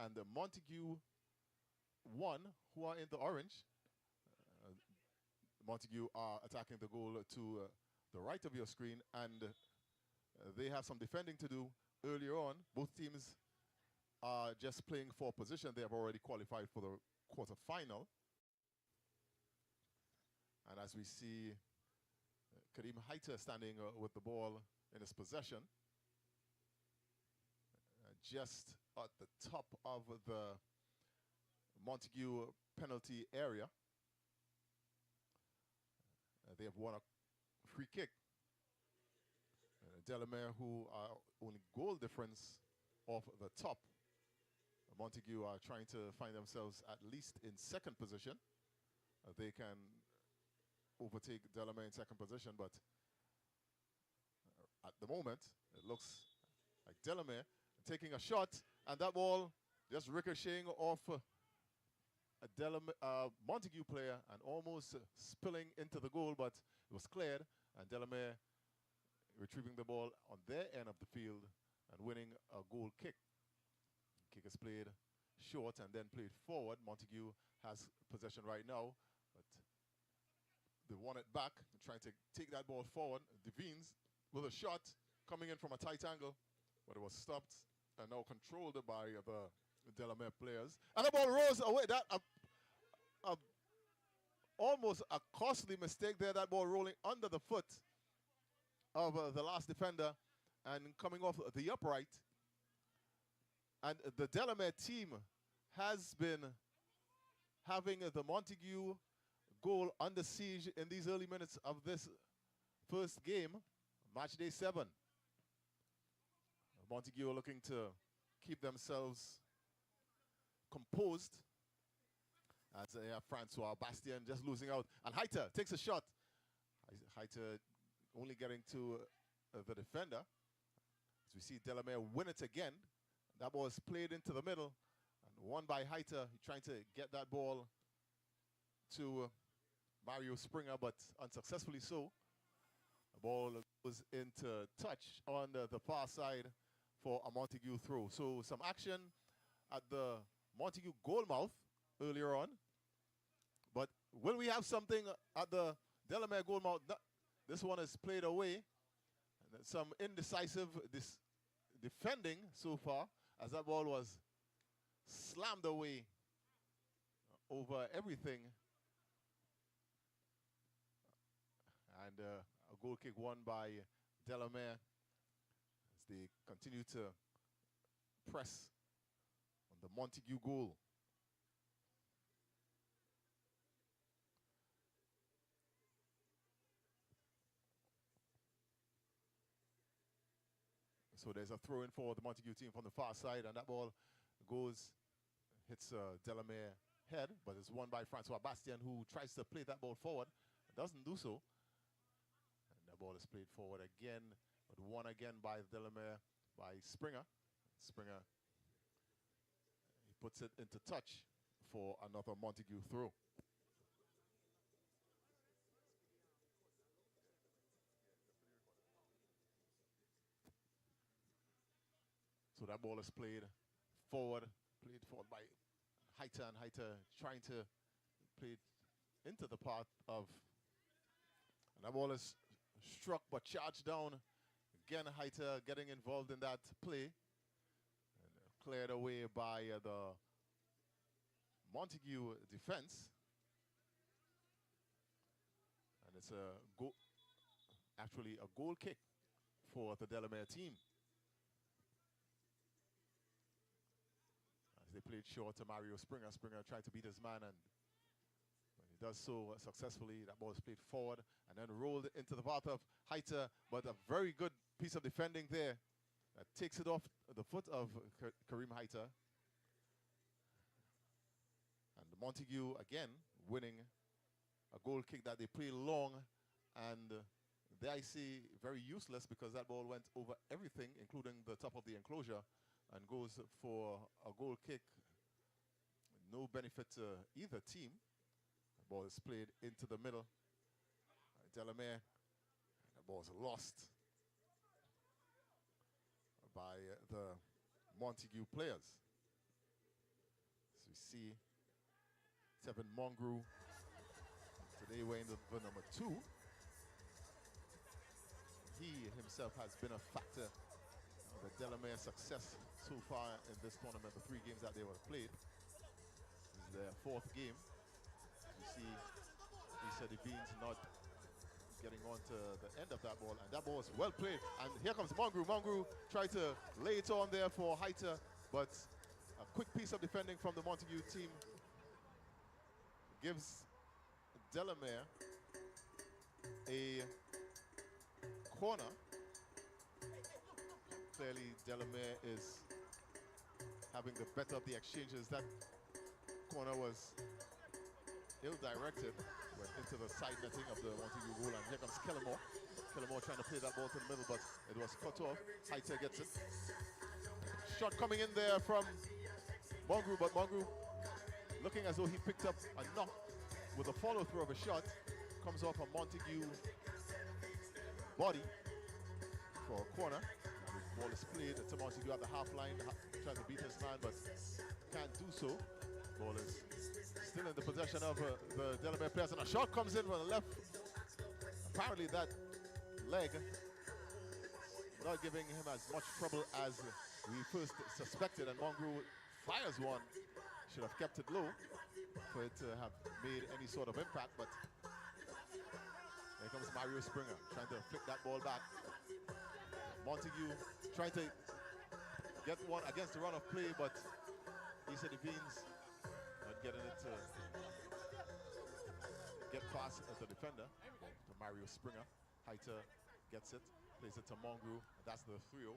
and the Montague 1, who are in the orange. Montague are attacking the goal to the right of your screen, and they have some defending to do earlier on. Both teams are just playing for position. They have already qualified for the quarterfinal. And as we see Karim Haiter standing with the ball in his possession, just at the top of the Montague penalty area. They have won a free kick. Delamere, who are only goal difference off the top. Montague are trying to find themselves at least in second position. They can overtake Delamere in second position, but at the moment, it looks like Delamere taking a shot, and that ball just ricocheting off a Montague player and almost spilling into the goal, but it was cleared, and Delamere retrieving the ball on their end of the field and winning a goal kick. Kick is played short and then played forward. Montague has possession right now, but they want it back, trying to take that ball forward. Devines with a shot coming in from a tight angle, but it was stopped and now controlled by the Delamere players. And the ball rose away. That almost a costly mistake there. That ball rolling under the foot of the last defender and coming off the upright. And the Delamere team has been having the Montague goal under siege in these early minutes of this first game, match day 7. Montague are looking to keep themselves composed as they have Francois Bastien just losing out. And Haiter takes a shot. Haiter only getting to the defender. As we see Delamere win it again. That ball is played into the middle and won by Haiter. He's trying to get that ball to Mario Springer, but unsuccessfully so. The ball goes into touch on the far side for a Montague throw. So some action at the Montague goal mouth earlier on. But will we have something at the Delamere goal mouth? This one is played away. And some indecisive defending so far, as that ball was slammed away over everything. And a goal kick won by Delamere as they continue to press on the Montague goal. So there's a throw in for the Montague team from the far side, and that ball hits Delamere head, but it's won by Francois Bastien, who tries to play that ball forward. Doesn't do so. And the ball is played forward again, but won again by Delamere, by Springer. Springer, he puts it into touch for another Montague throw. So that ball is played forward by Haiter, and Haiter trying to play it into the path of, and that ball is struck but charged down. Again, Haiter getting involved in that play. And cleared away by the Montague defense. And it's actually a goal kick for the Delamere team. As they played short to Mario Springer. Springer tried to beat his man, and when he does so successfully, that ball is played forward and then rolled into the path of Haiter, but a very good piece of defending there that takes it off the foot of Karim Haiter. And the Montague, again, winning a goal kick that they played long, and there I see very useless because that ball went over everything, including the top of the enclosure, and goes for a goal kick. No benefit to either team. The ball is played into the middle. Delamere, the ball is lost by the Montague players. see Tevin Mongrel today weighing the number 2. He himself has been a factor of the Delamere success so far in this tournament, the 3 games that they were played. This is their 4th game. You see Issa Devines not getting on to the end of that ball, and that ball was well played. And here comes Mongrel. Mongrel tried to lay it on there for Heiter, but a quick piece of defending from the Montague team gives Delamere a corner. Clearly, Delamere is having the better of the exchanges. That corner was ill-directed, went into the side netting of the Montague goal, and here comes Kellamore. Kellamore trying to play that ball to the middle, but it was cut off. Heiter gets it. Shot coming in there from Mongrel, but Mongrel looking as though he picked up a knock with a follow-through of a shot. Comes off a Montague body for a corner. The ball is played to Montague at the half line, trying to beat his man, but can't do so. Ball is still in the possession of the Delamere players, and a shot comes in from the left. Apparently that leg not giving him as much trouble as we first suspected, and Mongrel fires one. Should have kept it low for it to have made any sort of impact, but here comes Mario Springer trying to flick that ball back. Montague trying to get one against the run of play, but Issa Devines not getting it to get past the defender. To Mario Springer. Heiter gets it, plays it to Mongrel. That's the trio.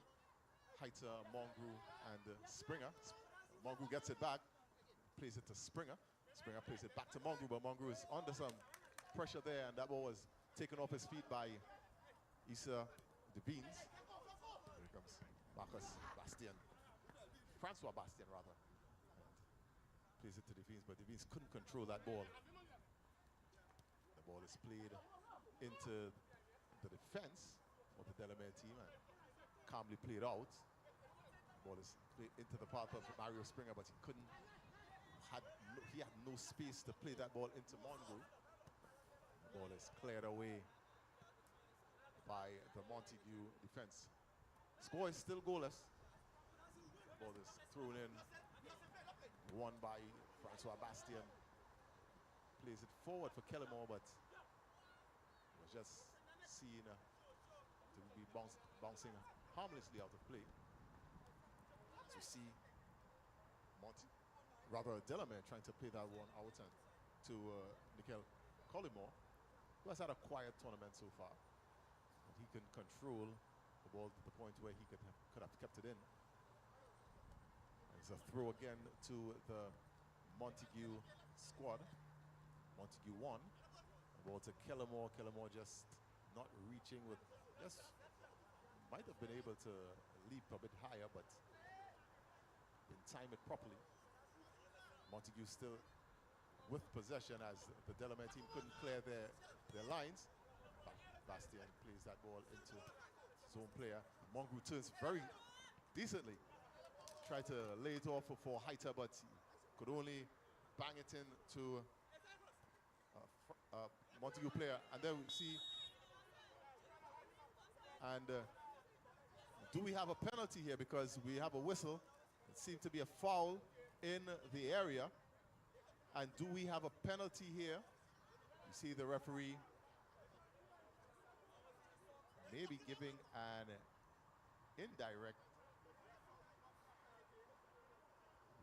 Heiter, Mongrel, and Springer. Mongrel gets it back, plays it to Springer. Springer plays it back to Mongrel, but Mongrel is under some pressure there, and that ball was taken off his feet by Issa Devines. Here comes Marcus Bastien. Francois Bastien, rather. And plays it to Devines, but Devines couldn't control that ball. The ball is played into the defense of the Delamere team and calmly played out. The ball is played into the path of Mario Springer, but he had no space to play that ball into Mongrel. The ball is cleared away by the Montague defense. Score is still goalless. The ball is thrown in, won by Francois Bastien. Plays it forward for Kellamore, but was just seen to be bouncing harmlessly out of play. As you see, Delamere trying to play that one out and to Nickel Collymore, who has had a quiet tournament so far. But he can control the ball to the point where he could have kept it in. It's a throw again to the Montague squad. Montague won. The ball to Kellamore. Kellamore just not reaching with, just might have been able to leap a bit higher, but didn't time it properly. Montague still with possession as the Delamere team couldn't clear their lines. Bastien plays that ball into his own player. Mongrel turns very decently. Tried to lay it off for Heiter, but could only bang it in to Montague player. And then we see, and do we have a penalty here? Because we have a whistle. It seemed to be a foul in the area. And do we have a penalty here? You see the referee maybe giving an indirect.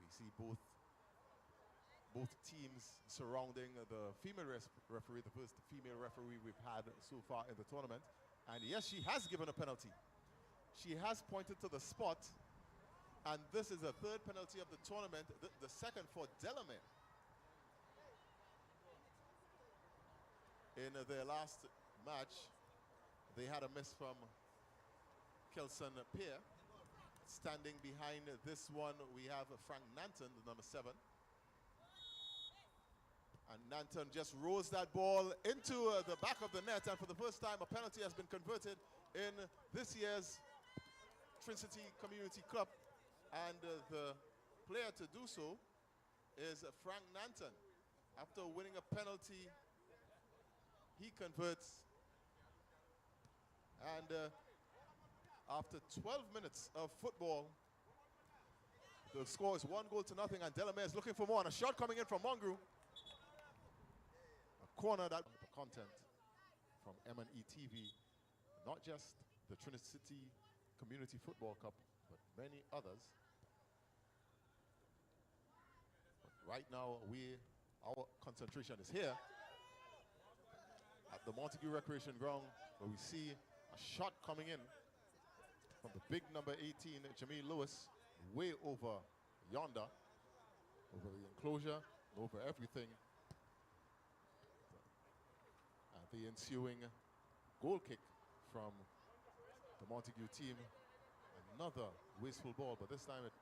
We see both teams surrounding the female referee, the first female referee we've had so far in the tournament. And yes, she has given a penalty. She has pointed to the spot. And this is the 3rd penalty of the tournament, the 2nd for Delamere. In their last match, they had a miss from Kelson Pierre. Standing behind this one, we have Frank Nanton, the number 7. And Nanton just rolls that ball into the back of the net, and for the first time, a penalty has been converted in this year's Trincity Community Cup. And the player to do so is Frank Nanton. After winning a penalty, he converts. And after 12 minutes of football, the score is 1-0. And Delamere is looking for more. And a shot coming in from Mongrel. A corner that the content from M&ETV, not just the Trincity Community Football Cup, but many others. But right now, our concentration is here at the Montague Recreation Ground, where we see a shot coming in from the big number 18, Jameel Lewis, way over yonder, over the enclosure, over everything. And the ensuing goal kick from the Montague team. Another wasteful ball, but this time it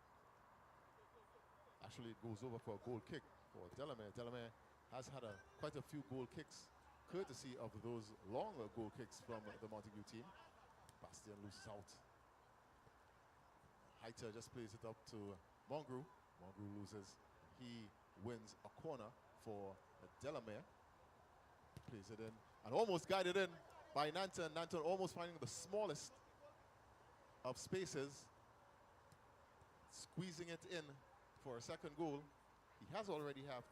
goes over for a goal kick for Delamere. Delamere has had quite a few goal kicks, courtesy of those longer goal kicks from the Montague team. Bastien loses out. Heiter just plays it up to Mongrel. Mongrel loses. He wins a corner for Delamere. Plays it in and almost guided in by Nanton. Nanton almost finding the smallest of spaces, squeezing it in for a second goal. He has already have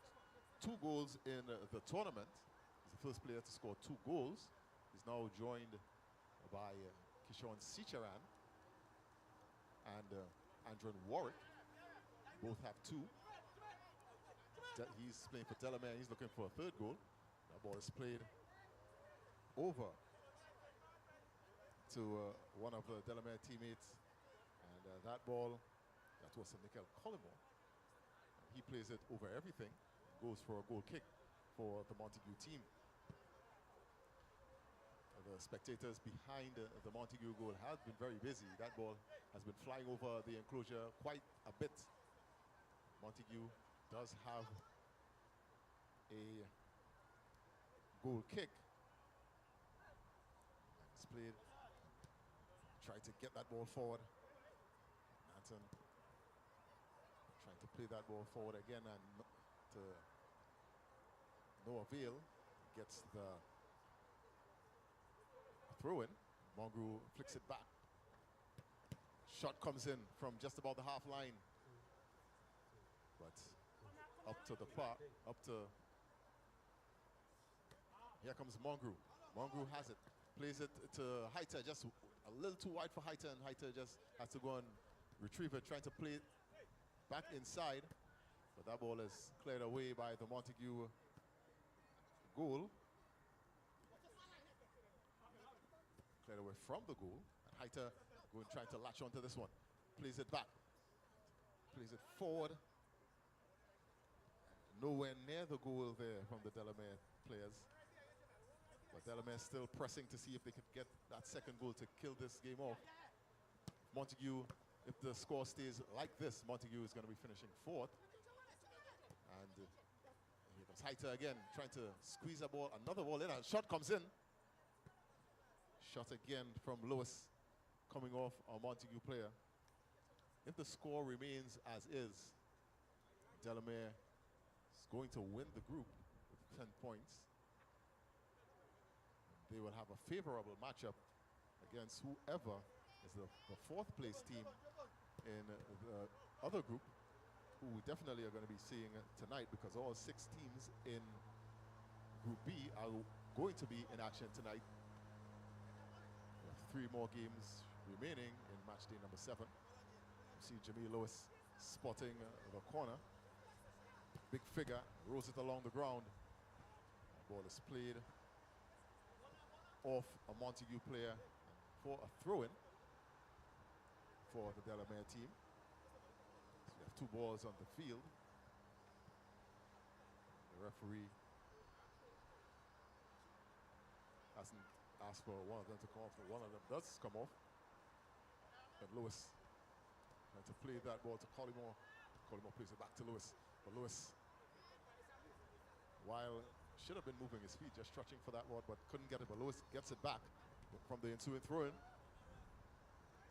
2 goals in the tournament. He's the first player to score 2 goals. He's now joined by Kishon Sicharan and Andron Warwick. Both have 2. He's playing for Delamere. He's looking for a 3rd goal. That ball is played over to one of the Delamere teammates. And that ball, that was Nickel Collymore. He plays it over everything. Goes for a goal kick for the Montague team. The spectators behind the Montague goal have been very busy. That ball has been flying over the enclosure quite a bit. Montague does have a goal kick. It's played. Trying to get that ball forward. Nanton trying to play that ball forward again, and to no avail. Gets the throw in. Mongrel flicks it back. Shot comes in from just about the half line. But up to the park, here comes Mongrel. Mongrel has it. Plays it to Heiter, just a little too wide for Heiter, and Heiter just has to go and retrieve it, trying to play it back inside. But that ball is cleared away by the Montague goal. Cleared away from the goal. And Heiter trying to latch onto this one. Plays it back. Plays it forward. Nowhere near the goal there from the Delamere players. But Delamere still pressing to see if they could get that second goal to kill this game off. Montague, if the score stays like this, Montague is going to be finishing 4th. And here comes Heiter again, trying to squeeze a ball, another ball in, and shot comes in. Shot again from Lewis, coming off a Montague player. If the score remains as is, Delamere is going to win the group with 10 points. They will have a favorable matchup against whoever is the 4th place team in the other group, who we definitely are going to be seeing tonight, because all 6 teams in Group B are going to be in action tonight. We have 3 more games remaining in match day number 7. You see Jameel Lewis spotting the corner. Big figure, rolls it along the ground. The ball is played off a Montague player for a throw-in for the Delamere team. So we have 2 balls on the field. The referee hasn't asked for one of them to come off, but one of them does come off. And Lewis trying to play that ball to Collymore. Collymore plays it back to Lewis. But Lewis, while should have been moving his feet, just stretching for that one, but couldn't get it. But Lewis gets it back from the ensuing throw-in.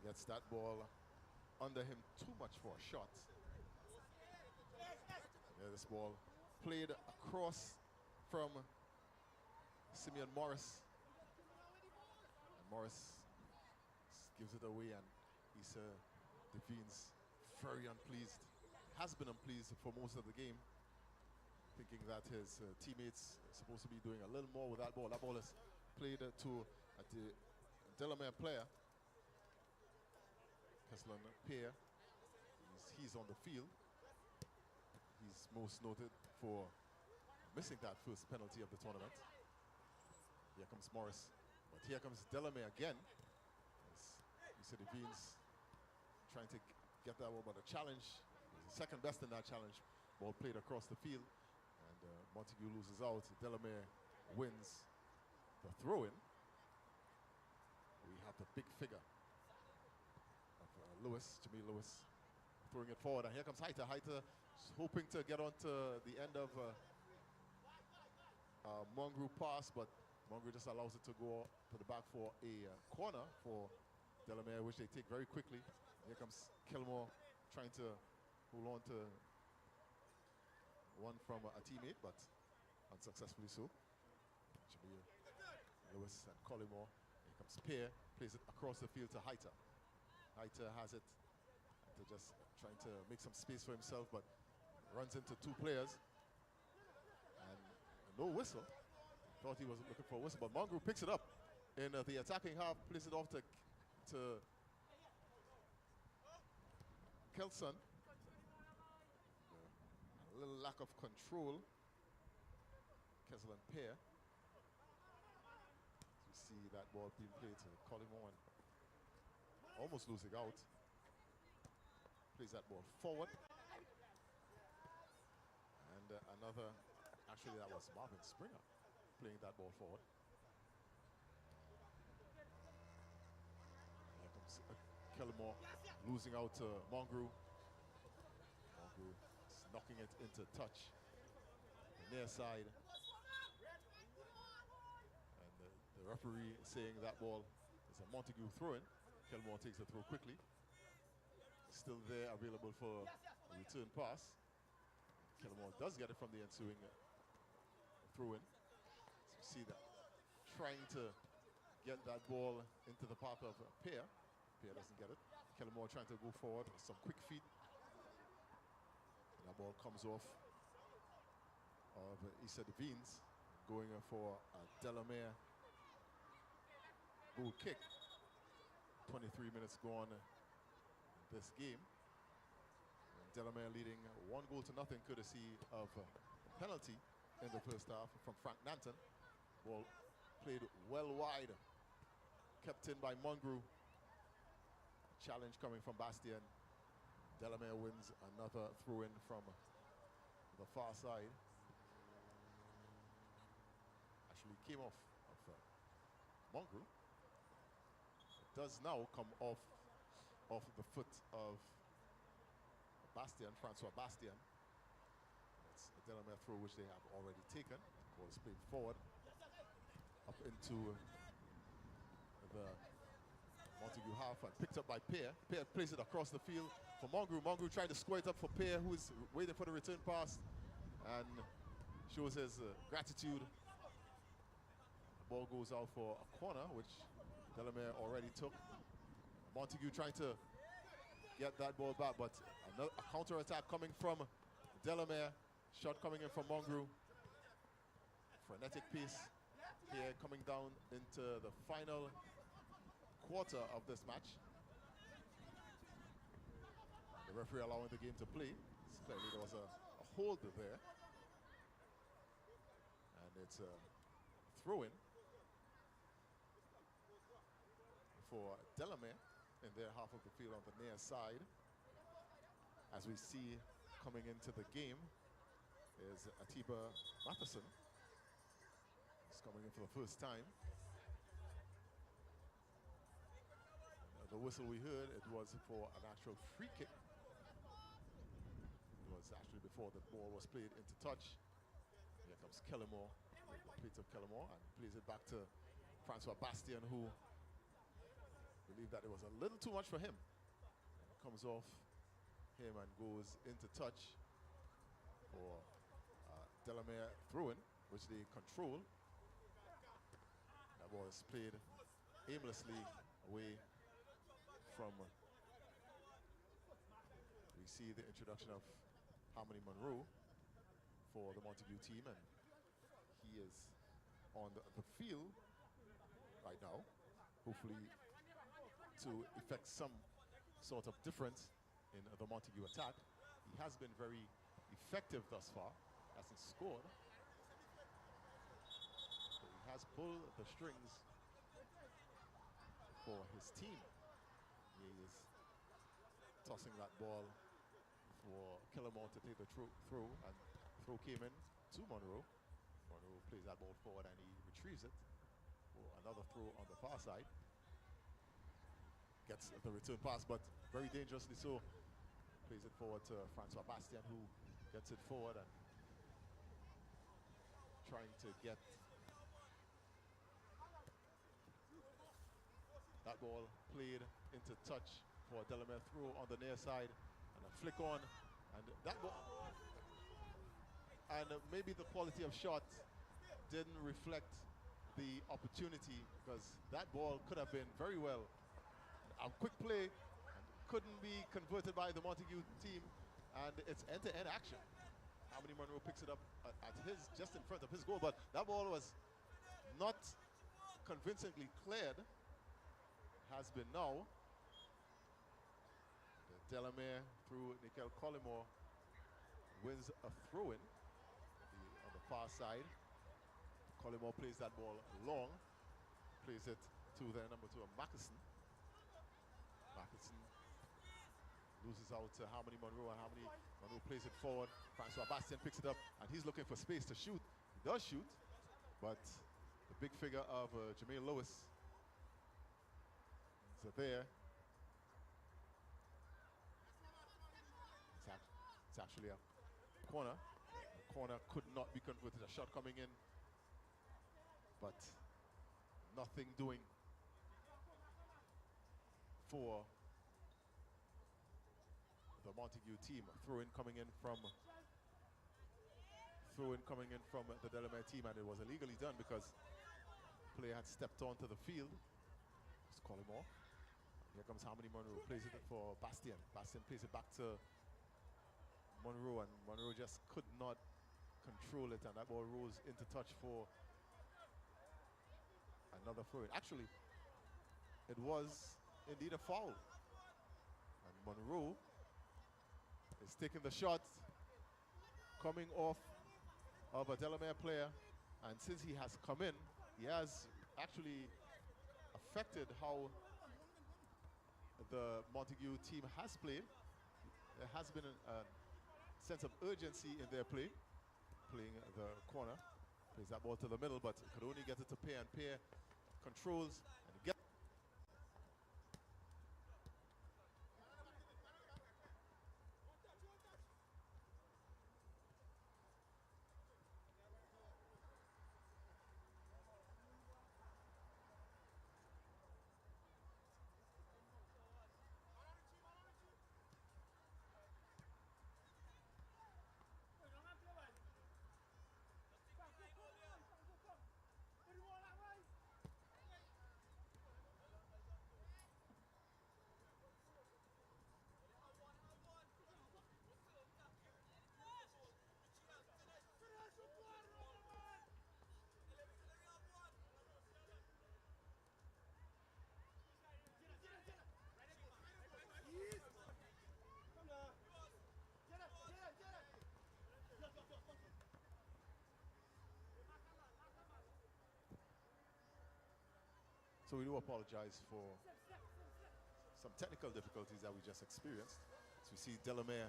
Gets that ball under him too much for a shot. Yeah, This ball played across from Simeon Morris. And Morris gives it away, and Issa Devines very unpleased. Has been unpleased for most of the game, thinking that his teammates are supposed to be doing a little more with that ball. That ball is played to the Delamere player, Keslan Pierre. He's on the field. He's most noted for missing that first penalty of the tournament. Here comes Morris, but here comes Delamere again. You see the Devines trying to get that one, but a challenge. He's second best in that challenge. Ball played across the field, and Montague loses out. Delamere wins the throw-in. We have the big figure of Jamil Lewis, throwing it forward, and here comes Heiter. Heiter hoping to get onto the end of Mongrou pass, but Mongrou just allows it to go to the back for a corner for Delamere, which they take very quickly. Here comes Kilmore trying to hold on to one from a teammate, but unsuccessfully so. Jamil Lewis and Collymore. Here comes Pierre, plays it across the field to Heiter. Heiter has it, just trying to make some space for himself, but runs into two players. And no whistle. Thought he was looking for a whistle, but Mongrou picks it up in the attacking half, plays it off to Kelson. A little lack of control. Keslan Pierre. You see that ball being played to Collymore, almost losing out. Plays that ball forward. And another, actually that was Marvin Springer playing that ball forward. Here comes Kellamore losing out to Mongrou. Mongrou is knocking it into touch. The near side. And the referee saying that ball is a Montague throw-in. Kellamore takes the throw quickly. Still there, available for a return pass. Kellamore does get it from the ensuing throw-in. So you see that trying to get that ball into the path of Pierre. Pierre doesn't get it. Kellamore trying to go forward with some quick feet. And that ball comes off of Issa Devines, going for a Delamere goal kick. 23 minutes gone in this game. And Delamere leading 1-0 courtesy of a penalty in the first half from Frank Nanton. Ball played well wide, kept in by Mongrou. Challenge coming from Bastien. Delamere wins another throw-in from the far side. Actually came off of Mongrou. It does now come off the foot of Bastien, Francois Bastien. It's a Delamere throw which they have already taken. Ball is played forward up into the Montague half and picked up by Pierre. Pierre plays it across the field for Mongrou. Mongrou trying to square it up for Pierre, who is waiting for the return pass and shows his gratitude. The ball goes out for a corner, which Delamere already took. Montague trying to get that ball back, but a counter-attack coming from Delamere. Shot coming in from Mongrou. Frenetic pace here coming down into the final quarter of this match. The referee allowing the game to play. Clearly there was a hold there. And it's a throw-in for Delamere in their half of the field on the near side. As we see coming into the game is Atiba Matheson. He's coming in for the first time. The whistle we heard, it was for an actual free kick. It was actually before the ball was played into touch. Here comes Kellamore, play to Kellamore, and plays it back to Francois Bastien, who believed that it was a little too much for him. Comes off him and goes into touch for Delamere throw-in, which they control. That ball is played aimlessly away from. We see the introduction of Harmony Monroe for the Montague team, and he is on the field right now, hopefully to effect some sort of difference in the Montague attack. He has been very effective thus far. Hasn't scored, but he has pulled the strings for his team. He is tossing that ball for Killamore to take the throw, and throw came in to Monroe. Monroe plays that ball forward and he retrieves it for another throw on the far side. Gets the return pass, but very dangerously so. Plays it forward to Francois Bastien, who gets it forward and trying to get that ball played into touch for Delamere. Throw on the near side and a flick on, and that ball, and maybe the quality of shot didn't reflect the opportunity, because that ball could have been very well a quick play and couldn't be converted by the Montague team, and it's end-to-end action. Harmony Monroe picks it up at his, just in front of his goal, but that ball was not convincingly cleared. Has been now. The Delamere through Nickel Collymore wins a throw-in on the far side. Collymore plays that ball long, plays it to the number 2 of Mackinson. Mackinson loses out to Harmony Monroe, and Harmony Monroe plays it forward. Francois Bastien picks it up, and he's looking for space to shoot. He does shoot, but the big figure of Jermaine Lewis is there. It's actually a corner. The corner could not be converted. A shot coming in, but nothing doing for the Montague team. Throw-in coming in from the Delamere team, and it was illegally done because the player had stepped onto the field. It's Collymore. Here comes Harmony Monroe, plays it for Bastien. Bastien plays it back to Monroe, and Monroe just could not control it, and that ball rose into touch for another throw-in. Actually, it was indeed a foul, and Monroe is taking the shot coming off of a Delamere player, and since he has come in, he has actually affected how the Montague team has played. There has been a sense of urgency in their play, playing the corner. Plays that ball to the middle, but could only get it to Pear, and Pear controls and gets. So we do apologize for some technical difficulties that we just experienced. So we see Delamere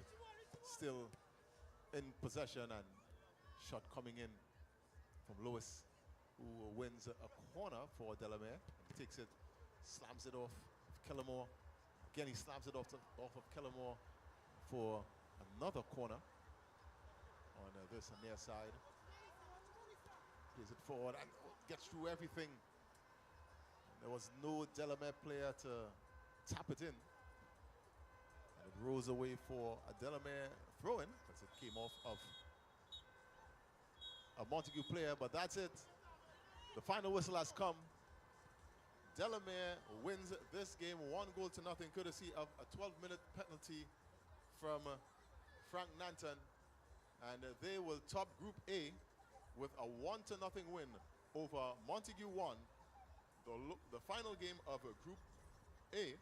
still in possession, and shot coming in from Lewis, who wins a corner for Delamere. And he takes it, slams it off Killamore. Again, he slams it off of Killamore for another corner on this near side. Plays it forward and gets through everything. There was no Delamere player to tap it in. And it rolls away for a Delamere throw-in, because it came off of a Montague player, but that's it. The final whistle has come. Delamere wins this game 1-0, courtesy of a 12-minute penalty from Frank Nanton. And they will top Group A with a 1-0 win over Montague 1. The final game of Group A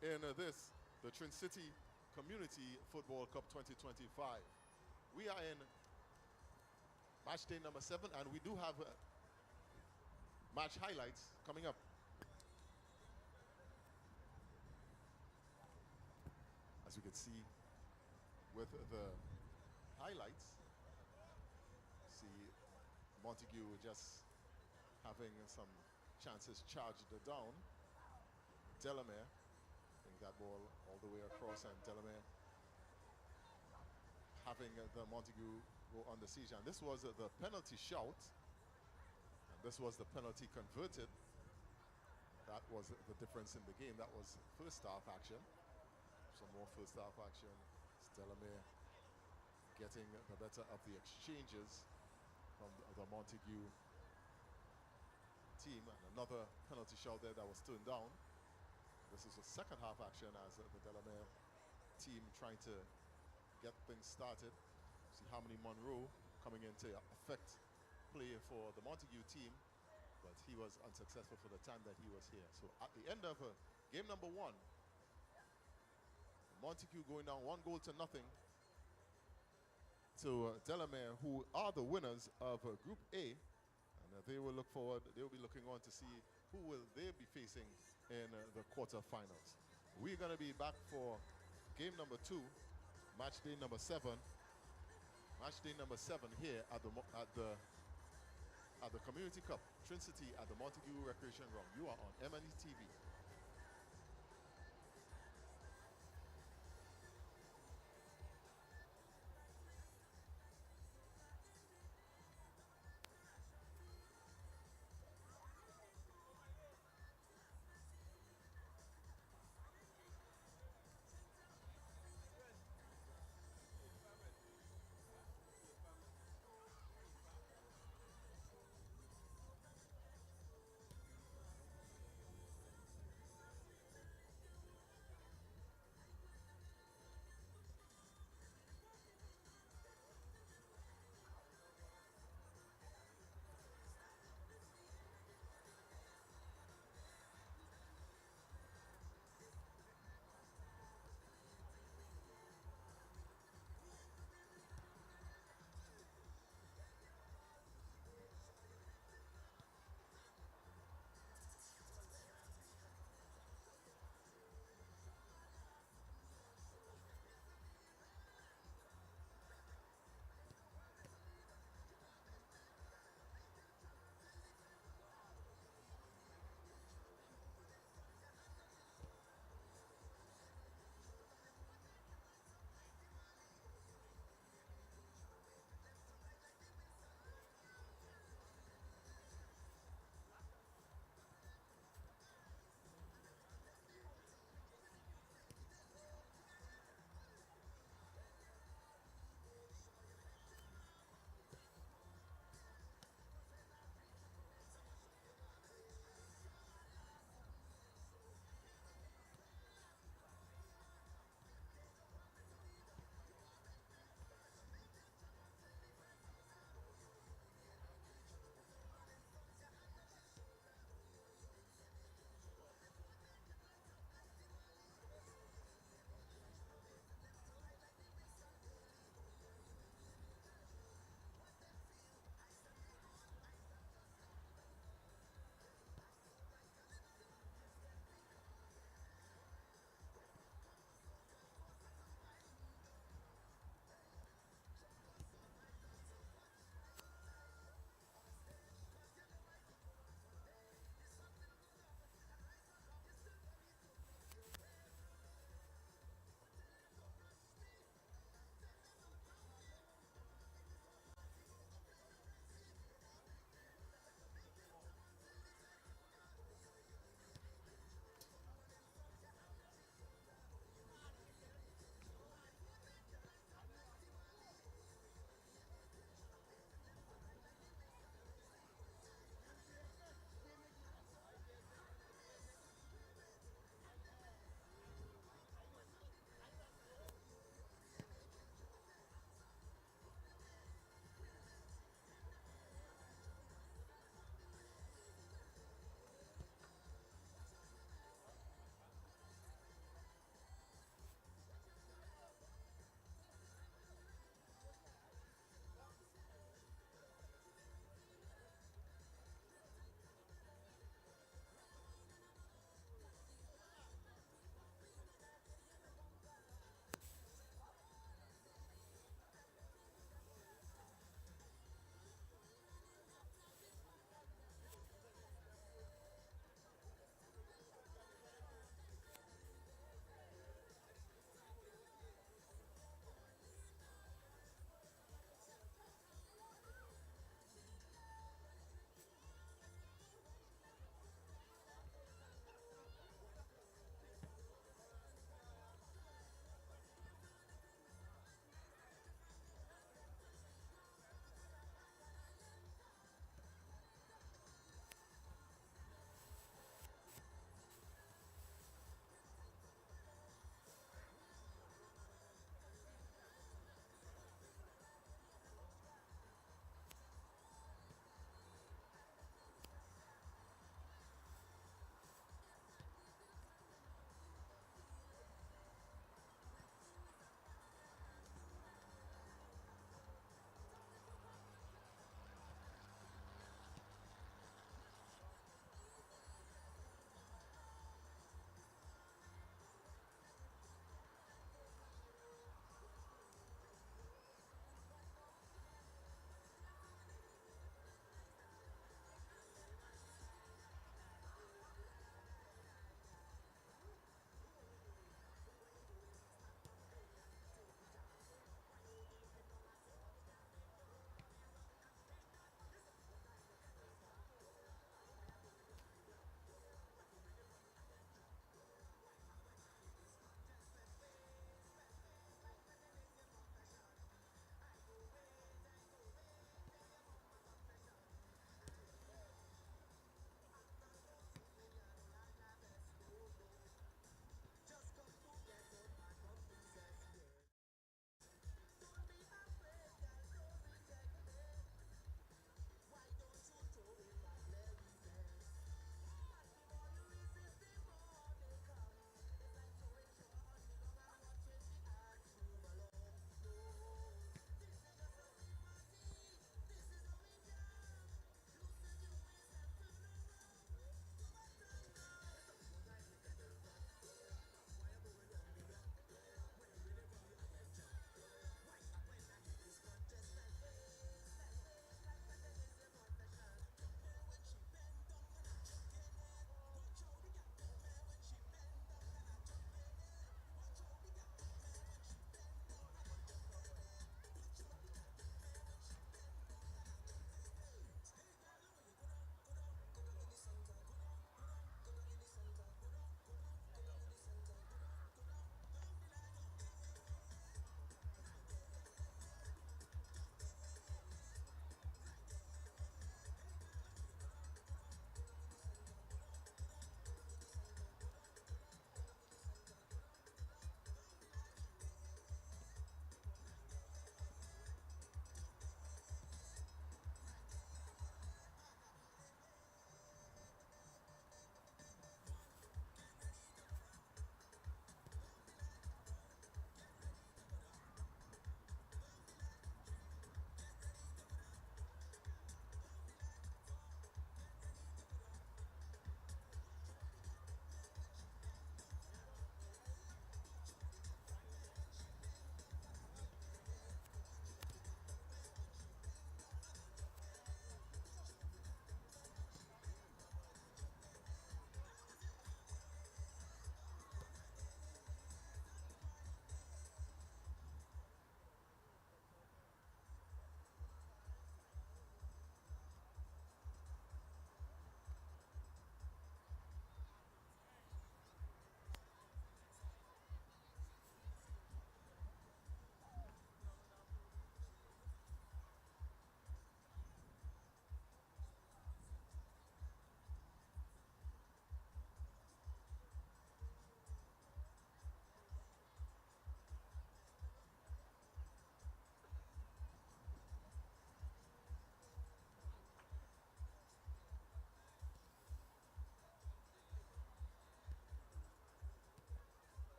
in the Trincity Community Football Cup 2025. We are in match day number 7, and we do have match highlights coming up. As you can see with the highlights, see Montague just having some chances charged down. Delamere bring that ball all the way across, and Delamere having the Montague go on the siege. And this was the penalty shout, and this was the penalty converted. That was the difference in the game. That was first half action. Some more first half action. Delamere getting the better of the exchanges from the Montague team, and another penalty shot there that was turned down. This is the second half action as the Delamere team trying to get things started. See how many Monroe coming in to affect play for the Montague team, but he was unsuccessful for the time that he was here. So at the end of game number 1, Montague going down 1-0 to Delamere, who are the winners of Group A, and they will look forward. They will be looking on to see who will they be facing in the quarterfinals. We're going to be back for game number 2, match day number 7. Match day number 7 here at the Community Cup, Trincity at the Montague Recreation Ground. You are on M&ETV.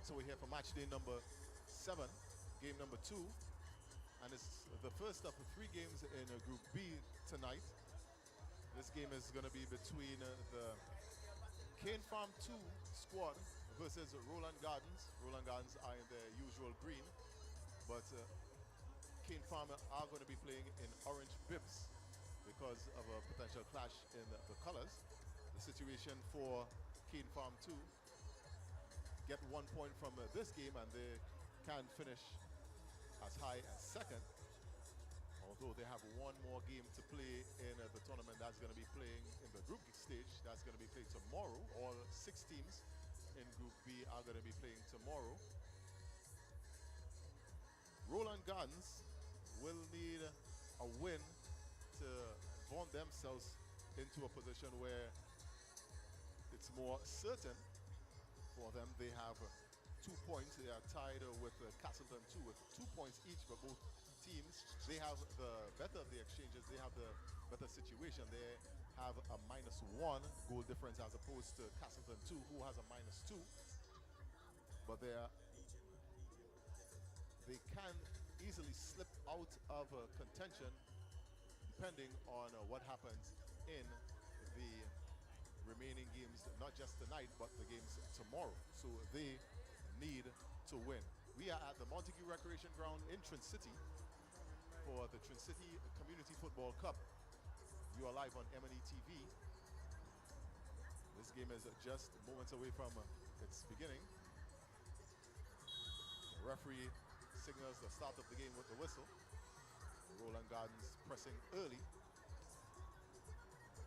So we're here for match day number 7, game number 2. And it's the first of the 3 games in Group B tonight. This game is going to be between the Cane Farm 2 squad versus Roland Gardens. Roland Gardens are in their usual green, but Cane Farm are going to be playing in orange bibs because of a potential clash in the colors. The situation for Cane Farm 2, get 1 point from this game and they can finish as high as second, although they have 1 more game to play in the tournament that's going to be playing in the group stage. That's going to be played tomorrow. All 6 teams in Group B are going to be playing tomorrow. Roland Gardens will need a win to bond themselves into a position where it's more certain for them. They have 2 points. They are tied with Castleton 2 with 2 points each, but both teams, they have the better of the exchanges. They have the better situation. They have a -1 goal difference as opposed to Castleton 2, who has a -2. But they can easily slip out of contention depending on what happens in the remaining games, not just tonight, but the games tomorrow. So they need to win. We are at the Montague Recreation Ground in Trincity for the Trincity Community Football Cup. You are live on M&ETV. This game is just moments away from its beginning. The referee signals the start of the game with the whistle. Roland Gardens pressing early.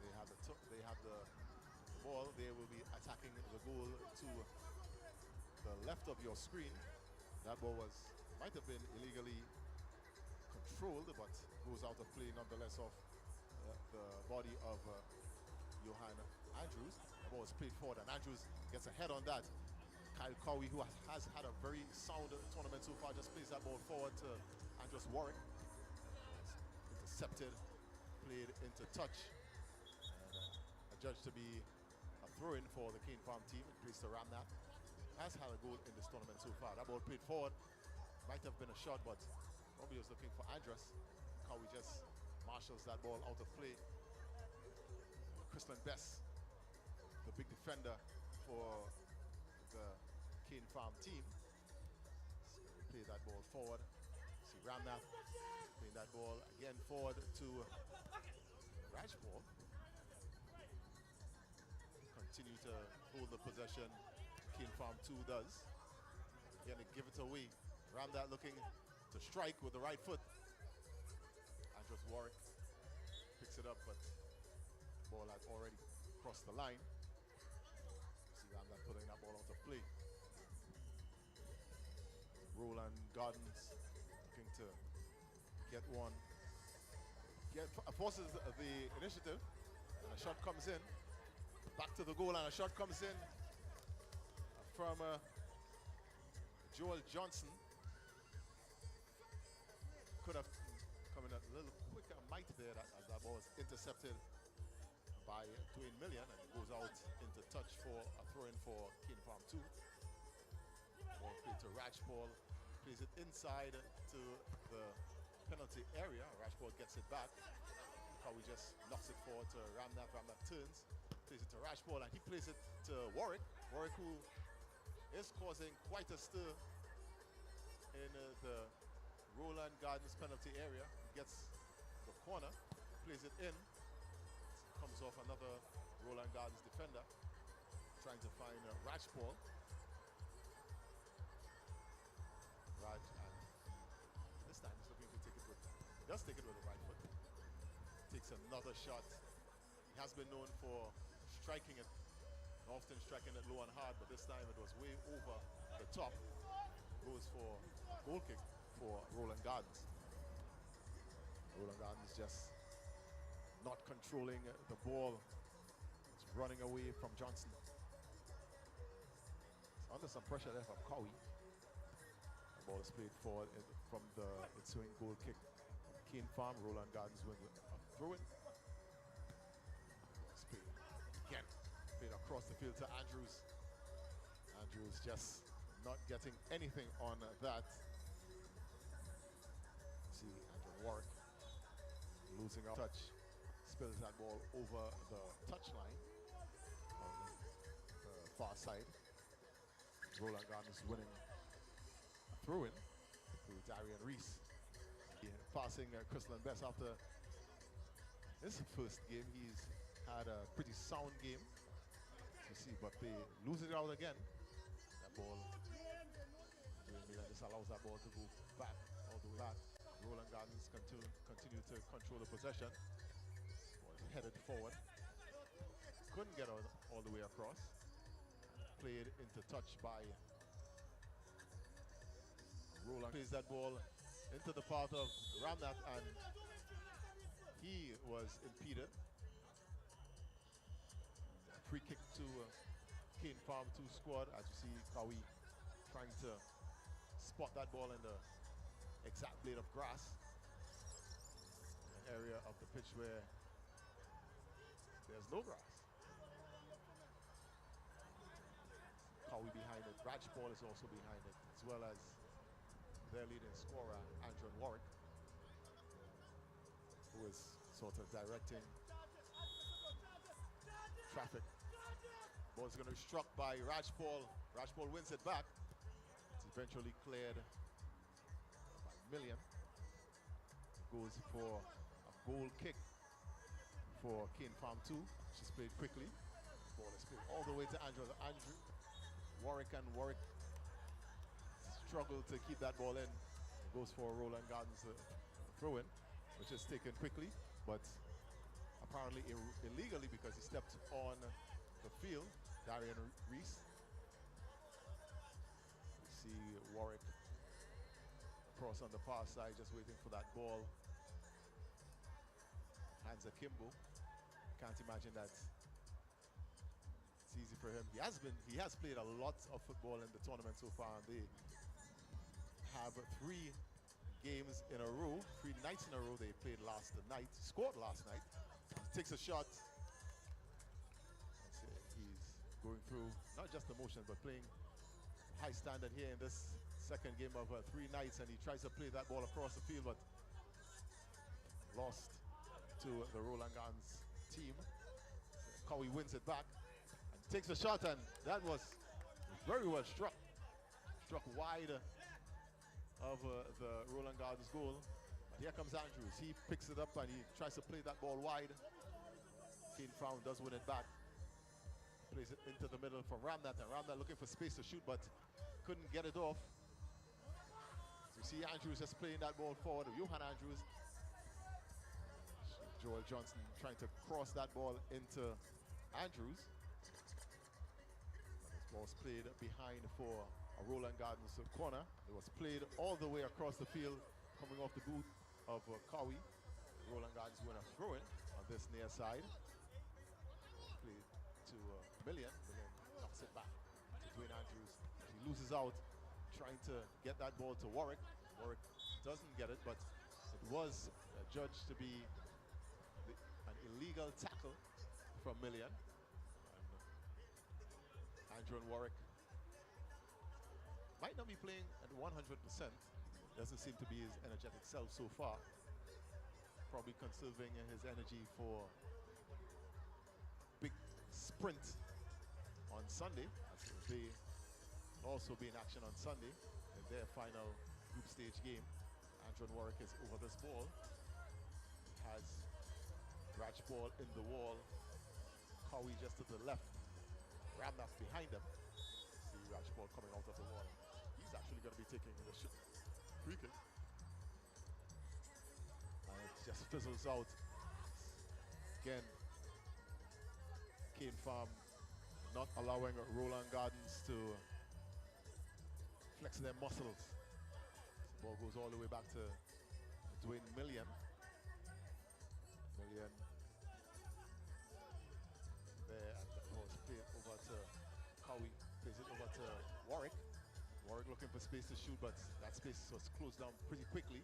They have the ball. They will be attacking the goal to the left of your screen. That ball might have been illegally controlled, but goes out of play nonetheless off the body of Johan Andrews. The ball is played forward and Andrews gets a head on that. Kyle Cowie, who has had a very sound tournament so far, just plays that ball forward to Andrews Warwick. Intercepted, played into touch, and adjudged to be a throw-in for the Cane Farm team. It plays to Ramnath. Has had a goal in this tournament so far. That ball played forward. Might have been a shot, but probably was looking for Andrus. Cowie just marshals that ball out of play. Christian Bess, the big defender for the Cane Farm team, play that ball forward. See Ramnath playing that ball again forward to Rajpal. Continue to hold the possession. Cane Farm 2 does. Again, they give it away. Ramnath looking to strike with the right foot. Andrews Warwick picks it up, but the ball had already crossed the line. See Ramnath putting that ball out of play. Roland Gardens looking to get one. Forces the initiative, and a shot comes in. Back to the goal, and a shot comes in from Joel Johnson. Could have come in a little quicker, might there, as that ball was intercepted by Dwayne Million, and it goes out into touch for a throw-in for Cane Farm 2. Ball played to Rajpal, plays it inside to the penalty area. Rajpal gets it back. Cowie just knocks it forward to Ramnath. Ramnath turns, plays it to Rajpal, and he plays it to Warwick. Warwick, who is causing quite a stir in the Roland Gardens penalty area. Gets the corner, plays it in. Comes off another Roland Gardens defender, trying to find Rajpal. Raj, and this time he's looking to take it with, does take it with the right foot. Takes another shot. He has been known for striking it, often striking it low and hard, but this time it was way over the top. Goes for a goal kick for Roland Gardens. Roland Gardens just not controlling the ball. It's running away from Johnson. It's under some pressure there from Cowie. The ball is played forward from the ensuing goal kick. Cane Farm, Roland Gardens win with a throw-in. It's played again. Played across the field to Andrews. Andrews just not getting anything on that. See Andrew Warwick losing a touch, spills that ball over the touchline on the far side. Roland Gardens winning a throw-in to Darian Reese. Passing Crystal and Best after his first game. He's had a pretty sound game. You see, but they lose it out again. That ball, just allows that ball to go back, all the way back. Roland Gardens continue to control the possession. Ball headed forward. Couldn't get all the way across. Played into touch by Roland. Plays that ball into the path of Ramnath, and he was impeded. Free kick to Kane Farm 2 squad, as you see Kawi trying to spot that ball in the exact blade of grass, an area of the pitch where there's no grass. Kawi behind it. Raj Paul is also behind it, as well as their leading scorer, Andrew Warwick, who is sort of directing traffic. Ball's going to be struck by Raj Paul. Raj Paul wins it back. It's eventually cleared by Million. Goes for a goal kick for Kane Farm 2. She's played quickly. Ball is played all the way to Andrew Warwick, and Warwick struggled to keep that ball in. Goes for Roland Gardens throw-in, which is taken quickly, but apparently illegally because he stepped on the field. Darian Reese. We see Warwick across on the far side, just waiting for that ball. Hands akimbo. Can't imagine that it's easy for him. He has played a lot of football in the tournament so far, and they have 3 games in a row, 3 nights in a row. They played last night, scored last night. He takes a shot. He's going through not just the motion, but playing high standard here in this second game of 3 nights, and he tries to play that ball across the field, but lost to the Roland Gardens team. Cowie wins it back and takes a shot, and that was very well struck. Struck wide of the Roland Gardens goal. But here comes Andrews. He picks it up and he tries to play that ball wide. Kane Farm does win it back. Plays it into the middle for Ramnath, and Ramnath looking for space to shoot, but couldn't get it off. So you see Andrews just playing that ball forward. Johan Andrews. Joel Johnson trying to cross that ball into Andrews. This ball's played behind for a Roland Gardens corner. It was played all the way across the field, coming off the boot of Cowie. Roland Gardens win a throw-in on this near side. Played to Million. Million knocks it back to Dwayne Andrews. He loses out, trying to get that ball to Warwick. Warwick doesn't get it, but it was judged to be an illegal tackle from Million. And Andrew and Warwick might not be playing at 100%. Doesn't seem to be his energetic self so far. Probably conserving his energy for big sprint on Sunday, as they also be in action on Sunday in their final group stage game. Andrew and Warwick is over this ball. Has Raj ball in the wall. Cowie just to the left. Ramnath behind them. See Raj ball coming out of the wall. He's actually going to be taking the free kick. And it just fizzles out. Again, Kane Farm not allowing Roland Gardens to flex their muscles. The ball goes all the way back to Dwayne Million. Million there, and that ball is played over to Cowie. Plays it over to Warwick. Warwick looking for space to shoot, but that space was closed down pretty quickly.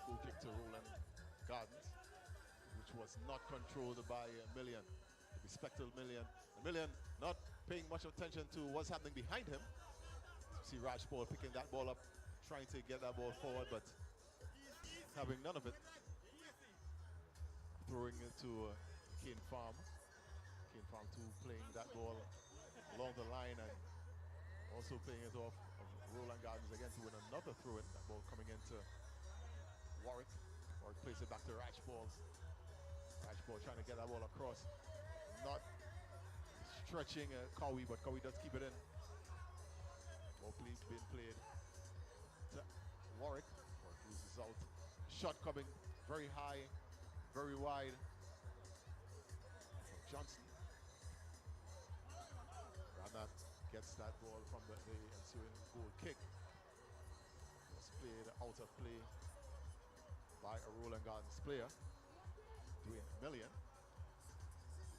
Goal kick to Roland Gardens, which was not controlled by Million. The bespectacled Million. Million not paying much attention to what's happening behind him. See Rajpal picking that ball up, trying to get that ball forward, but having none of it. Throwing it to Kane Farm. Kane Farm 2 playing that ball along the line and also playing it off of Roland Gardens again to win another throw-in. That ball coming into Warwick. Warwick plays it back to Rajpal. Rajpal trying to get that ball across. Not stretching Cowie, but Cowie does keep it in. Ball being played to Warwick. Warwick loses out. Shot coming very high, very wide. Johnson. Ranat gets that ball from the ensuing goal kick. Was played out of play by a Roland Gardens player, Dwayne Million.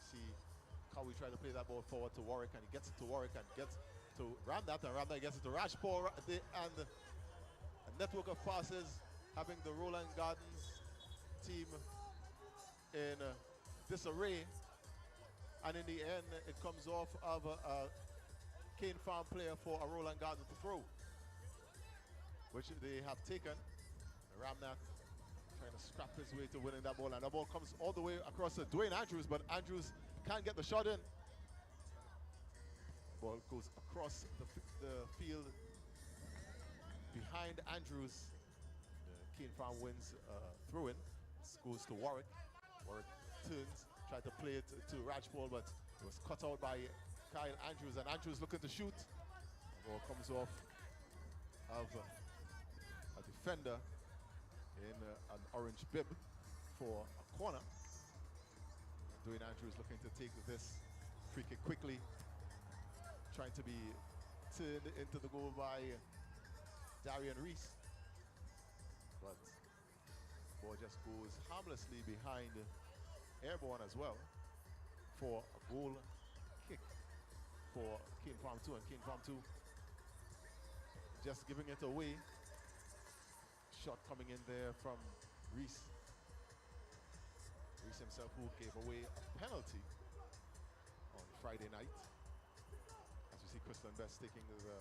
See Cowie try to play that ball forward to Warwick, and he gets it to Warwick and gets to Ramnath, and Ramnath gets it to Rajpal, and a network of passes having the Roland Gardens team in disarray. And in the end, it comes off of a Kane Farm player for a Roland Garden to throw, which they have taken. Ramnath trying to scrap his way to winning that ball, and the ball comes all the way across to Dwayne Andrews, but Andrews can't get the shot in. Ball goes across the field behind Andrews. The Kane Farm wins throw-in. Goes to Warwick. Warwick turns. Tried to play it to Rajpal, but it was cut out by Kyle Andrews, and Andrews looking to shoot. The ball comes off of a defender in an orange bib for a corner. Dwayne Andrews looking to take this free kick quickly, trying to be turned into the goal by Darian Reese, but the ball just goes harmlessly behind airborne as well for a goal kick for Kane Farm 2, and Kane Farm 2 just giving it away. Shot coming in there from Reese. Reese himself, who gave away a penalty on Friday night. As we see Crystal Best taking the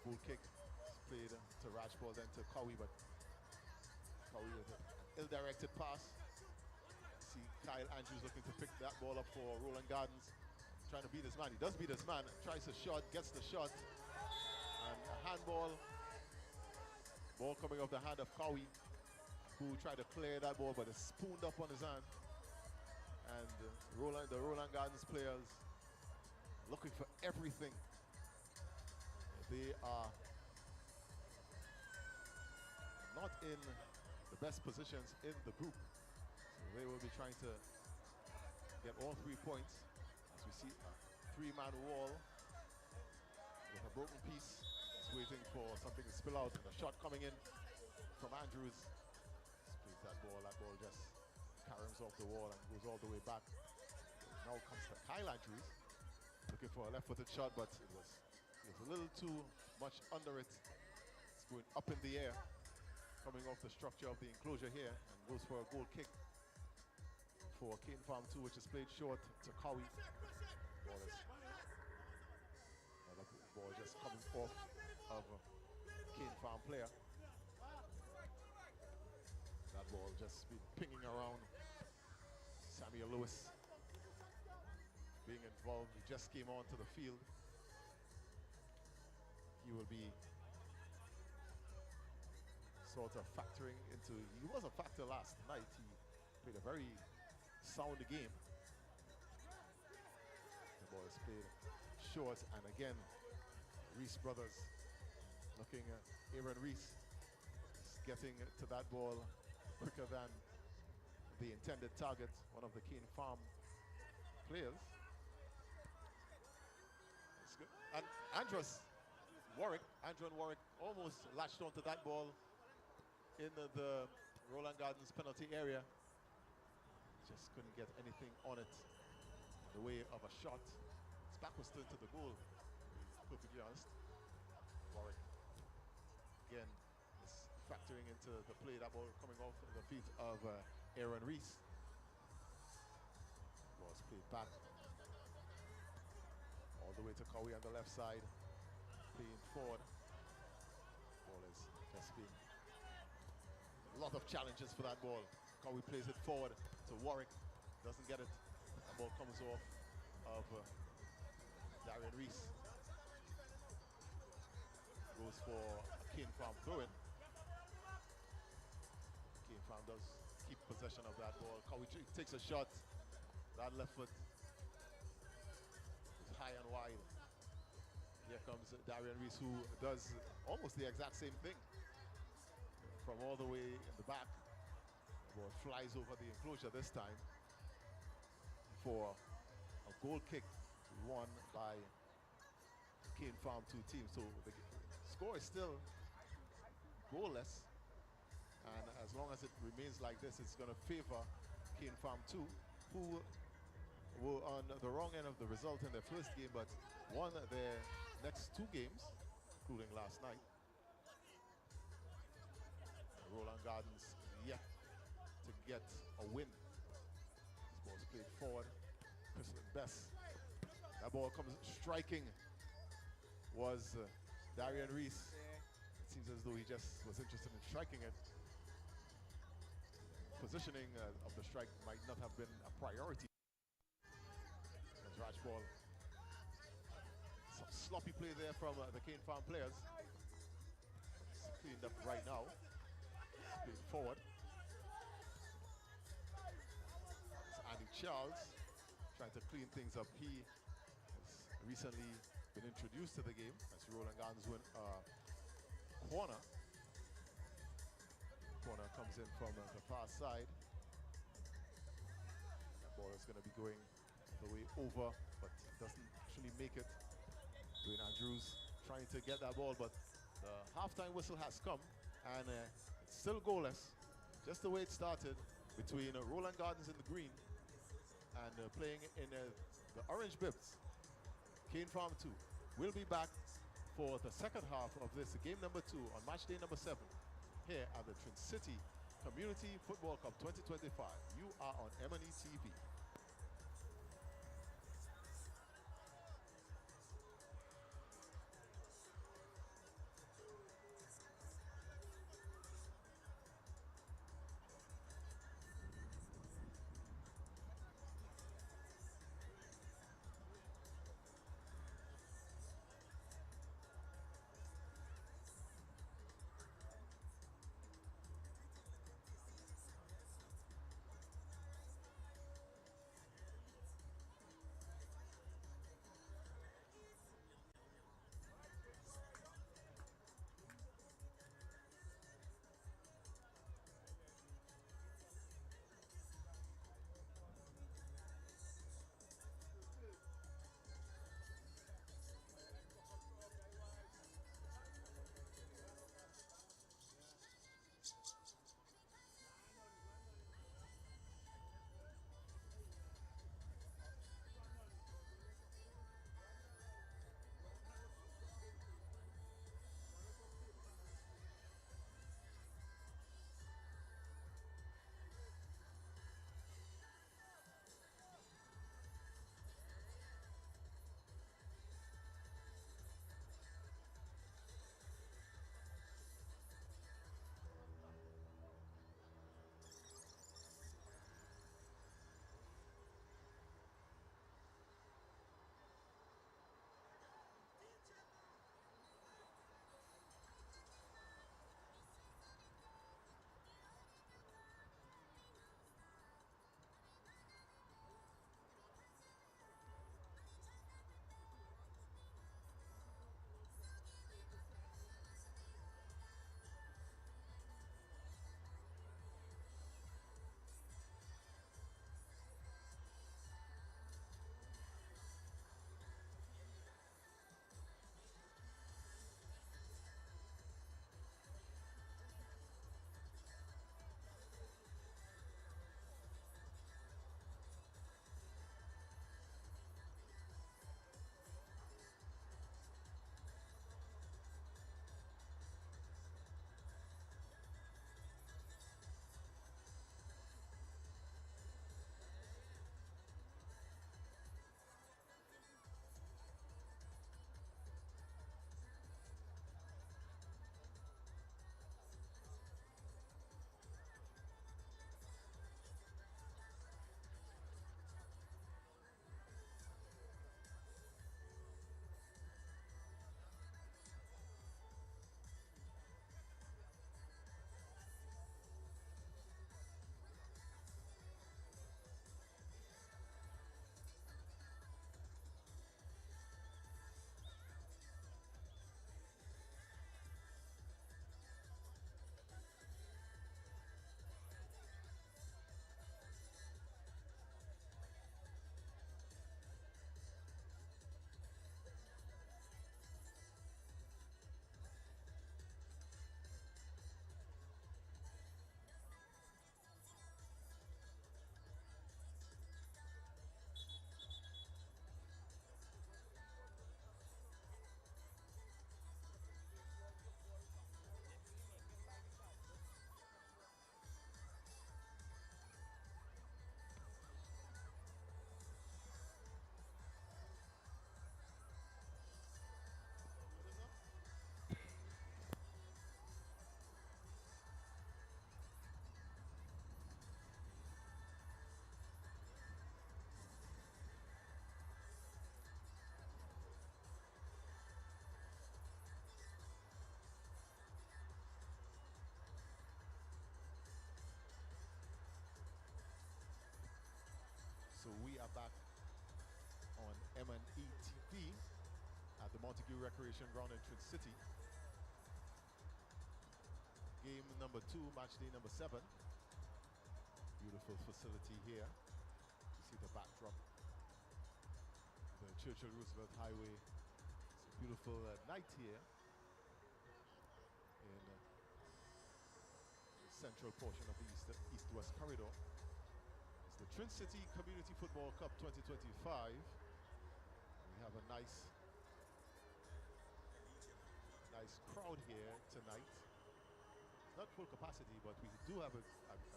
goal kick. It's played to Rajpal, then to Cowie, but Cowie with an ill-directed pass. See Kyle Andrews looking to pick that ball up for Roland Gardens, trying to beat his man. He does beat his man, tries a shot, gets the shot, and a handball. Ball coming off the hand of Cowie, who tried to clear that ball, but it's spooned up on his hand. And the Roland Gardens players looking for everything. They are not in the best positions in the group. They will be trying to get all 3 points, as we see a 3-man wall with a broken piece. It's waiting for something to spill out, and a shot coming in from Andrews. Plays that ball just caroms off the wall and goes all the way back. Now comes to Kyle Andrews, looking for a left-footed shot, but it was a little too much under it. It's going up in the air, coming off the structure of the enclosure here, and goes for a goal kick for Kane Farm 2, which is played short to Cowie. Ball just coming off of a Kane Farm player. That ball just been pinging around. Samuel Lewis being involved. He just came onto the field. He will be sort of factoring into, he was a factor last night. He played a very sound game. The ball is played short, and again, Reese brothers looking at Aaron Reese getting to that ball quicker than the intended target, one of the Kane Farm players. It's good. And Andrew and Warwick almost latched onto that ball in the Roland Gardens penalty area. Just couldn't get anything on it in the way of a shot. His back was turned to the goal, perfectly honest. Warwick again is factoring into the play. That ball coming off the feet of Aaron Reese. Was played back to Cowie on the left side, playing forward. Ball has just been a lot of challenges for that ball. Cowie plays it forward to Warwick, doesn't get it. The ball comes off of Darian Reese. Goes for a Cane Farm throw-in. Cane Farm does keep possession of that ball. Cowie takes a shot. That left foot is high and wide. Here comes Darian Reese, who does almost the exact same thing. From all the way in the back, the ball flies over the enclosure this time for a goal kick won by Cane Farm 2 team. So the score is still goalless, and as long as it remains like this, it's going to favor Cane Farm 2, who were on the wrong end of the result in their first game, but won their next 2 games, including last night. Roland Gardens yet to get a win. This ball's played forward. Chris Best. That ball comes striking. Was Darian Reese. It seems as though he just was interested in striking it. Positioning of the strike might not have been a priority. There's Raj ball. Some sloppy play there from the Cane Farm players. It's cleaned up right now. Playing forward. It's Andy Charles trying to clean things up. He has recently been introduced to the game. That's Roland Gardens win corner. Corner comes in from the far side. That ball is going to be going the way over, but doesn't actually make it. Dwayne Andrews trying to get that ball, but the halftime whistle has come, and it's still goalless, just the way it started between Roland Gardens in the green and playing in the orange bibs. Cane Farm 2 will be back for the second half of this game number 2 on match day number 7 here at the Trincity Community Football Cup 2025. You are on M&ETV. Montague Recreation Ground in Trincity. Game number 2, match day number 7. Beautiful facility here. You see the backdrop, the Churchill Roosevelt Highway. It's a beautiful night here in the central portion of the east-west corridor. It's the Trincity Community Football Cup 2025. We have a nice crowd here tonight. Not full capacity, but we do have a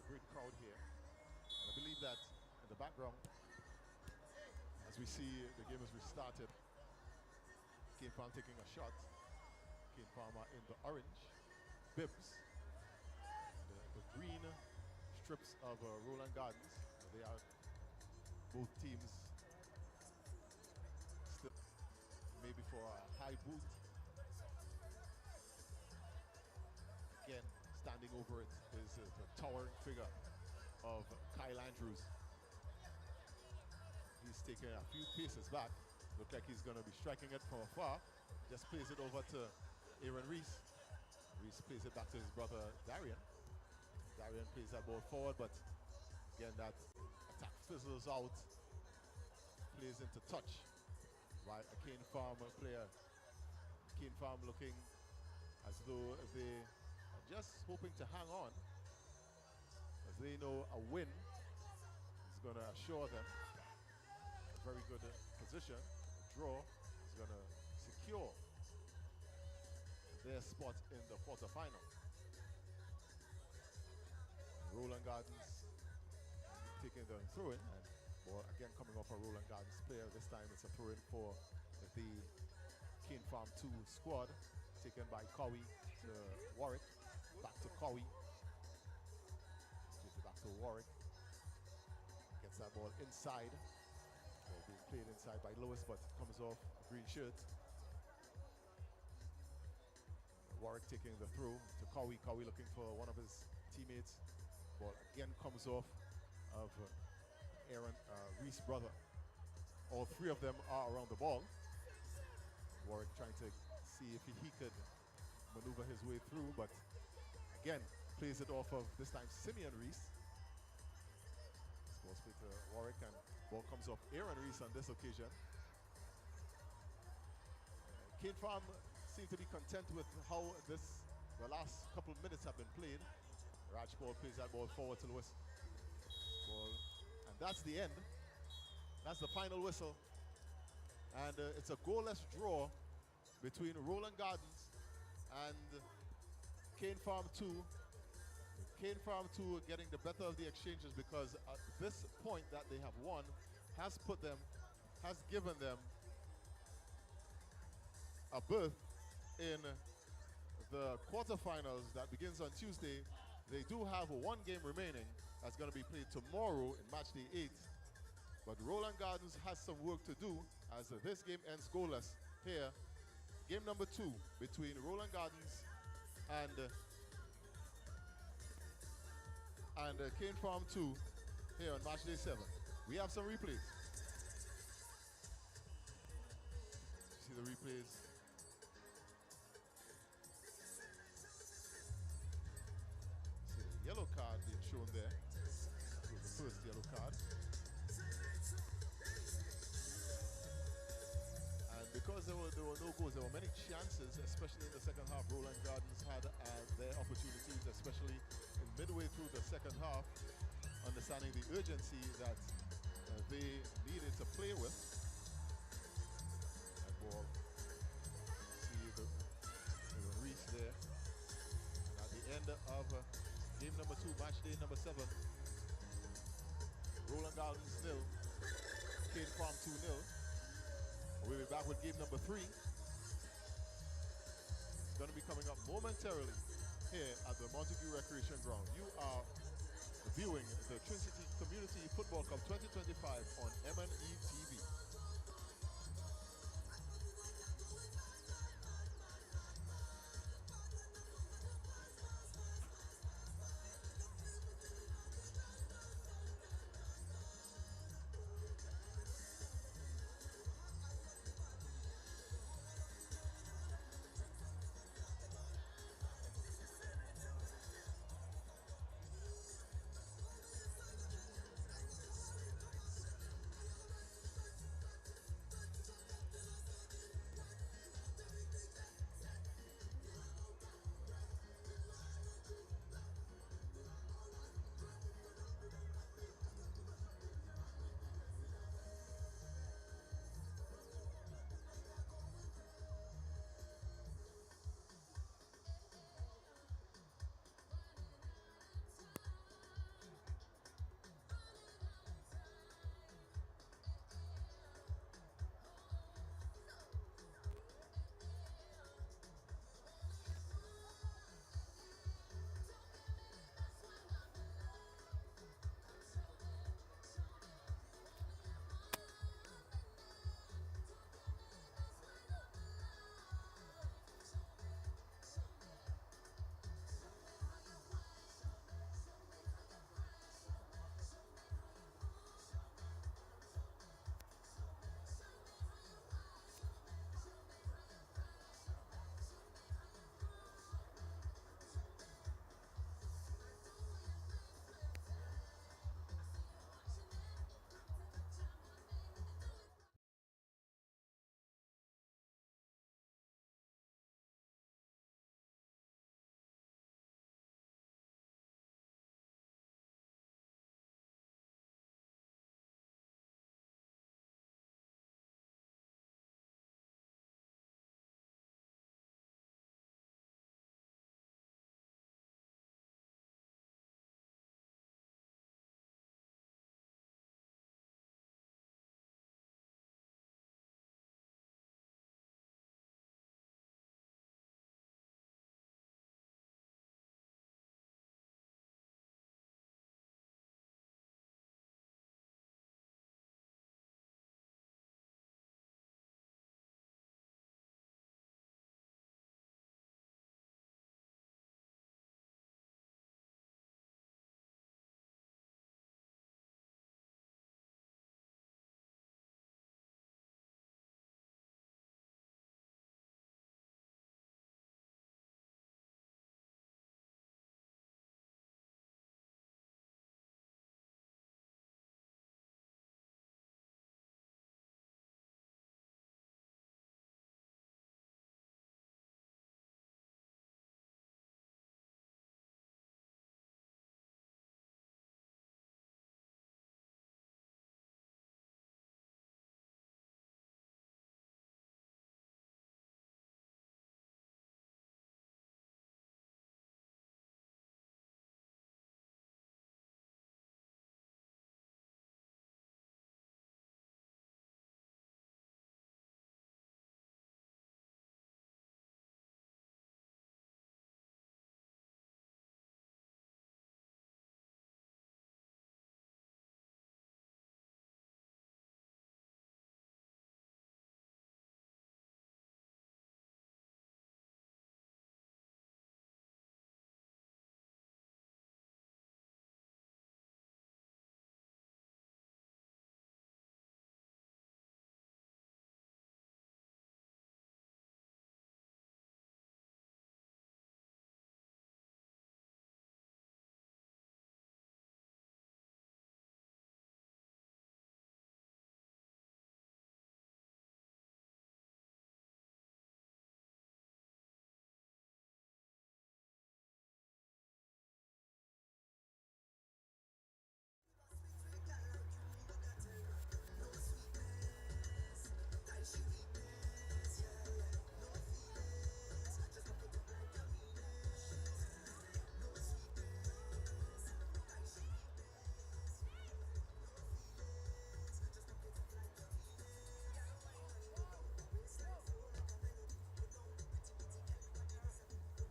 great crowd here. And I believe that in the background, as we see the game has restarted, Cane Farm taking a shot. Cane Farm are in the orange bibs, the green strips of Roland Gardens. They are both teams still maybe for a high boot. Again, standing over it is the towering figure of Kyle Andrews. He's taking a few paces back. Look like he's going to be striking it from afar. Just plays it over to Aaron Reese. Reese plays it back to his brother Darian. Darian plays that ball forward, but again, that attack fizzles out. Plays into touch by a Cane Farm player. Cane Farm looking as though they are just hoping to hang on, as they know a win is going to assure them a very good position. A draw is going to secure their spot in the quarterfinal. Roland Gardens taking the throw-in, and ball again coming off a Roland Gardens player. This time it's a throw-in for the Cane Farm 2 squad, taken by Cowie to Warwick. Back to Cowie. Gives it back to Warwick. Gets that ball inside. Ball being played inside by Lewis, but comes off a green shirt. Warwick taking the throw to Cowie. Cowie looking for one of his teammates. Ball again comes off of Aaron Reese's brother. All three of them are around the ball. Warwick trying to see if he could maneuver his way through, but again plays it off of this time Simeon Reese. This ball played to Warwick, and ball comes off Aaron Reese on this occasion. Cane Farm seem to be content with how the last couple of minutes have been played. Rajpaul plays that ball forward to Lewis. And that's the end. That's the final whistle. And it's a goalless draw between Roland Gardens and Cane Farm 2. Cane Farm 2 getting the better of the exchanges, because at this point that they have won has given them a berth in the quarterfinals that begins on Tuesday. They do have one game remaining that's going to be played tomorrow in match day 8. But Roland Gardens has some work to do, as this game ends goalless here. Game number 2 between Roland Gardens and Cane Farm 2 here on match day 7. We have some replays. See the replays. Yellow card being shown there. The first yellow card. And because there were no goals, there were many chances, especially in the second half. Roland Gardens had their opportunities, especially in midway through the second half, understanding the urgency that they needed to play with. That ball, see the Reese there. And at the end of game number 2, match day number 7. Roland Gardens 0, Cane Farm 2-0. We'll be back with game number 3. It's going to be coming up momentarily here at the Montague Recreation Ground. You are viewing the Trincity Community Football Cup 2025 on M&ETV.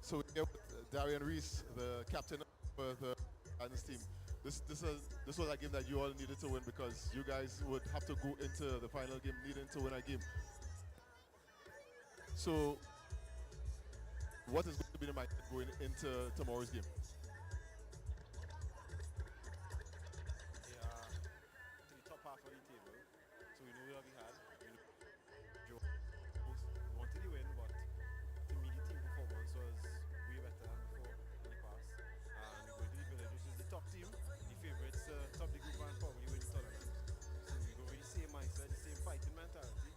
So here with Darian Reese, the captain of the Gardens team. This was a game that you all needed to win because you guys would have to go into the final game needing to win a game. So what is going to be the mindset going into tomorrow's game? They are to the top half of the table, so we know where we had. We know we wanted to win, but to me the team performance was way better than before in the past. And we're going to the village, which is the top team, the favourites, top the group and probably win the tournament. So we go with the same mindset, the same fighting mentality.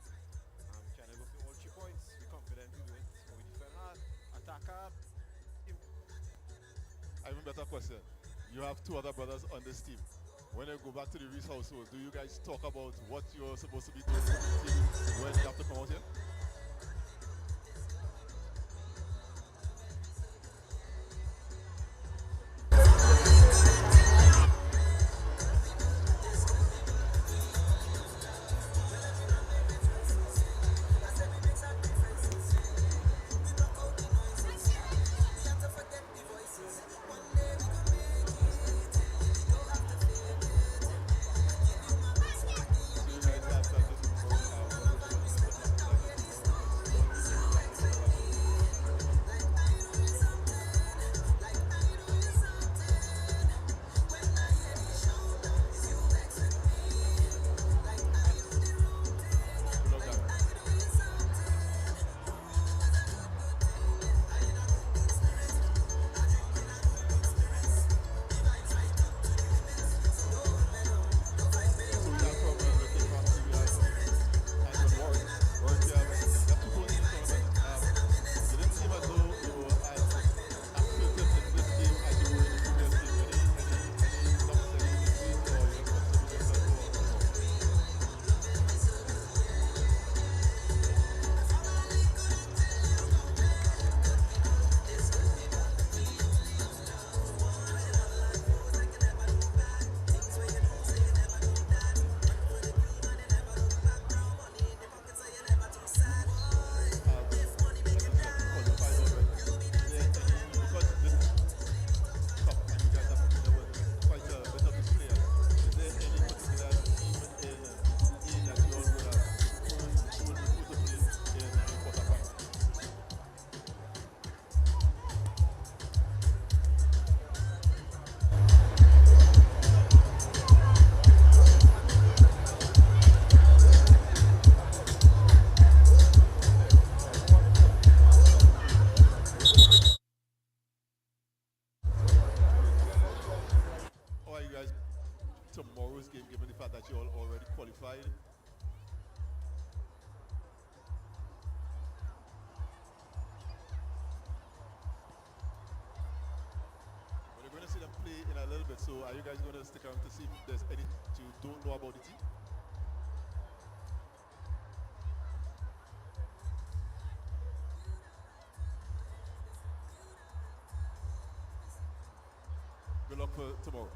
Trying to go for all 3 points. We're confident we do it. We defend hard, attack hard. I have a better question. You have 2 other brothers on this team. When you go back to the Reese household, do you guys talk about what you're supposed to be doing for the team when you have to come out here? How are you guys tomorrow's game, given the fact that you all already qualified? We're going to see them play in a little bit, so are you guys going to stick around to see if there's anything you don't know about the team? Good luck for tomorrow.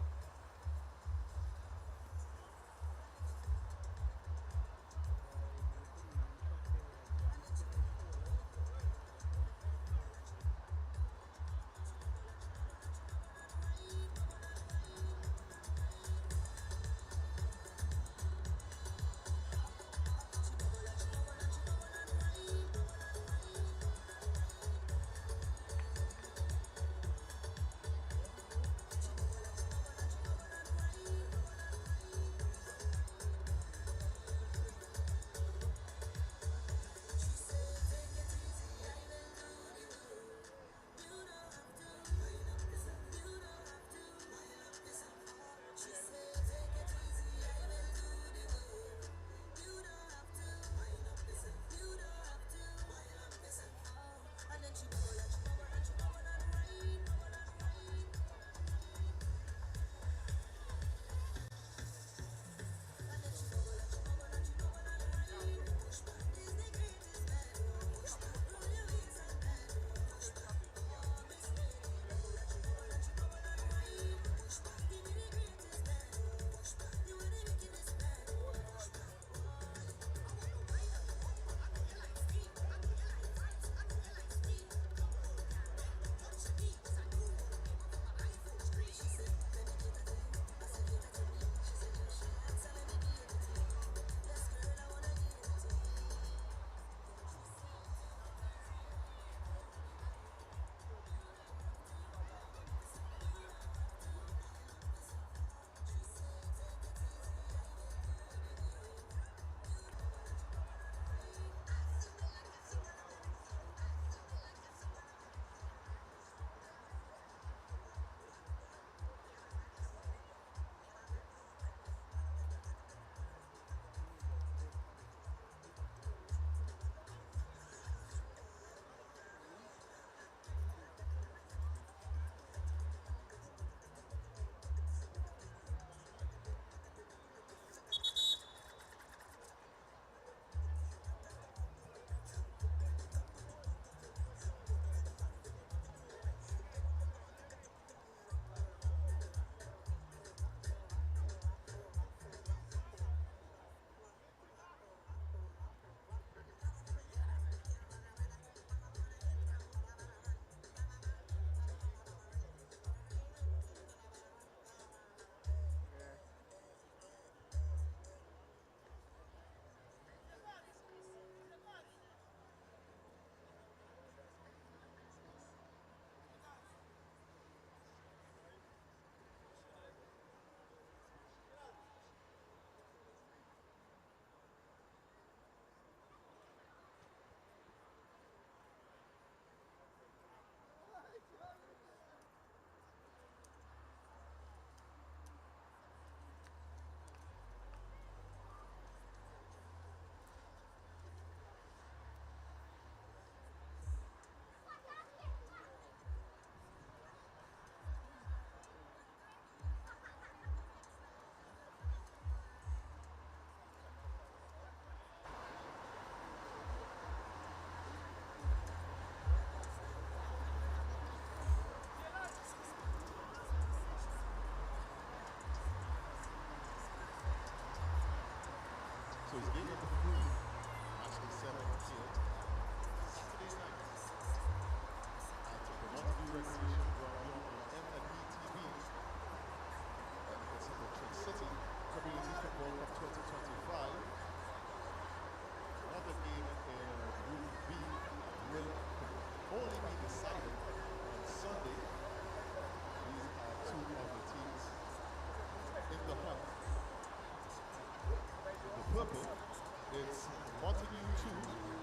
2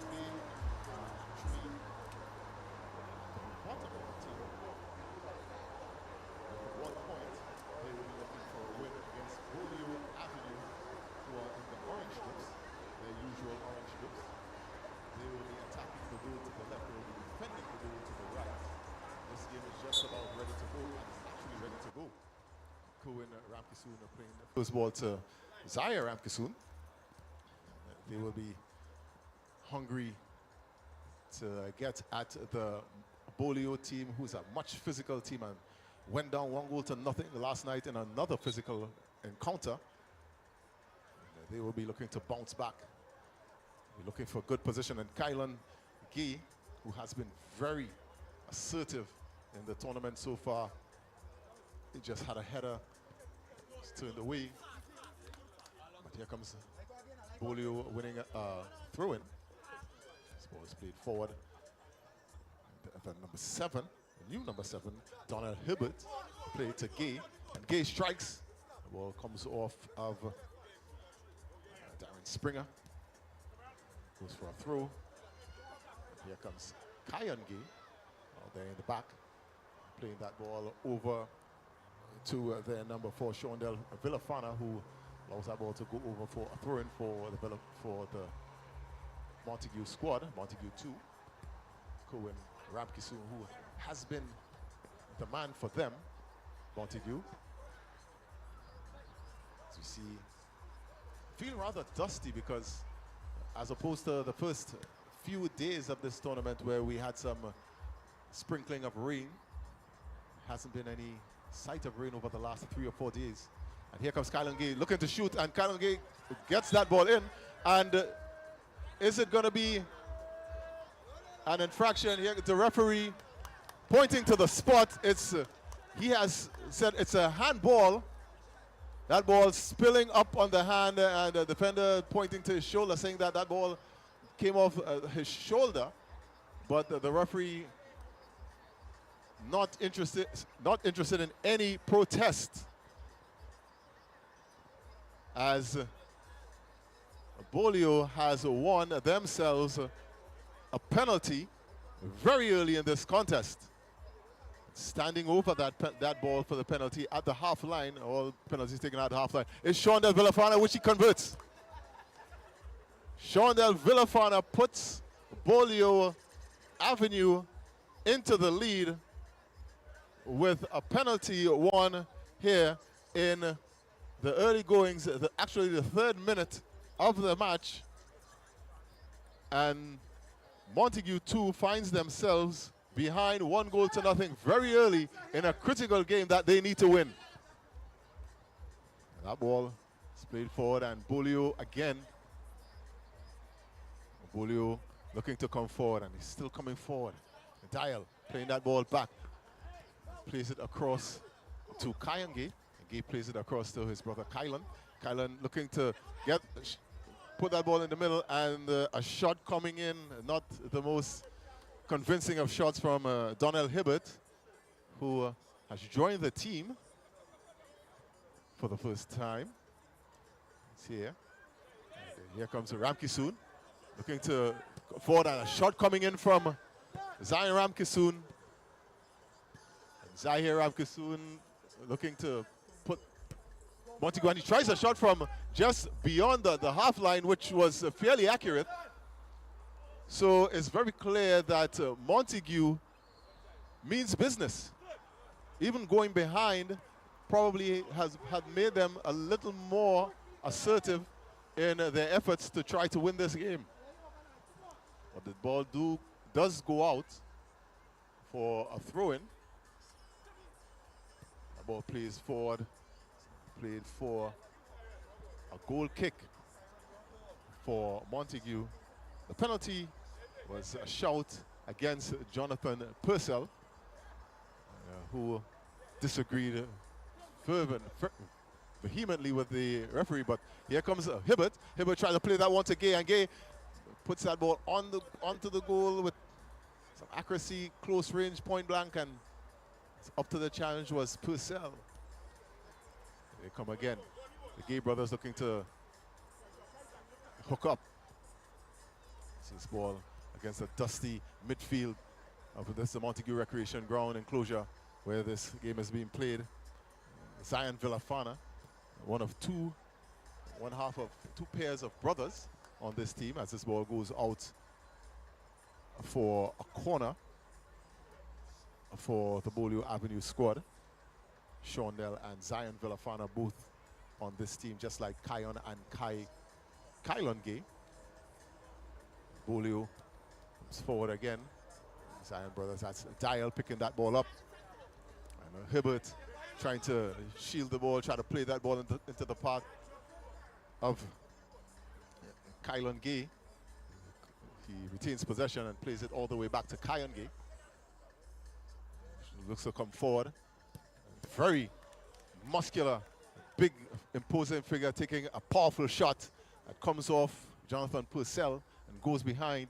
play 3 bottom of the table. With 1 point, they will be looking for a win against Bolio Avenue, who are in the orange strips, their usual orange strips. They will be attacking the goal to the left, they will be defending the goal to the right. This game is just about ready to go, and it's actually ready to go. Cohen Ramkisoon are playing the first ball to Zaya Ramkisoon. They will be hungry to get at the Bolio team, who's a much physical team and went down 1-0 last night in another physical encounter. They will be looking to bounce back. We're looking for good position, and Kylan Gay, who has been very assertive in the tournament so far, he just had a header, it's turned away. But here comes Bolio winning a throw-in. This ball is played forward. The number 7, the new number 7, Donald Hibbert, played to Gay, and Gay strikes. The ball comes off of Darren Springer. Goes for a throw. Here comes Kyan Gay, there in the back, playing that ball over to their number 4, Shondell Villafana, who allows that ball to go over for a throw-in for the Montague squad, Montague 2. Cohen Ramkisoon, who has been the man for them, Montague. As you see, feel rather dusty because as opposed to the first few days of this tournament where we had some sprinkling of rain, hasn't been any sight of rain over the last 3 or 4 days. And here comes Kylan Gay looking to shoot, and Kylan Gay gets that ball in. And is it going to be an infraction? Here, the referee pointing to the spot. It's he has said it's a handball. That ball spilling up on the hand, and the defender pointing to his shoulder, saying that that ball came off his shoulder. But the referee not interested in any protest, as Bolio has won themselves a penalty very early in this contest. Standing over that ball for the penalty at the half line, all penalties taken at the half line, is Shondell Villafana, which he converts. Shondell Villafana puts Bolio Avenue into the lead with a penalty won here in the early goings, actually the 3rd minute of the match. And Montague 2 finds themselves behind 1-0 very early in a critical game that they need to win. That ball is played forward, and Bolio again. Bolio looking to come forward, and he's still coming forward. Dial playing that ball back. Plays it across to Kyan Gay. Gay plays it across to his brother Kylan. Kylan looking to put that ball in the middle, and a shot coming in, not the most convincing of shots from Donald Hibbert, who has joined the team for the first time. It's here. And here comes Ramkisoon, looking to go forward, and a shot coming in from Zahir Ramkisoon. Zahir Ramkisoon looking to put Montague, and he tries a shot from just beyond the half line, which was fairly accurate. So it's very clear that Montague means business. Even going behind probably had made them a little more assertive in their efforts to try to win this game. But the ball does go out for a throw-in. The ball plays forward, played for a goal kick for Montague. The penalty was a shout against Jonathan Purcell, who disagreed vehemently with the referee. But here comes Hibbert. Hibbert tries to play that one to Gay, and Gay puts that ball onto the goal with some accuracy, close range, point blank, and up to the challenge was Purcell. They come again. The Gay brothers looking to hook up. See this ball against a dusty midfield of this Montague Recreation Ground enclosure where this game is being played. Zion Villafana, one half of two pairs of brothers on this team, as this ball goes out for a corner for the Bolio Avenue squad. Shondell and Zion Villafana both on this team, just like Kion and Kylon Gay. Bolio comes forward again. Zion brothers, that's Dial picking that ball up. And Hibbert trying to shield the ball, try to play that ball into the path of Kylon Gay. He retains possession and plays it all the way back to Kion Gay. Looks to come forward. Very muscular, big, imposing figure taking a powerful shot that comes off Jonathan Purcell and goes behind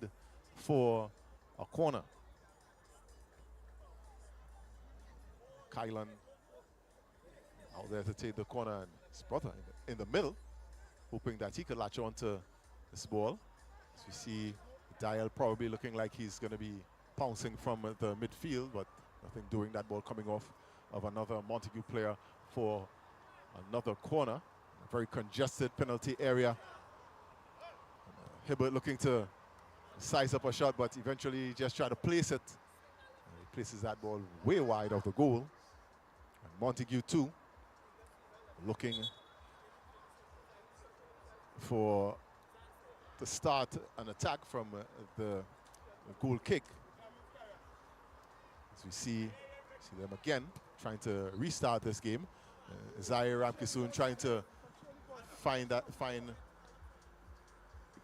for a corner. Kylan out there to take the corner, and his brother in the middle, hoping that he could latch on to this ball. As we see Dial probably looking like he's going to be pouncing from the midfield, but nothing doing. That ball coming off of another Montague player for another corner. A very congested penalty area. Hibbert looking to size up a shot, but eventually just try to place it. And he places that ball way wide of the goal. And Montague too, looking for to start an attack from the goal kick. As we see them again trying to restart this game. Zaire Ramkisoon trying to find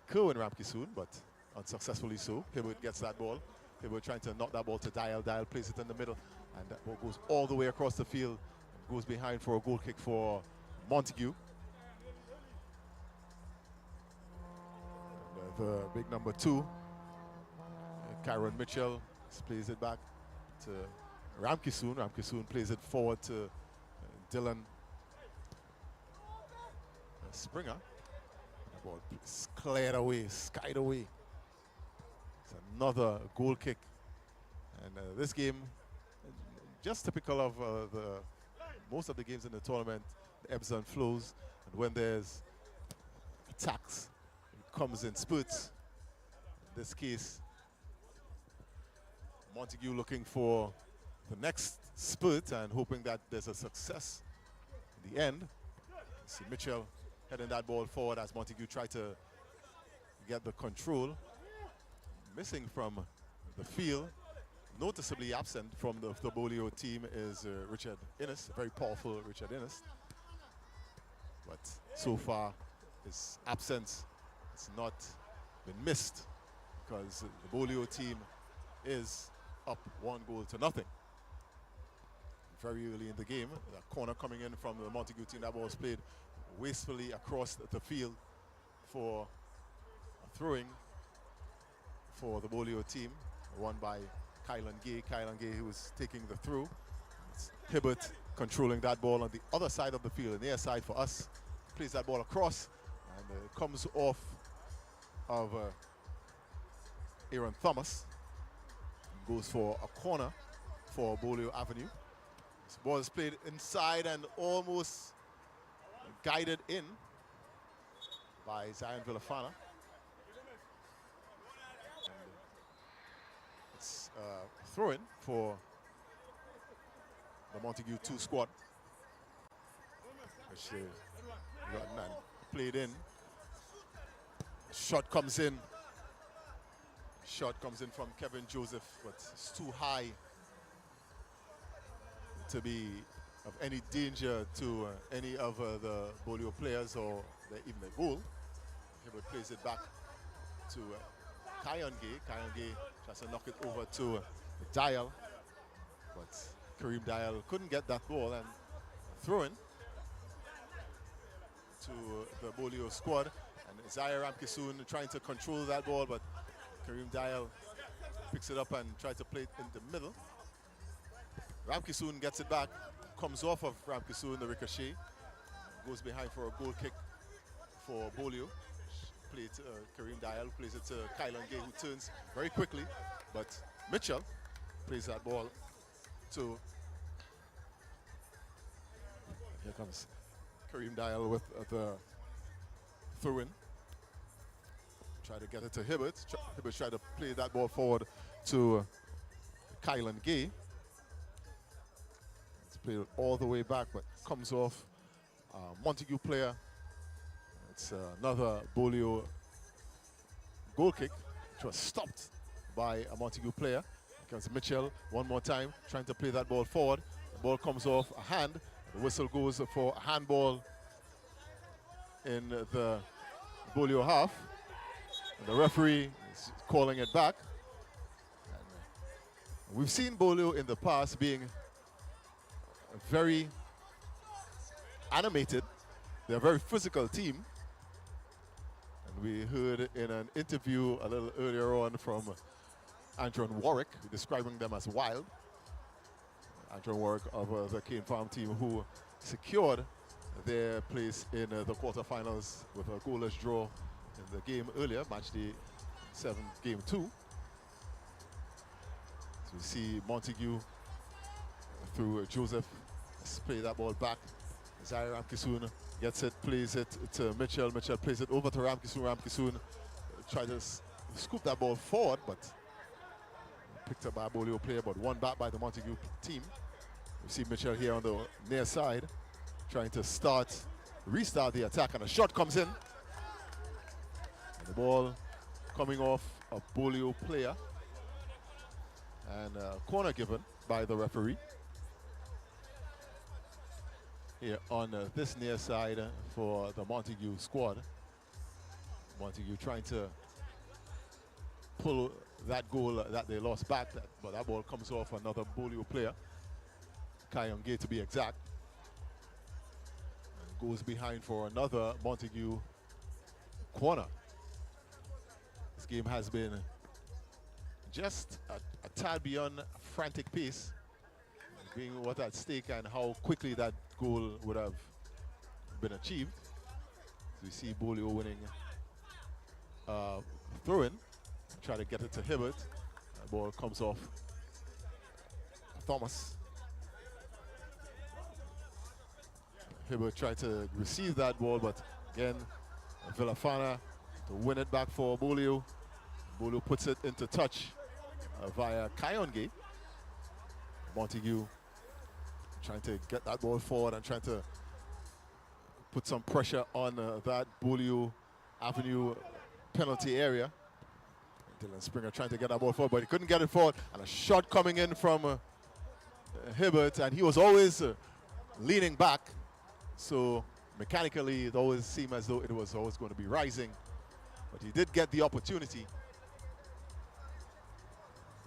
Kerwin Ramkisoon, but unsuccessfully so. Hibbert gets that ball. Hibbert trying to knock that ball to Dial. Dial plays it in the middle, and that ball goes all the way across the field and goes behind for a goal kick for Montague. And, the big number 2, Kyron Mitchell, plays it back to Ramkisoon. Ramkisoon plays it forward to Dylan Springer. The ball is cleared away, skied away. It's another goal kick. And this game, just typical of most of the games in the tournament, the ebbs and flows. And when there's attacks, it comes in spurts. In this case, Montague looking for the next spurt and hoping that there's a success in the end. See Mitchell heading that ball forward as Montague try to get the control. Missing from the field, noticeably absent from the Bolio team is Richard Innes, a very powerful Richard Innes. But so far, his absence has not been missed because the Bolio team is up 1-0. Very early in the game, the corner coming in from the Montague team. That ball was played wastefully across the field for a throwing for the Bolio team, won by Kylan Gay. Kylan Gay, who was taking the throw. It's Hibbert controlling that ball on the other side of the field, the near side for us. Plays that ball across, and it comes off of Aaron Thomas. Goes for a corner for Bolio Avenue. This ball is played inside and almost guided in by Zion Villafana. And it's throw-in for the Montague 2 squad, which played in. Shot comes in. Shot comes in from Kevin Joseph, but it's too high to be of any danger to any of the Bolio players or even the goal. Hibbert plays it back to Kion Gay. Kion Gay tries to knock it over to Dial, but Kareem Dial couldn't get that ball and throw in to the Bolio squad. And Zaire Ramkisoon trying to control that ball, but Kareem Dial picks it up and tries to play it in the middle. Ramkisoon gets it back, comes off of Ramkisoon, the ricochet, goes behind for a goal kick for Bolio. play it to Kareem Dial, plays it to Kylan Gay, who turns very quickly. But Mitchell plays that ball to, here comes Kareem Dial with the throw-in. Try to get it to Hibbert. Hibbert tried to play that ball forward to Kylan Gay. It's played all the way back, but comes off. Montague player. It's another Bolio goal kick, which was stopped by a Montague player. Here comes Mitchell one more time, trying to play that ball forward. The ball comes off a hand. The whistle goes for a handball in the Bolio half. And the referee is calling it back. And we've seen Bolio in the past being very animated. They're a very physical team. And we heard in an interview a little earlier on from Andrew Warwick describing them as wild. Andrew Warwick of the Cane Farm team, who secured their place in the quarterfinals with a goalless draw in the game earlier, match day 7, game 2. So we see Montague through Joseph. Let's play that ball back. Zaire Ramkisoon gets it, plays it to Mitchell. Mitchell plays it over to Ramkisoon. Ramkisoon tried to scoop that ball forward, but picked up by a Bolio player, but won back by the Montague team. We see Mitchell here on the near side, trying to restart the attack, and a shot comes in. And the ball coming off a Bolio player, and a corner given by the referee. Here on this near side for the Montague squad. Montague trying to pull that goal that they lost back, but that ball comes off another Bolio player, Kyong Gay to be exact. And goes behind for another Montague corner. This game has been just a tad beyond frantic pace, being what at stake and how quickly that goal would have been achieved. So we see Bolio winning throw-in, try to get it to Hibbert. The ball comes off Thomas. Hibbert tried to receive that ball, but again, Villafana to win it back for Bolio. Bolio puts it into touch via Kayonge. Montague trying to get that ball forward and trying to put some pressure on that Bolio Avenue penalty area. Dylan Springer trying to get that ball forward, but he couldn't get it forward. And a shot coming in from Hibbert, and he was always leaning back. So mechanically, it always seemed as though it was always going to be rising. But he did get the opportunity.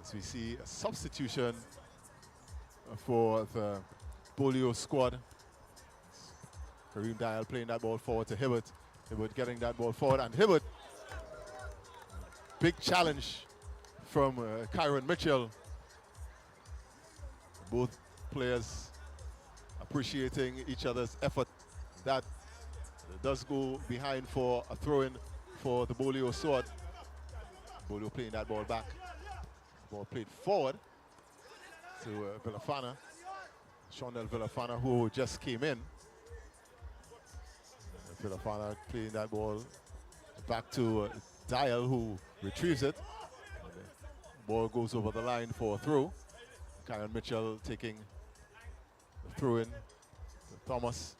As we see a substitution for the Bolio squad. Kareem Dial playing that ball forward to Hibbert. Hibbert getting that ball forward, and Hibbert, big challenge from Kyron Mitchell. Both players appreciating each other's effort. That does go behind for a throw-in for the Bolio squad. Bolio playing that ball back. Ball played forward to Villafana. Shondell Villafana, who just came in. Villafana playing that ball back to Dial, who retrieves it. Ball goes over the line for a throw. Kyron Mitchell taking the throw in. Thomas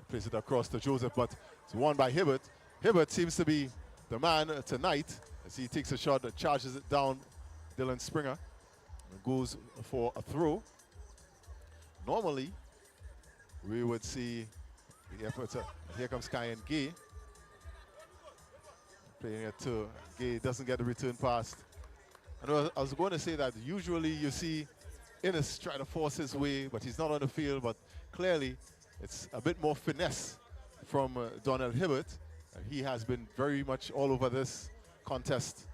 plays it across to Joseph, but it's won by Hibbert. Hibbert seems to be the man tonight as he takes a shot that charges it down Dylan Springer and goes for a throw. Normally, we would see the effort. Here comes Kyan Gay. Playing it to Gay, doesn't get the return pass. I was going to say that usually you see Innes try to force his way, but he's not on the field. But clearly, it's a bit more finesse from Donnell Hibbert. He has been very much all over this contest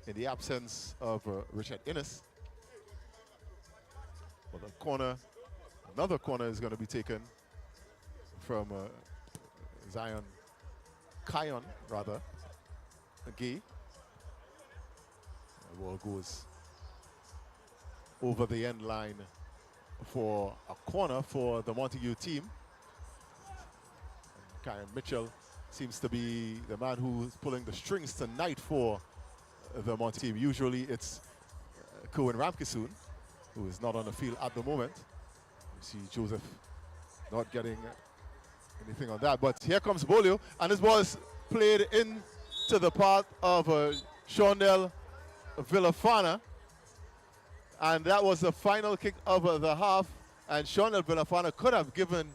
in the absence of Richard Innes. But the corner, another corner is going to be taken from Zion Kion, rather. Gay. The ball goes over the end line for a corner for the Montague team. Karen Mitchell seems to be the man who's pulling the strings tonight for the Montague team. Usually it's Cohen Ramkisoon, who is not on the field at the moment. You see Joseph not getting anything on that. But here comes Bolio, and this ball is played into the path of Shondell Villafana. And that was the final kick of the half. And Shondell Villafana could have given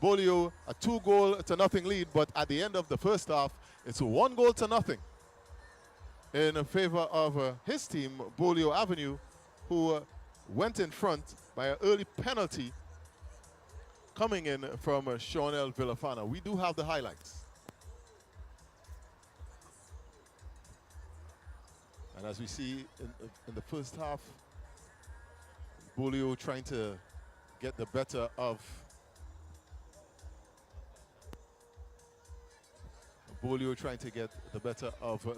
Bolio a 2-0 lead, but at the end of the first half, it's 1-0 in favor of his team, Bolio Avenue, who went in front by an early penalty coming in from Shondell Villafana. We do have the highlights. And as we see in the first half, Bolio trying to get the better of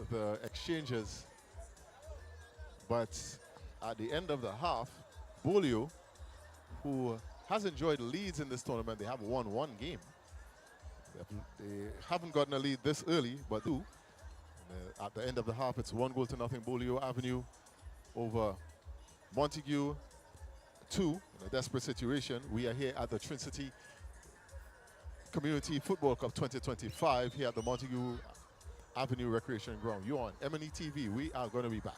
the exchanges. But at the end of the half, Bolio, who has enjoyed leads in this tournament, they have won one game. They haven't gotten a lead this early, but do. At the end of the half, it's 1-0 Bolio Avenue over Montague 2 in a desperate situation. We are here at the Trincity Community Football Cup 2025 here at the Montague Avenue Recreation Ground. You're on M&ETV. We are going to be back.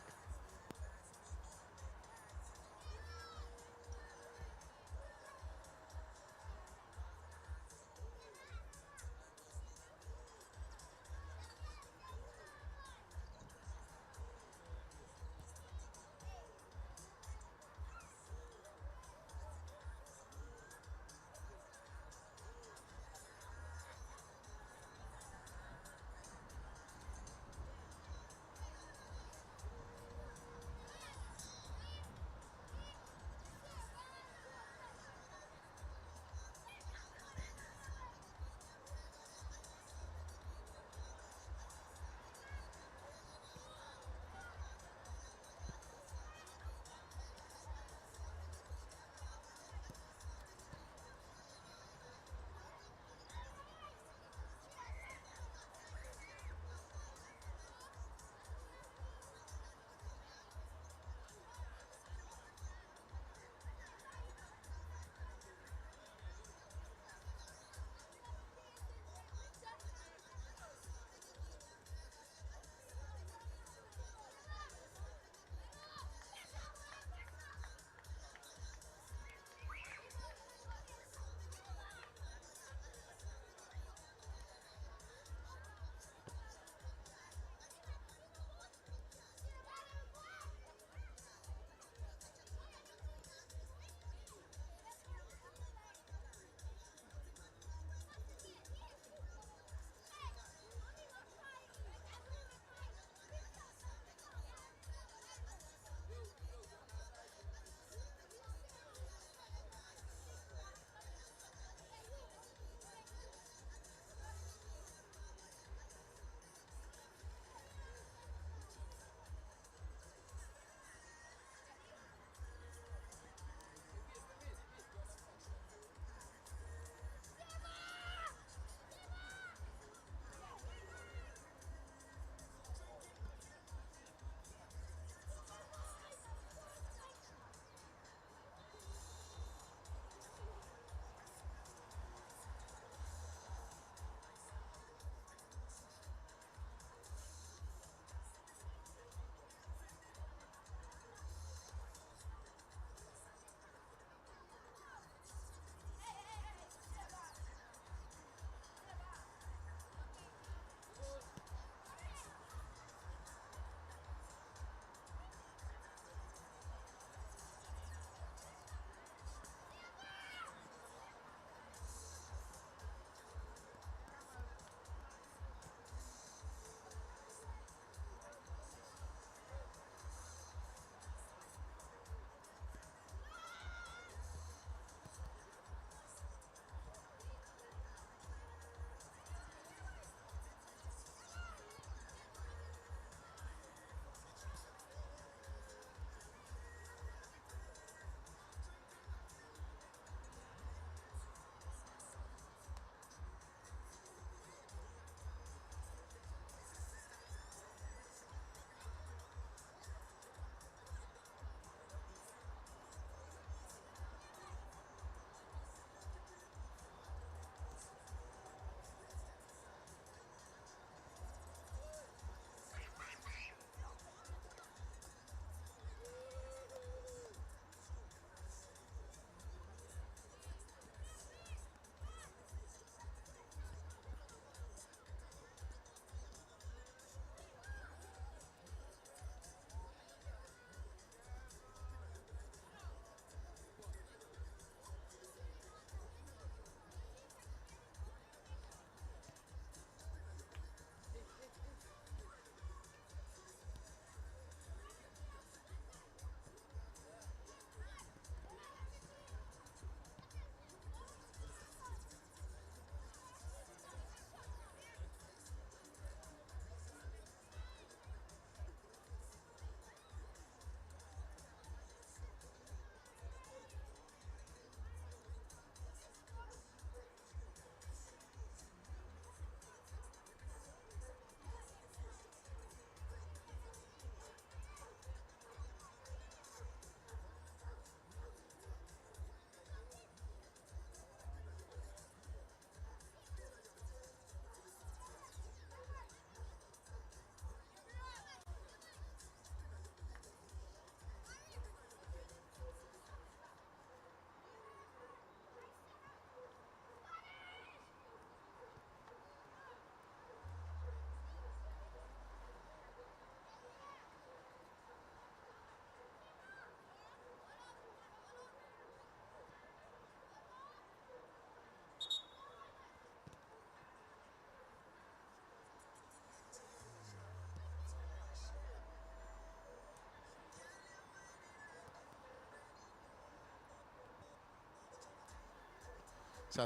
So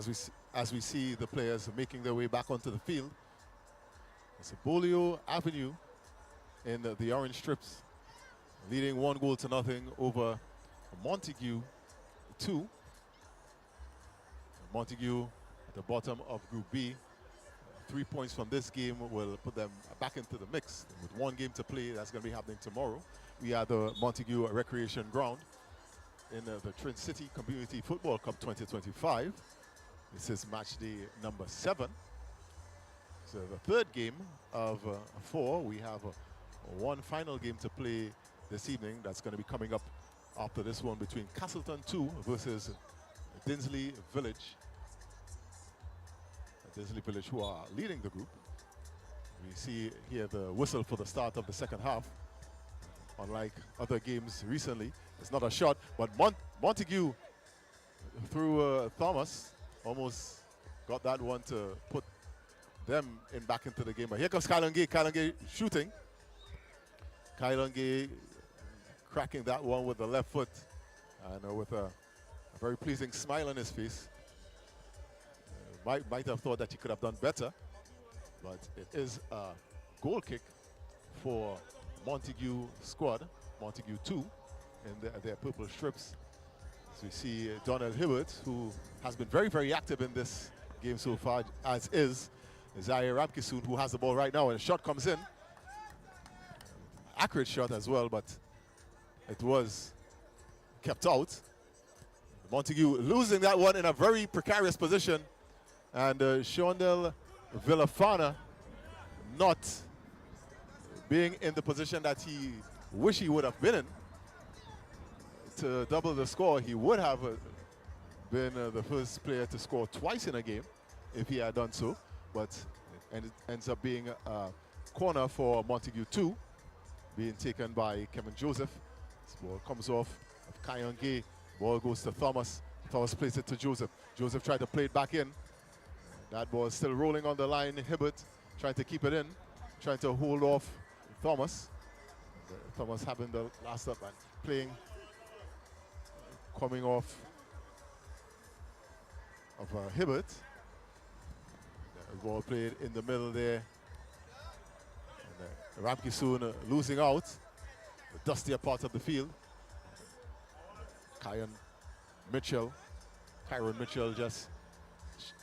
as we see the players making their way back onto the field, it's Bolio Avenue in the orange strips, leading 1-0 over Montague 2. Montague at the bottom of Group B. 3 points from this game will put them back into the mix. With one game to play, that's going to be happening tomorrow. We are the Montague Recreation Ground in the Trincity Community Football Cup 2025. This is match day number 7. So the third game of 4. We have one final game to play this evening. That's going to be coming up after this one between Castleton 2 versus Dinsley Village. Dinsley Village, who are leading the group. We see here the whistle for the start of the second half. Unlike other games recently, it's not a shot, but Montague through Thomas almost got that one to put them back into the game. But here comes Kylan Gay. Kylan Gay shooting. Kylan Gay cracking that one with the left foot, and with a very pleasing smile on his face. Might have thought that he could have done better, but it is a goal kick for Montague squad, Montague 2, in their purple strips. So we see Donald Hibbert, who has been very, very active in this game so far, as is Zaire Ramkisoon, who has the ball right now, and a shot comes in. Accurate shot as well, but it was kept out. Montague losing that one in a very precarious position. And Shondell Villafana not being in the position that he wish he would have been in to double the score. He would have been the first player to score twice in a game if he had done so. But it ends up being a corner for Montague 2, being taken by Kevin Joseph. This ball comes off of Kyon Gay. Ball goes to Thomas. Thomas plays it to Joseph. Joseph tried to play it back in. That ball is still rolling on the line. Hibbert trying to keep it in, trying to hold off Thomas. Thomas having the last up and playing, coming off of Hibbert. The ball played in the middle there. And Ramkisoon losing out, the dustier part of the field. Kyron Mitchell just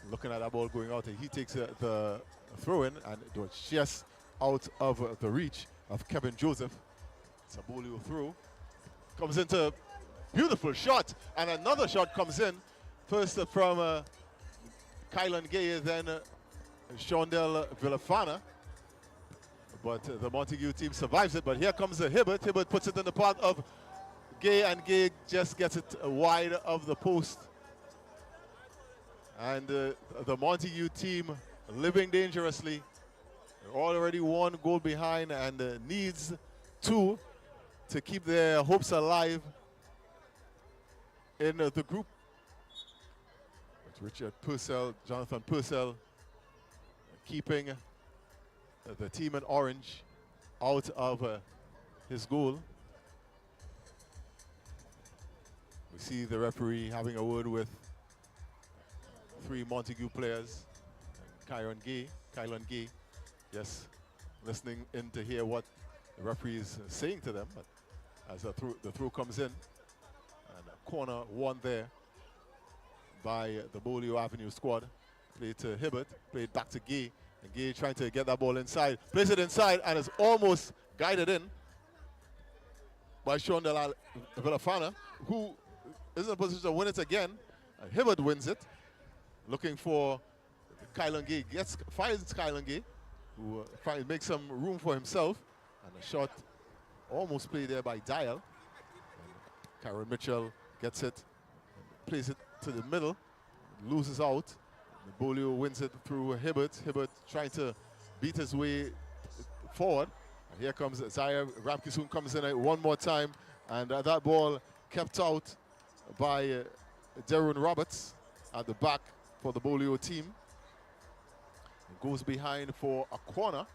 looking at that ball going out, and he takes the throw-in, and it was just out of the reach of Kevin Joseph. Sabolio through. Comes into beautiful shot, and another shot comes in. First from Kylan Gay, then Shondell Villafana. But the Montague team survives it, but here comes Hibbert. Hibbert puts it in the path of Gay, and Gay just gets it wide of the post. And the Montague team living dangerously. They're already 1 goal behind and needs 2 to keep their hopes alive in the group. With Richard Purcell, Jonathan Purcell, keeping the team in orange out of his goal. We see the referee having a word with 3 Montague players. Kylan Gay, yes, listening in to hear what the referee is saying to them. But as the throw comes in, and a corner won there by the Bolio Avenue squad. Played to Hibbert, played back to Gay, and Gay trying to get that ball inside. Plays it inside, and is almost guided in by Shondell Villafana, who is in a position to win it again. And Hibbert wins it. Looking for Kylan Gay, finds Kylan Gay, who makes some room for himself. And a shot almost played there by Dial. Kyron Mitchell gets it, plays it to the middle, loses out. Bolio wins it through Hibbert. Hibbert trying to beat his way forward. And here comes Zaire Ramkisoon, comes in one more time. And that ball kept out by Darren Roberts at the back for the Bolio team. It goes behind for a corner.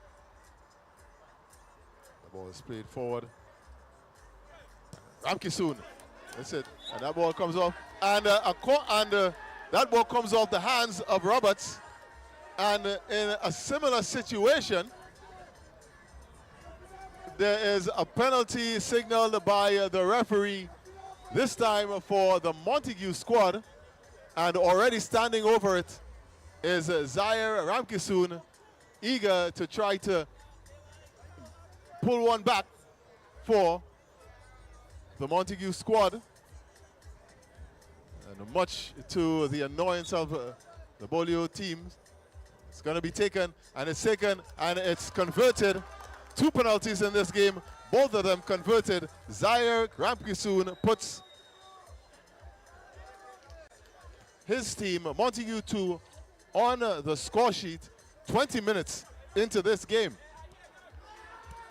The ball is played forward. Ramkisoon, that's it. And that ball comes off. And That ball comes off the hands of Roberts. And in a similar situation, there is a penalty signaled by the referee, this time for the Montague squad. And already standing over it is Zaire Ramkisoon, eager to try to pull one back for the Montague squad. And much to the annoyance of the Bolio team, it's going to be taken, and it's taken, and it's converted. 2 penalties in this game, both of them converted. Zaire Ramkisoon puts his team, Montague 2, on the score sheet 20 minutes into this game.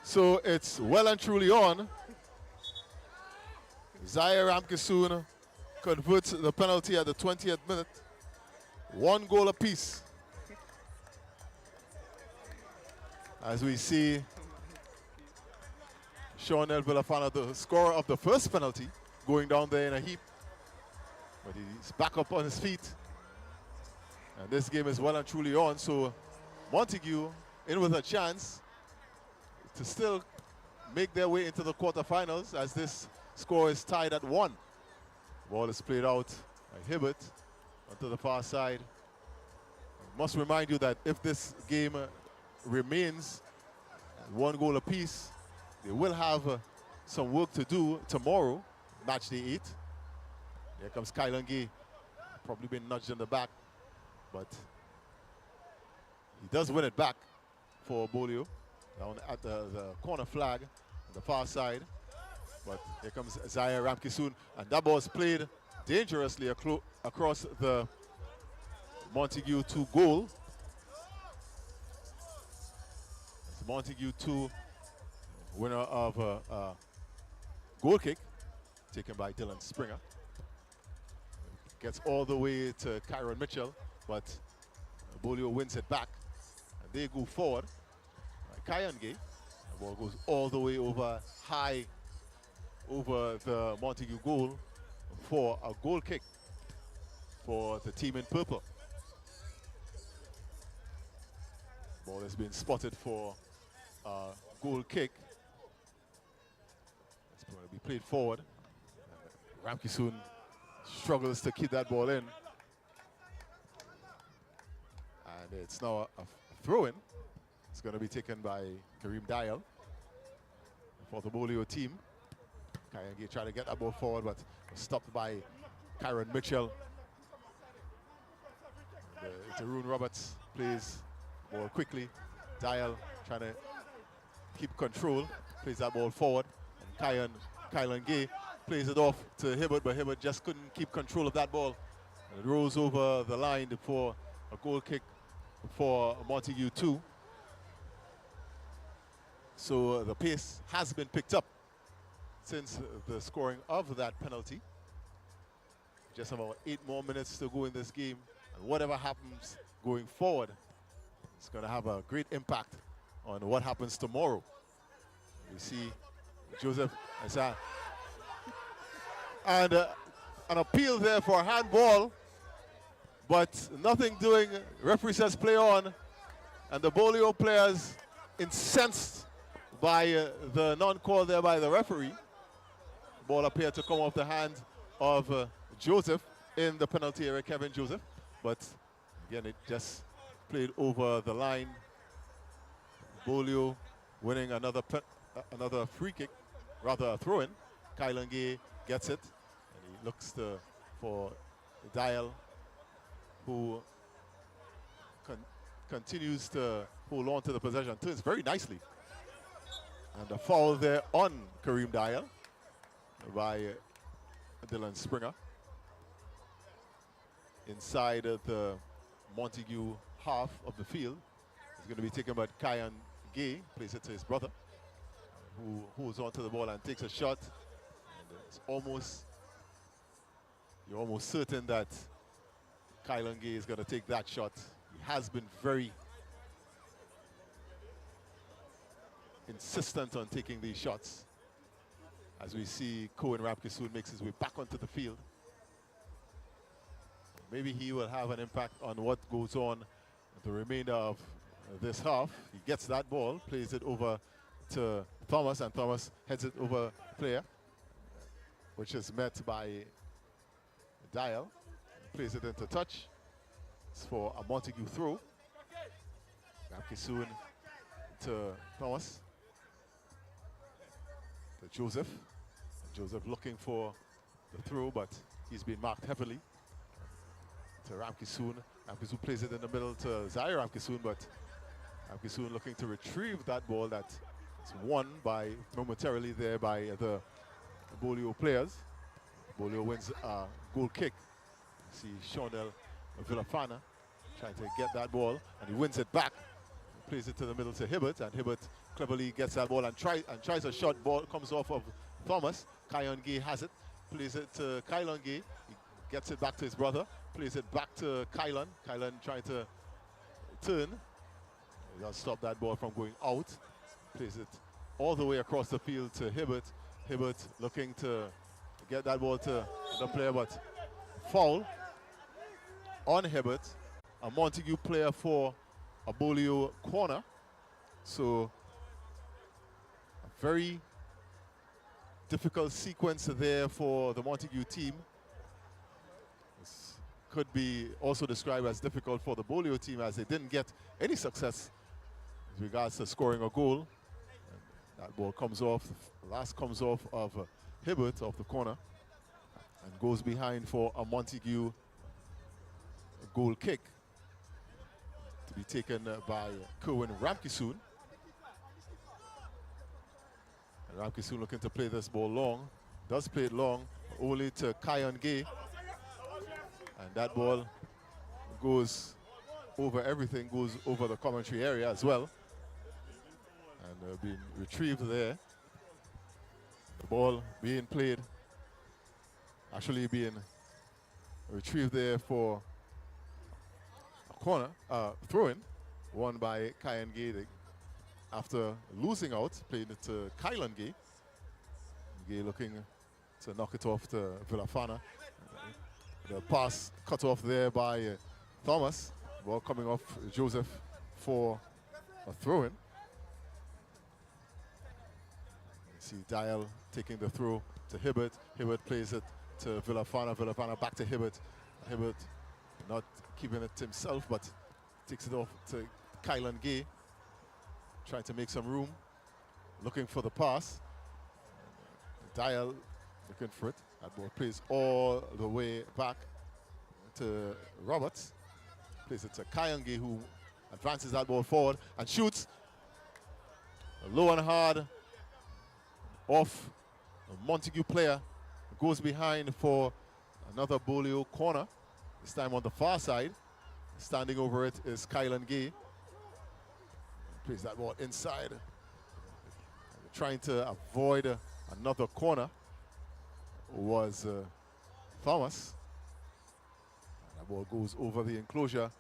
So it's well and truly on. Zaire Ramkisoon converts the penalty at the 20th minute. 1 goal apiece. As we see Sean El Villafana, the scorer of the first penalty, going down there in a heap. But he's back up on his feet. And this game is well and truly on. So Montague in with a chance to still make their way into the quarterfinals, as this score is tied at 1. Ball is played out by Hibbert onto the far side. I must remind you that if this game remains 1 goal apiece, they will have some work to do tomorrow, match day 8. Here comes Kylan Gay, probably been nudged in the back, but he does win it back for Bolio down at the corner flag on the far side. But here comes Zaire Ramkisoon, and that ball is played dangerously across the Montague 2 goal. It's Montague 2, winner of a goal kick taken by Dylan Springer. Gets all the way to Kyron Mitchell, but Bolio wins it back, and they go forward. Kyan Gay, the ball goes all the way over high over the Montague goal for a goal kick for the team in purple. Ball has been spotted for a goal kick. It's going to be played forward. Ramkisoon struggles to keep that ball in. And it's now a throw-in. It's going to be taken by Kareem Dial for the Bolio team. Kayenge trying to get that ball forward, but was stopped by Kyron Mitchell. Jeroen Roberts plays ball quickly. Dial trying to keep control, plays that ball forward. And Kylan Gay plays it off to Hibbert, but Hibbert just couldn't keep control of that ball. And it rolls over the line for a goal kick for Montague 2. So the pace has been picked up since the scoring of that penalty. Just about 8 more minutes to go in this game. And whatever happens going forward, it's going to have a great impact on what happens tomorrow. You see Joseph and an appeal there for a handball, but nothing doing. Referee says play on, and the Bolio players incensed by the non-call there by the referee. Ball appeared to come off the hand of Joseph in the penalty area, Kevin Joseph, but again it just played over the line. Bolio winning another free kick, rather a throw-in. Kylan Gay gets it, and he looks for Dial, who continues to hold on to the possession, turns very nicely. And a foul there on Kareem Dial by Dylan Springer. Inside the Montague half of the field. It's going to be taken by Kyan Gay, plays it to his brother, who holds on to the ball and takes a shot. And it's you're almost certain that Kylan Gay is going to take that shot. He has been very insistent on taking these shots. As we see Cohen Ramkisoon makes his way back onto the field. Maybe he will have an impact on what goes on the remainder of this half. He gets that ball, plays it over to Thomas, and Thomas heads it over player, which is met by Dial. Plays it into touch. It's for a Montague throw. Ramkisoon to Thomas. To Joseph. Joseph looking for the throw, but he's been marked heavily. To Ramkisoon. Ramkisoon plays it in the middle to Zaire Ramkisoon, but Ramkisoon looking to retrieve that ball that's won by momentarily there by the Bolio players. Bolio wins a goal kick. See Shonel Villafana trying to get that ball, and he wins it back. Plays it to the middle to Hibbert, and Hibbert cleverly gets that ball and tries a shot. Ball comes off of Thomas. Kyon Gay has it. Plays it to Kylon Gay. He gets it back to his brother. Plays it back to Kylon. Kylon trying to turn. He does stop that ball from going out. Plays it all the way across the field to Hibbert. Hibbert looking to get that ball to the player, but foul on Hibbert. A Montague player for a Bolio corner. So a very difficult sequence there for the Montague team. This could be also described as difficult for the Bolio team, as they didn't get any success with regards to scoring a goal. And that ball comes off, the last comes off of Hibbert off the corner and goes behind for a Montague goal kick to be taken by Kerwin Ramkisoon. And Ramkisoon looking to play this ball long. Does play it long, only to Kyon Gay. And that ball goes over everything, goes over the commentary area as well. And being retrieved there. The ball being played, actually being retrieved there for a corner, throw-in, won by Kyon Gay after losing out, played it to Kylon Gay. Gay looking to knock it off to Villafana. The pass cut off there by Thomas. Ball coming off Joseph for a throw-in. See Dial taking the throw to Hibbert. Hibbert plays it to Villafana. Villafana back to Hibbert. Hibbert not keeping it to himself, but takes it off to Kylon Gay. Trying to make some room. Looking for the pass. Dial looking for it. That ball plays all the way back to Roberts. Plays it to Kyon Gay, who advances that ball forward and shoots. Low and hard off a Montague player. Goes behind for another Bolio corner. This time on the far side. Standing over it is Kylon Gay. Plays that ball inside. Trying to avoid another corner was Thomas. That ball goes over the enclosure.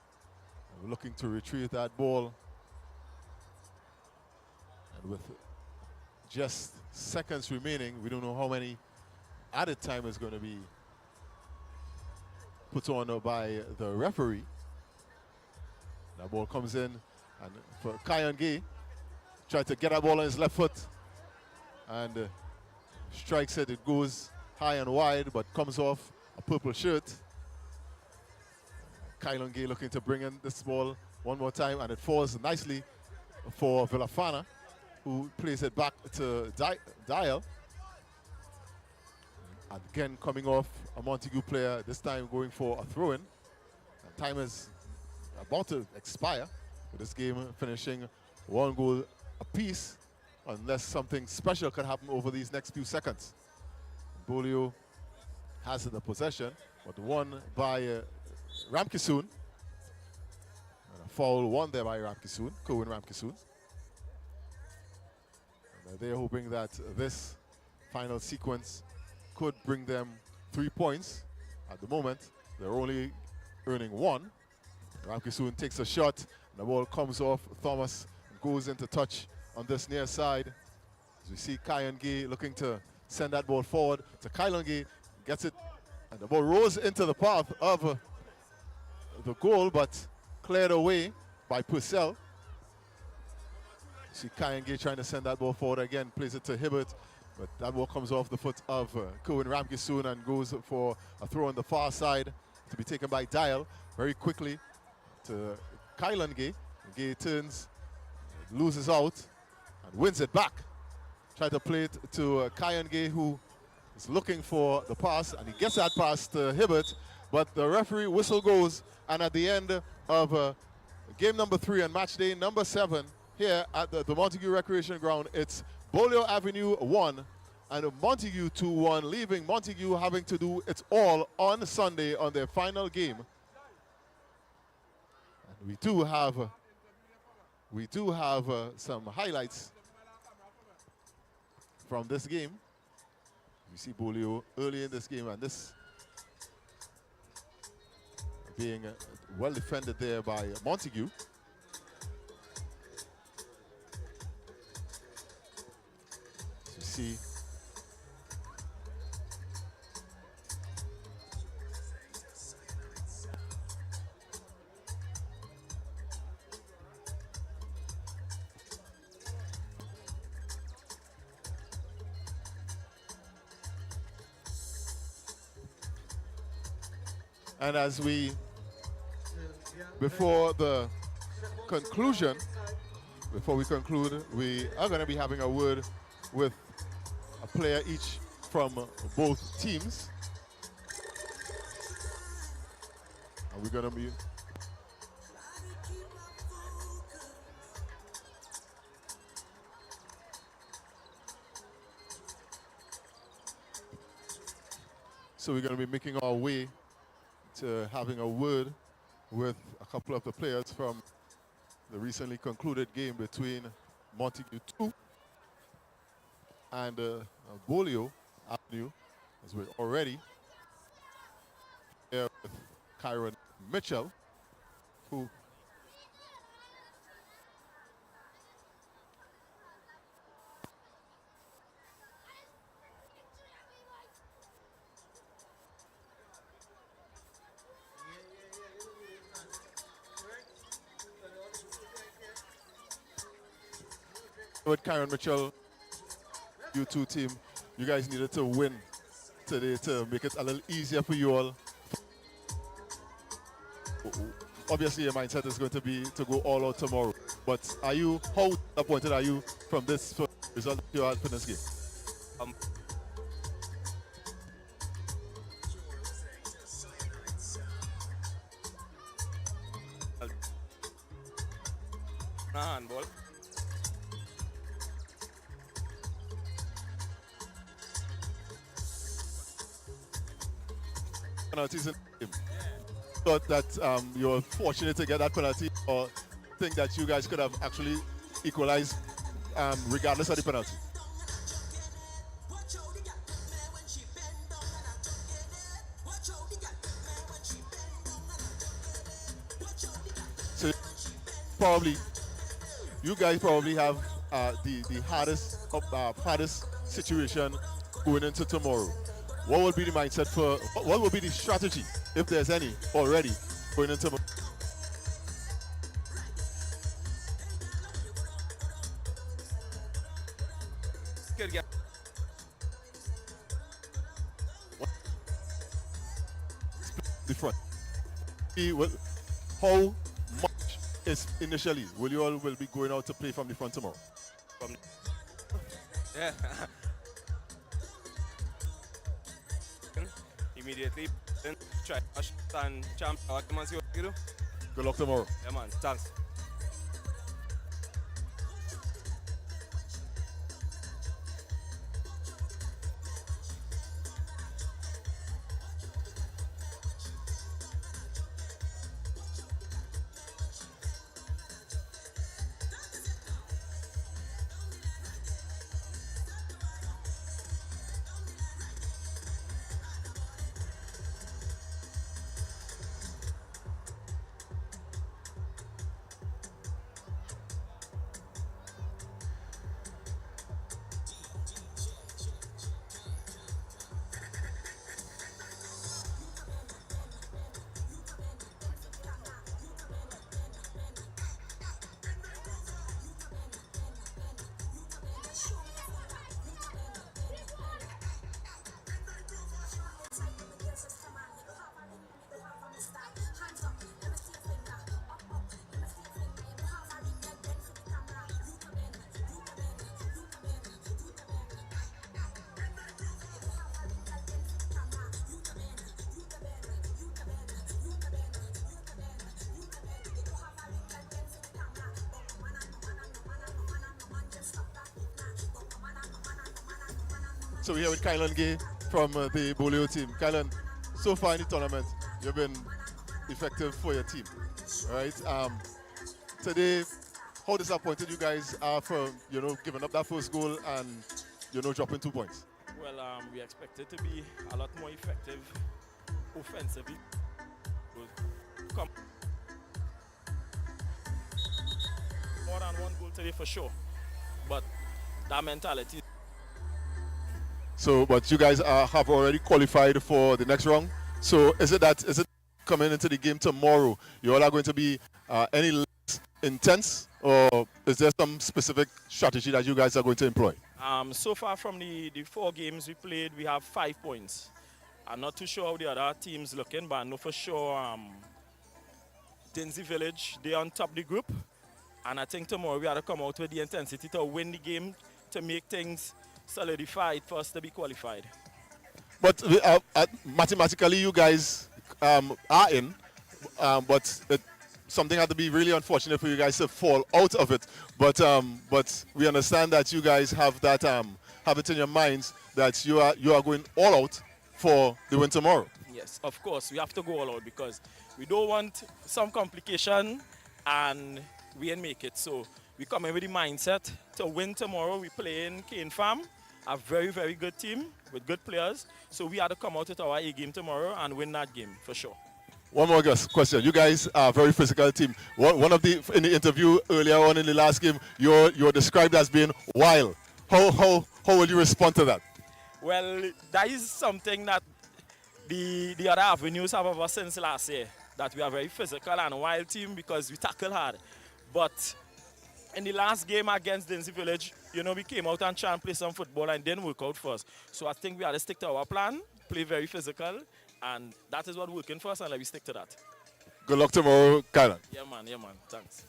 We're looking to retrieve that ball. And with just seconds remaining, we don't know how many added time is going to be put on by the referee. That ball comes in, and for Kyon Gay, tries to get that ball on his left foot and strikes it. It goes high and wide, but comes off a purple shirt. Kylon Gay looking to bring in this ball one more time, and it falls nicely for Villafana, who plays it back to Dial. And again, coming off a Montague player, this time going for a throw-in. Time is about to expire, with this game finishing 1 goal apiece, unless something special can happen over these next few seconds. Bolio has the possession, but won by Ramkisoon. And a foul won there by Ramkisoon, Kerwin Ramkisoon. And they're hoping that this final sequence could bring them 3 points. At the moment, they're only earning 1. Ramkisoon takes a shot, and the ball comes off Thomas and goes into touch on this near side. As we see Kyon Gay looking to send that ball forward to Kylon Gay, gets it, and the ball rolls into the path of the goal, but cleared away by Purcell. See Kayenge trying to send that ball forward again, plays it to Hibbert, but that ball comes off the foot of Kerwin Ramkisoon and goes for a throw on the far side to be taken by Dial very quickly to Kylan Gay. Gay turns, loses out, and wins it back. Try to play it to Kyan Gay, who is looking for the pass, and he gets that pass to Hibbert, but the referee whistle goes, and at the end of game number 3 and match day number 7 here at the Montague Recreation Ground, it's Bolio Avenue 1 and Montague 2-1, leaving Montague having to do it all on Sunday on their final game. And we do have some highlights from this game. You see Bolio early in this game, and this being well defended there by Montague. You see and as we, before the conclusion, before we conclude, we are going to be having a word with a player each from both teams. And we're going to be making our way to having a word with a couple of the players from the recently concluded game between Montague 2 and Bolio Avenue, as we're already here with Kyron Mitchell, who with Kyron Mitchell, you two team, you guys needed to win today to make it a little easier for you all. Obviously, your mindset is going to be to go all out tomorrow. But how disappointed are you from this result you had for this game? Handball. Penalties in the game. Thought that you were fortunate to get that penalty, or think that you guys could have actually equalized regardless of the penalty? So you guys probably have the hardest situation going into tomorrow. What would be the mindset what would be the strategy, if there's any already, going into tomorrow? The front. How much is initially will you all be going out to play from the front tomorrow? Yeah. Immediately try and champ. Good luck tomorrow. Yeah, man. Thanks. So we're here with Kylan Gay from the Bolio team. Kylan, so far in the tournament, you've been effective for your team, all right? Today, how disappointed you guys are for, giving up that first goal and, dropping 2 points? Well, we expected to be a lot more effective offensively. Come more than one goal today for sure, but that mentality. So, but you guys have already qualified for the next round. So, is it coming into the game tomorrow? You all are going to be any less intense, or is there some specific strategy that you guys are going to employ? So far from the 4 games we played, we have 5 points. I'm not too sure how the other teams looking, but I know for sure Trincity Village, they're on top of the group. And I think tomorrow we have to come out with the intensity to win the game, to make things solidified for us to be qualified. But mathematically, you guys are in, but something had to be really unfortunate for you guys to fall out of it. But we understand that you guys have that have it in your minds that you are going all out for the win tomorrow. Yes, of course, we have to go all out because we don't want some complication and we ain't make it. So we come in with the mindset to win tomorrow. We play in Cane Farm, a very, very good team with good players. So we have to come out with our A game tomorrow and win that game for sure. One more question. You guys are a very physical team. In the interview earlier on in the last game, you're described as being wild. How will you respond to that? Well, that is something that the other avenues have ever since last year. That we are very physical and wild team because we tackle hard. But in the last game against Trincity Village, we came out and tried and play some football and didn't work out for us. So I think we had to stick to our plan, play very physical, and that is what working for us, and let me stick to that. Good luck tomorrow, Kylan. Yeah, man. Thanks.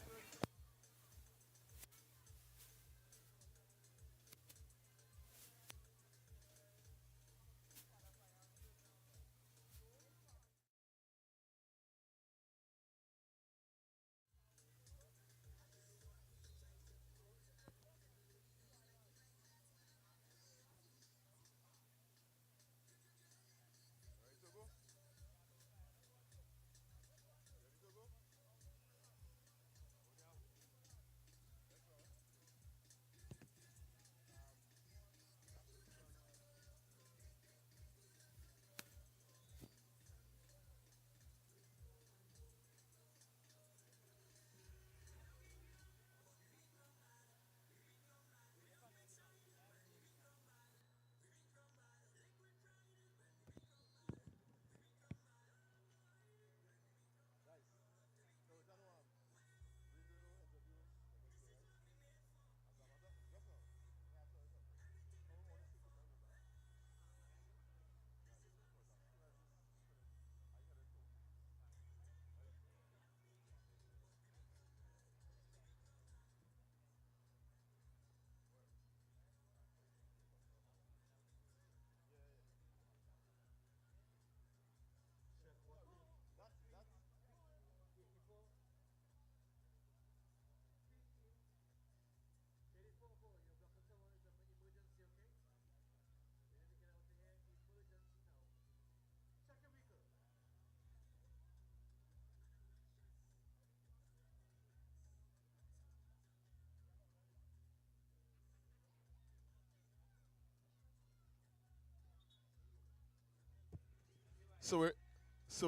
So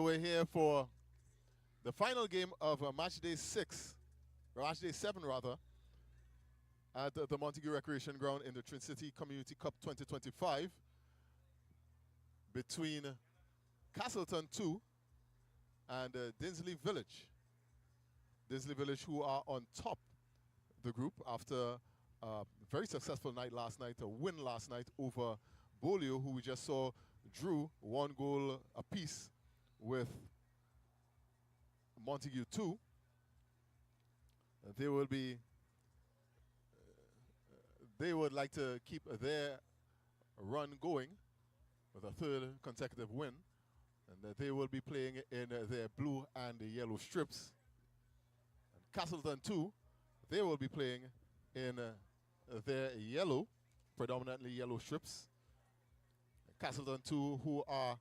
we're here for the final game of match day 7 rather, at the Montague Recreation Ground in the Trincity Community Cup 2025 between Castleton 2 and Dinsley Village. Dinsley Village, who are on top of the group after a very successful night last night, a win last night over Bolio, who we just saw drew 1 goal apiece with Montague 2. They would like to keep their run going with a 3rd consecutive win, and they will be playing in their blue and yellow strips. And Castleton 2, they will be playing in their yellow, predominantly yellow strips. Castleton 2, who are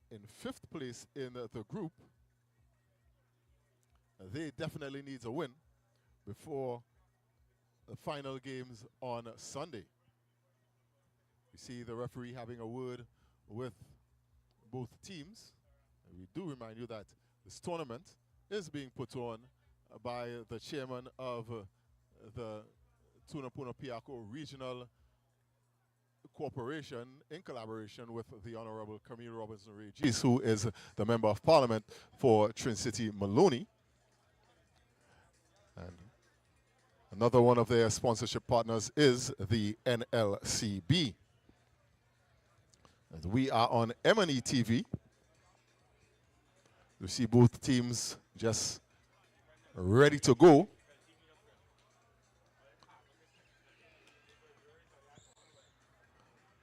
in 5th place in the group. They definitely need a win before the final games on Sunday. We see the referee having a word with both teams. And we do remind you that this tournament is being put on by the chairman of the Tunapuna Piako Regional Corporation in collaboration with the Honorable Camille Robinson Regis, who is the Member of Parliament for Trincity Maloney. And another one of their sponsorship partners is the NLCB. And we are on M&ETV. You see both teams just ready to go.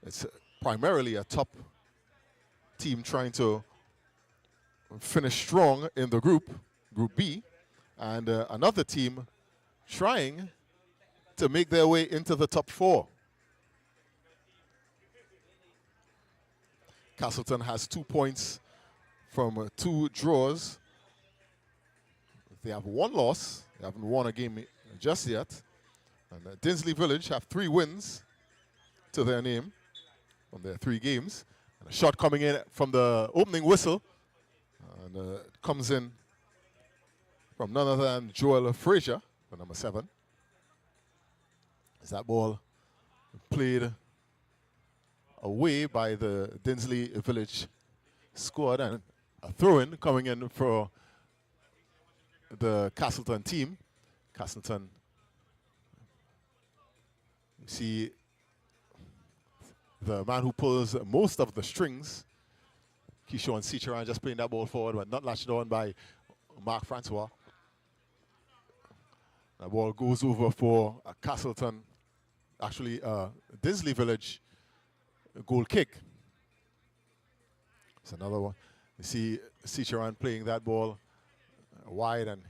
It's primarily a top team trying to finish strong in the Group B, and another team trying to make their way into the top 4. Castleton has 2 points from 2 draws. They have 1 loss. They haven't won a game just yet. And Dinsley Village have 3 wins to their name from their 3 games. And a shot coming in from the opening whistle. And comes in from none other than Joel Frazier, for number 7. As that ball played away by the Dinsley Village squad, and a throw-in coming in for the Castleton team. Castleton, you see the man who pulls most of the strings, Keyshawn Cicheran, just playing that ball forward, but not latched on by Mark Francois. That ball goes over for a Castleton, actually Dinsley Village goal kick. It's another one. You see Cicheran playing that ball wide and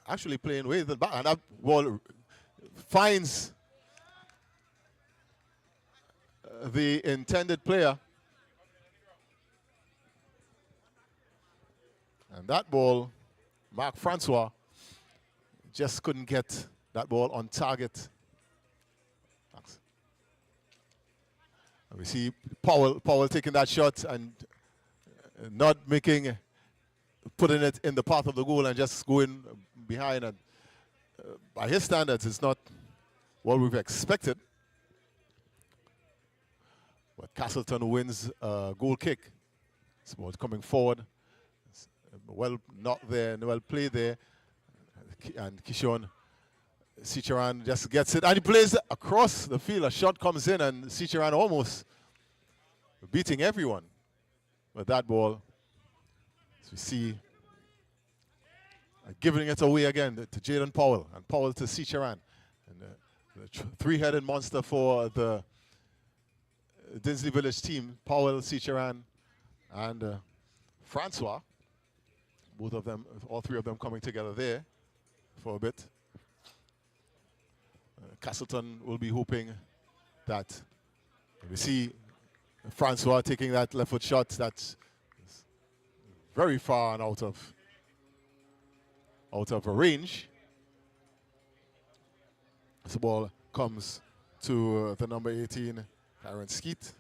actually playing way to the back, and that ball finds the intended player. And that ball, Mark Francois just couldn't get that ball on target. Thanks. And we see Powell taking that shot and not putting it in the path of the goal and just going behind. And by his standards, it's not what we've expected. But Castleton wins a goal kick. It's about coming forward. It's well knocked there and well played there. And Kishon Cicheran just gets it. And he plays across the field. A shot comes in and Cicheran almost beating everyone. But that ball, as we see, giving it away again to Jaden Powell. And Powell to Cicheran. And the three-headed monster for the Dinsley Village team, Powell, Cicheran, and Francois. Both of them, all 3 of them coming together there for a bit. Castleton will be hoping that we see Francois taking that left foot shot that's very far and out of range. As the ball comes to the number 18, Aaron Skeet.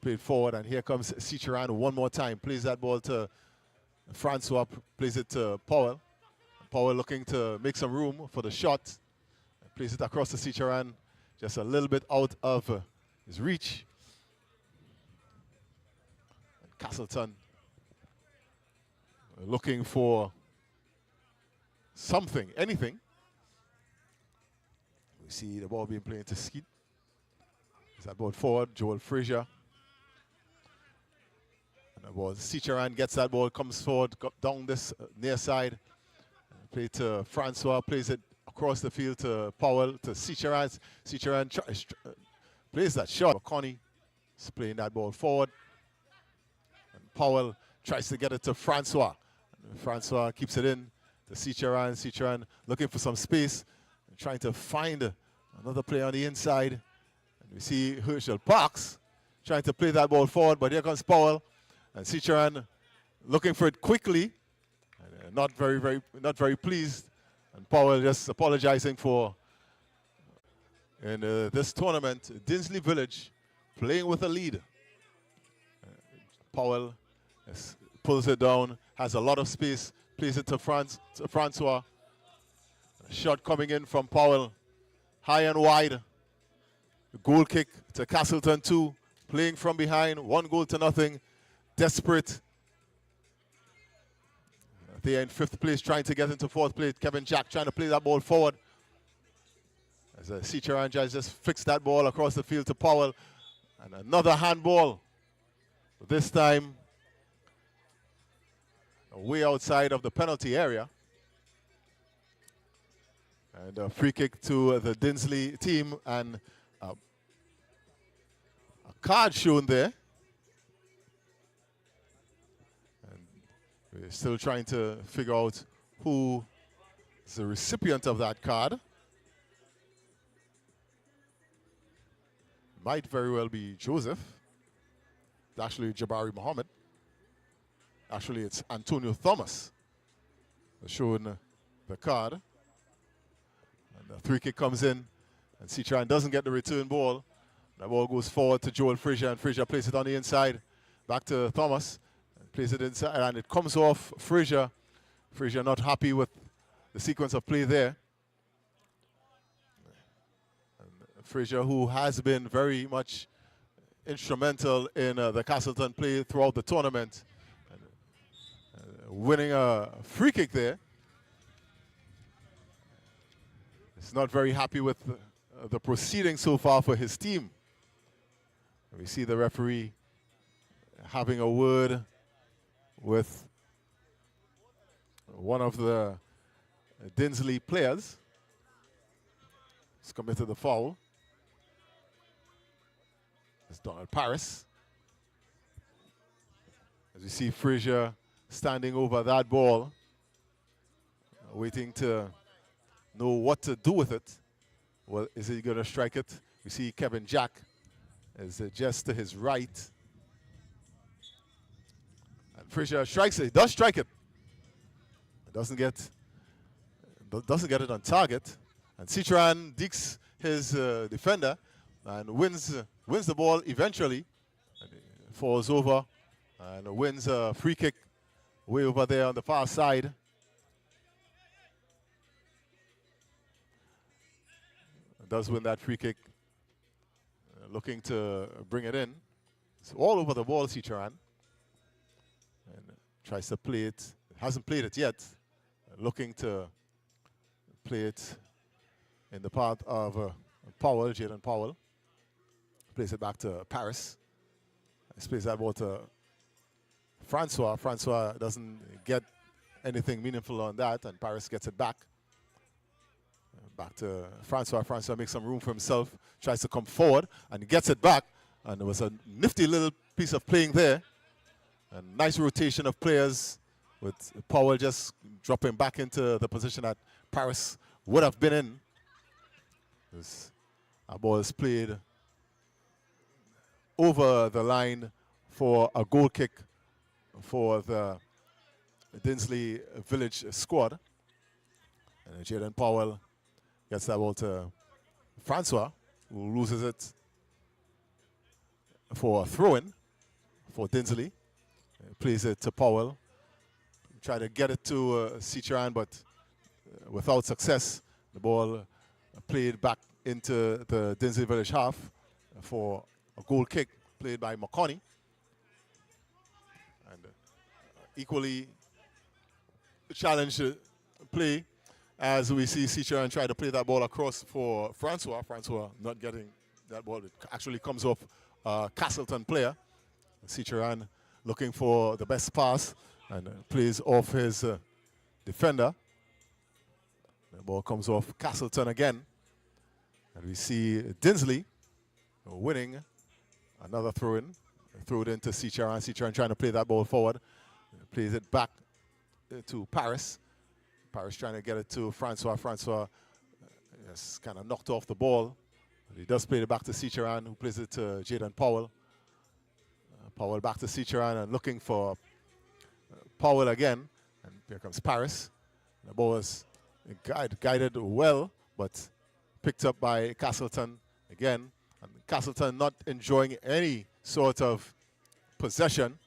Played forward, and here comes Cicheran one more time. Plays that ball to Francois, plays it to Powell. Powell looking to make some room for the shot. Plays it across to Cicheran, just a little bit out of his reach. And Castleton looking for something, anything. We see the ball being played to Skeet. Is that ball forward, Joel Frazier. And the ball, Cicheran gets that ball, comes forward, down this near side. Play to Francois, plays it across the field to Powell, to Cicheran. Cicheran plays that shot. Connie is playing that ball forward. And Powell tries to get it to Francois. And Francois keeps it in to Cicheran. Cicheran looking for some space, and trying to find another player on the inside. We see Herschel Parks trying to play that ball forward, but here comes Powell. And Cicharan looking for it quickly. And, not very pleased. And Powell just apologizing for in this tournament, Dinsley Village playing with a lead. Powell pulls it down, has a lot of space, plays it to Francois. A shot coming in from Powell, high and wide. Goal kick to Castleton 2, playing from behind, 1-0. Desperate. They are in 5th place, trying to get into 4th place. Kevin Jack trying to play that ball forward. As Cicharan just flicks that ball across the field to Powell. And another handball. This time, way outside of the penalty area. And a free kick to the Dinsley team. And a card shown there. And we're still trying to figure out who is the recipient of that card. Might very well be Joseph. It's actually Jabari Muhammad. Actually, it's Antonio Thomas showing the card. And the free kick comes in, and Cicharan doesn't get the return ball. The ball goes forward to Joel Frazier, and Frazier plays it on the inside. Back to Thomas, and plays it inside, and it comes off Frazier. Frazier not happy with the sequence of play there. Frazier, who has been very much instrumental in the Castleton play throughout the tournament. Winning a free kick there. He's not very happy with the proceedings so far for his team. We see the referee having a word with one of the Dinsley players. He's committed the foul. It's Donald Paris. As you see Frazier standing over that ball, waiting to know what to do with it. Well, is he going to strike it? We see Kevin Jack is just to his right. And Frazier strikes it. He does strike it. Doesn't get it on target. And Cicharan dekes his defender and wins the ball eventually. And falls over and wins a free kick way over there on the far side. Does win that free kick. Looking to bring it in. It's all over the ball, Cicharan. And tries to play it. Hasn't played it yet. Looking to play it in the path of Powell, Jaden Powell. Plays it back to Paris. He plays that ball to Francois. Francois doesn't get anything meaningful on that, and Paris gets it back. Back to Francois. Francois makes some room for himself, tries to come forward, and gets it back. And it was a nifty little piece of playing there. A nice rotation of players with Powell just dropping back into the position that Paris would have been in. Our ball is played over the line for a goal kick for the Dinsley Village squad. And Jaden Powell gets that ball to Francois, who loses it for a throw-in for Dinsley. Plays it to Powell. Try to get it to Cicharan, but without success. The ball played back into the Dinsley Village half for a goal kick played by McConney. And equally challenged play as we see Cicharan try to play that ball across for Francois. Francois not getting that ball. It actually comes off a Castleton player. Cicharan looking for the best pass and plays off his defender. The ball comes off Castleton again. And we see Dinsley winning another throw-in. Throw it into Cicharan. Cicharan trying to play that ball forward. Plays it back to Paris. Paris trying to get it to Francois. Francois just kind of knocked off the ball He does play it back to Cicharan, who plays it to Jaden Powell. Powell back to Cicharan and looking for Powell again. And here comes Paris. The ball was guided well, but picked up by Castleton again. And Castleton not enjoying any sort of possession.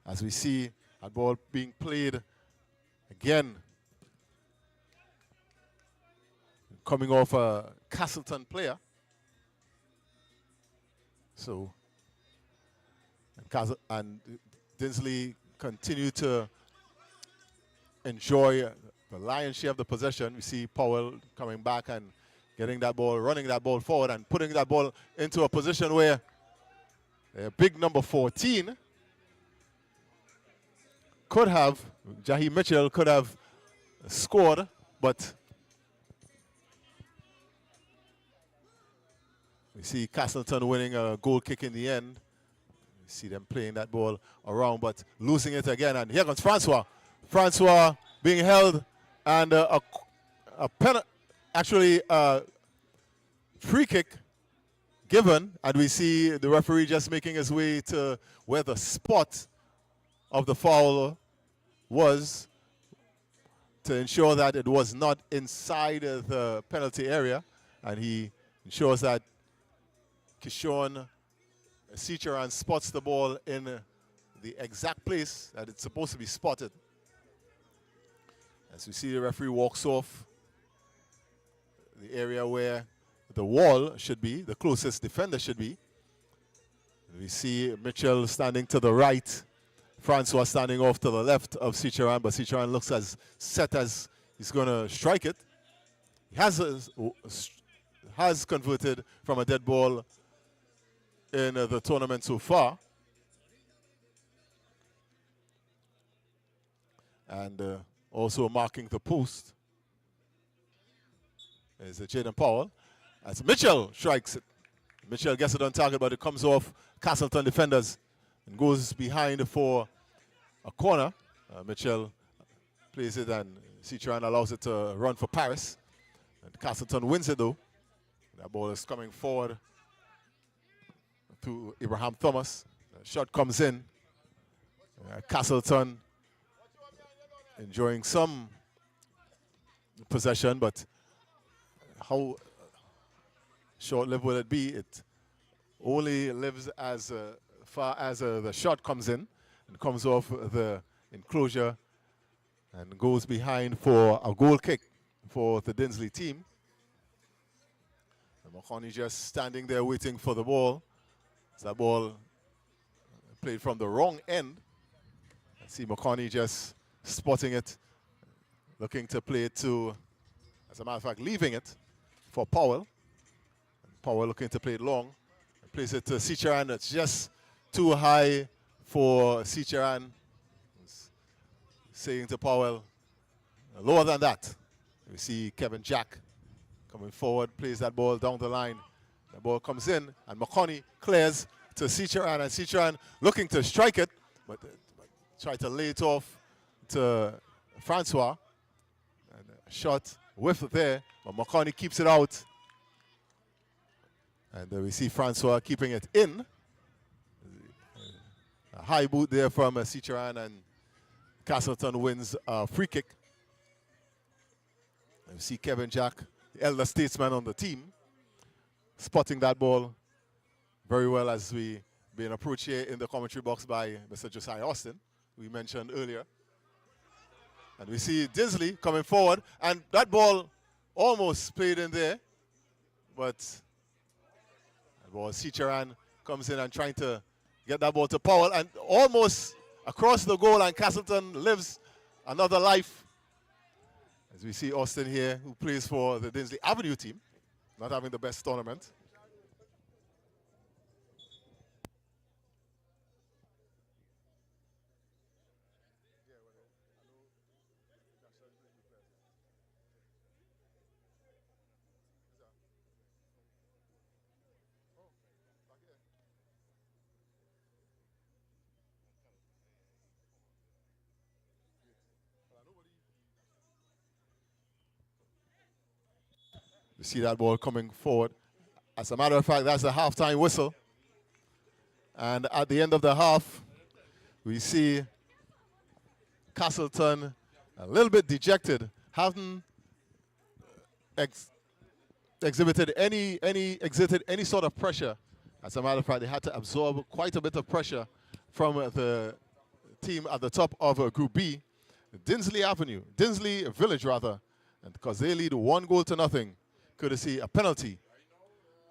As we see that ball being played again. Coming off a Castleton player. So, and Dinsley continue to enjoy the lion's share of the possession. We see Powell coming back and getting that ball, running that ball forward and putting that ball into a position where big number 14 could have, Jahi Mitchell could have scored, but we see Castleton winning a goal kick in the end. We see them playing that ball around, but losing it again. And here comes Francois. Francois being held, and a free kick given, and we see the referee just making his way to where the spot of the foul was to ensure that it was not inside the penalty area, and he ensures that Kishon Cicharan spots the ball in the exact place that it's supposed to be spotted. As we see the referee walks off the area where the wall should be, the closest defender should be. We see Mitchell standing to the right, Francois standing off to the left of Cicharan, but Cicharan looks as set as he's going to strike it. He has converted from a dead ball in the tournament so far. And also marking the post is Jaden Powell. As Mitchell strikes it. Mitchell gets it on target, but it comes off Castleton defenders and goes behind for a corner. Mitchell plays it, and Cicharan allows it to run for Paris. And Castleton wins it, though. That ball is coming forward to Abraham Thomas. The shot comes in. Castleton enjoying some possession, but how short-lived will it be? It only lives as far as the shot comes in and comes off the enclosure and goes behind for a goal kick for the Dinsley team. Mahoney just standing there waiting for the ball. It's that ball played from the wrong end. I see McConney just spotting it, looking to play it to, as a matter of fact, leaving it for Powell. Powell looking to play it long. Plays it to Cicharan. It's just too high for Cicharan. Saying to Powell, lower than that. We see Kevin Jack coming forward, plays that ball down the line. The ball comes in, and McConney clears to Cicharan, and Cicharan looking to strike it, but try to lay it off to Francois. And a shot whiff there, but McConney keeps it out. And we see Francois keeping it in. A high boot there from Cicharan, and Castleton wins a free kick. And we see Kevin Jack, the elder statesman on the team, spotting that ball very well as we being approached here in the commentary box by Mr. Josiah Austin, we mentioned earlier. And we see Dinsley coming forward, and that ball almost played in there, but that ball, Cicharan comes in and trying to get that ball to Powell, and almost across the goal, and Castleton lives another life. As we see Austin here, who plays for the Dinsley Avenue team, not having the best tournament. You see that ball coming forward. As a matter of fact, that's the halftime whistle. And at the end of the half, we see Castleton a little bit dejected, haven't exhibited any sort of pressure. As a matter of fact, they had to absorb quite a bit of pressure from the team at the top of Group B, Dinsley Village rather, and because they lead 1-0, courtesy a penalty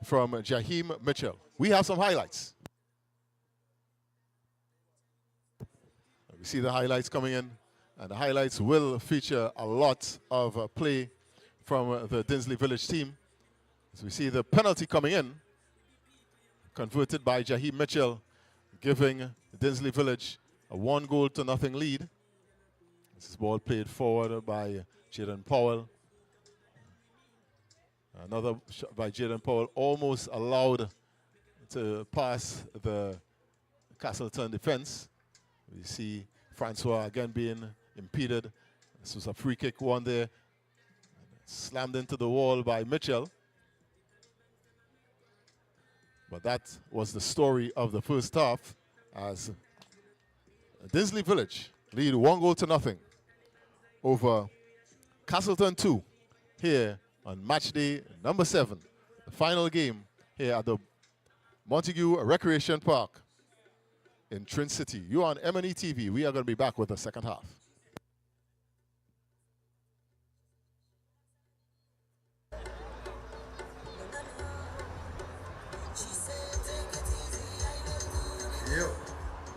from Jaheim Mitchell. We have some highlights. We see the highlights coming in, and the highlights will feature a lot of play from the Dinsley Village team. So we see the penalty coming in, converted by Jaheim Mitchell, giving Dinsley Village a 1-0 lead. This is ball played forward by Jaden Powell. Another shot by Jaden Powell, almost allowed to pass the Castleton defense. We see Francois again being impeded. This was a free kick one there. Slammed into the wall by Mitchell. But that was the story of the first half, as Dinsley Village lead 1-0 over Castleton 2 here on match day number 7. The final game here at the Montague Recreation Park in Trincity. You're on M&ETV. We are going to be back with the second half.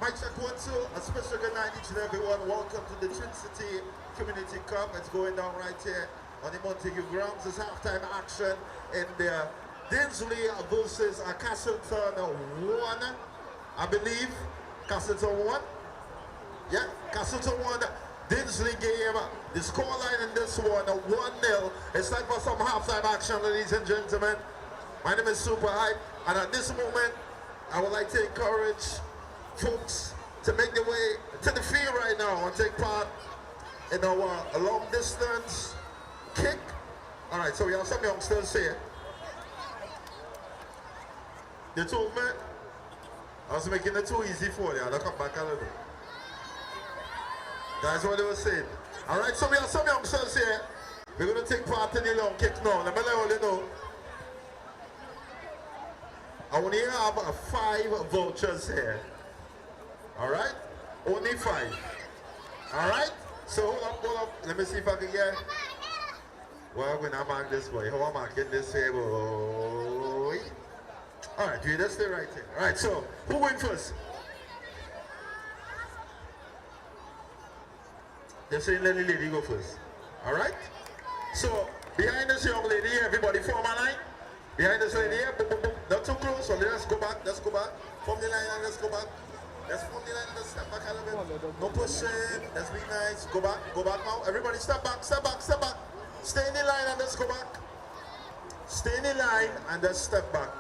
Mic check 1, 2. A special good night each and everyone. Welcome to the Trincity Community Cup. It's going down right here on the Montague grounds. It's halftime action in the Dinsley versus Castleton 1. I believe Castleton 1. Yeah, Castleton 1. Dinsley game. The scoreline in this one 1-0. It's time for some halftime action, ladies and gentlemen. My name is Super Hype, and at this moment, I would like to encourage folks to make their way to the field right now and take part in our long distance kick. All right, so we have some youngsters here. They told me I was making it too easy for you. I'll come back a little bit. That's what they were saying. All right, so we have some youngsters here. We're going to take part in the long kick now. Let me let you know. I only have 5 vouchers here. All right? Only 5. All right? So hold up. Let me see if I can get. Well, when I mark this boy, how am I marking this here, boy? All right, you just stay right here. All right, so who went first? They're saying let the lady go first. All right? So behind this young lady, everybody form a line. Behind this lady here, boom, boom, boom. Not too close, so let's go back. Let's go back. Form the line and let's go back. Let's form the line and let's step back a little bit. No pushing. Let's be nice. Go back now. Everybody step back. Stay in the line and let's go back. Stay in the line and let's step back.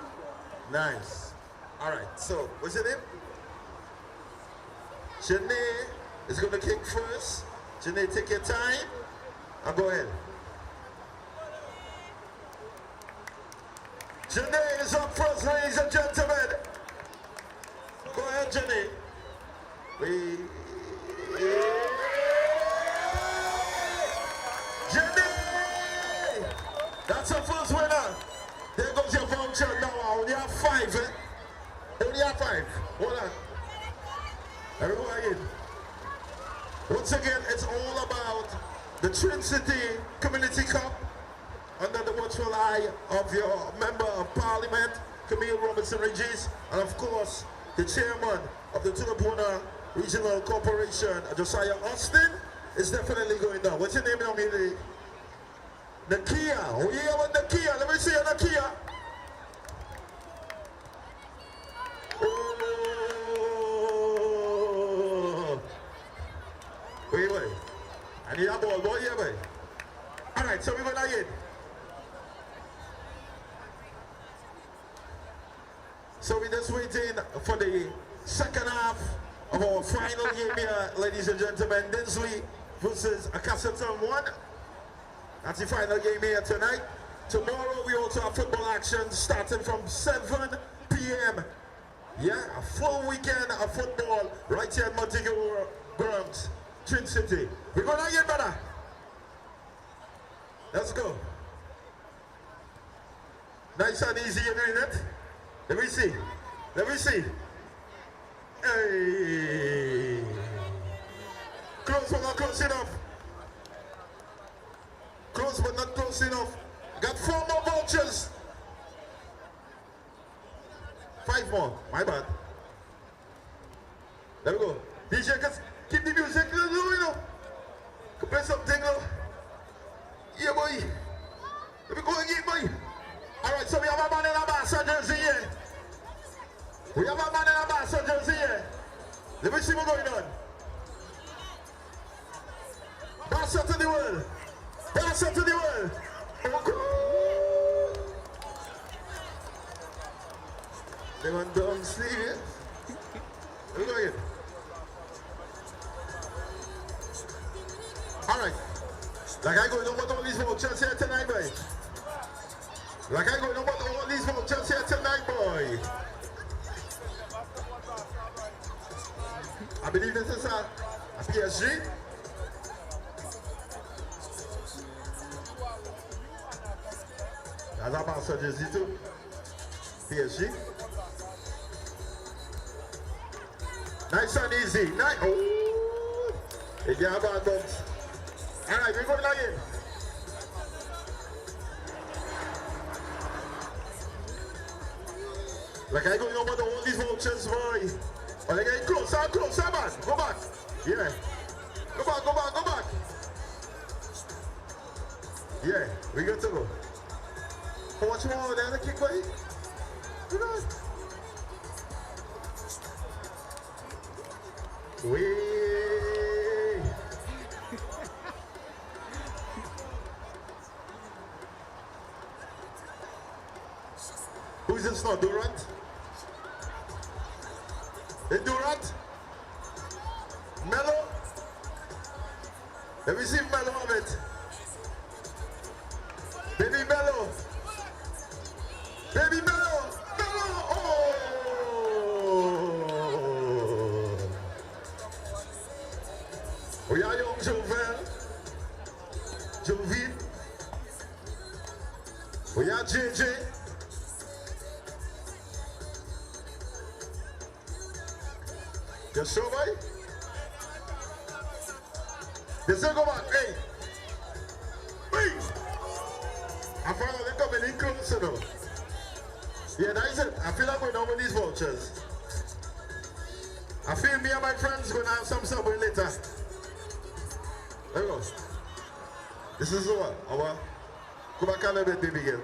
Nice. All right, so what's your name? Janae is going to kick first. Janae, take your time and go ahead. Janae is up first, ladies and gentlemen. Go ahead, Janae. Janae! That's our first winner. There goes your voucher now. I only have 5, eh? Only have 5. Hold on. Everyone again. Once again, it's all about the Trincity Community Cup under the watchful eye of your Member of Parliament, Camille Robinson Regis, and of course, the chairman of the Tunapuna Regional Corporation, Josiah Austin, is definitely going down. What's your name now, Miri? Nakia. Oh, yeah, what Nakia? Let me see you, Nakia. Oh. Wait. I need a ball. Boy, yeah, boy. All right, so we're going to get. So we're just waiting for the second half of our final game here, ladies and gentlemen. Dinsley versus Castleton 1. That's the final game here tonight. Tomorrow we also have football action starting from 7 p.m. Yeah, a full weekend of football right here at Montague Grounds, Trincity. We're going again, brother. Let's go. Nice and easy, you're doing it. Let me see. Let me see. Hey. Close but not close enough. Close but not close enough. Got 4 more vouchers. 5 more. My bad. There we go. DJ, keep the music low, you know. Can play something low. Yeah, boy. Let me go again, boy. Alright, so we have a man in a Barca jersey here. We have a man in a Barca jersey here. Let me see what's going on. Barca to the world. Barca to the world. Oh, they want to sleep here. Let me go again. Alright. Like I go, you know what all these vouchers here tonight, boy? Like I go, you know what all these vouchers here tonight, boy? I believe this is a PSG. That's a Barca jersey too. PSG. Nice and easy. Nice. Oh, it got bad bumps. All right, we're going again. Like I go, you know what all these vouchers, boy. Oh, they get closer, closer, man. Go back. Yeah. Go back, go back, go back. Yeah, we good to go. How much more there, the kick, boy? You know. Who's this now? Durant? Is Durant? Melo? Let me see if Melo have it. Baby Melo. Baby Melo. Melo. Oh. We are young Jovel. Jovin. We are JJ. Yes, sir, boy. They say go back, hey. Wait. I found out they coming in closer though. Yeah, that is it. I feel like we're done with these vouchers. I feel me and my friends gonna have some subway later. There we go. This is the one. Go back a little bit, baby girl.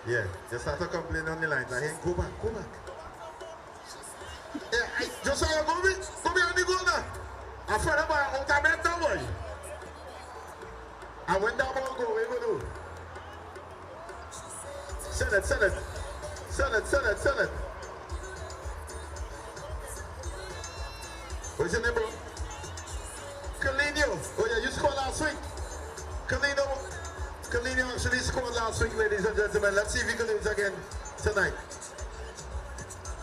Yeah, just start to complain on the line. Go back, go back. Yeah, just so you go behind the goal now. I fell about out of that boy. And when that ball go, what you gonna do? Sell it, sell it. Sell it, sell it, sell it. What's your name, bro? Calino. Oh yeah, you scored last week. Calino actually scored last week, ladies and gentlemen. Let's see if he can do it again tonight.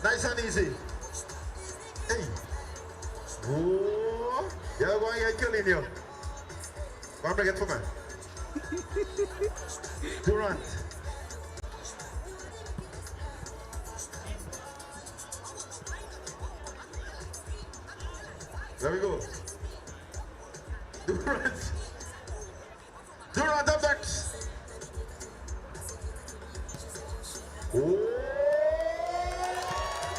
Nice and easy. Hey. Whoa. Yeah, go and get Calino. Go and bring it for me. Durant. There we go. Durant. Durant up next. Oh.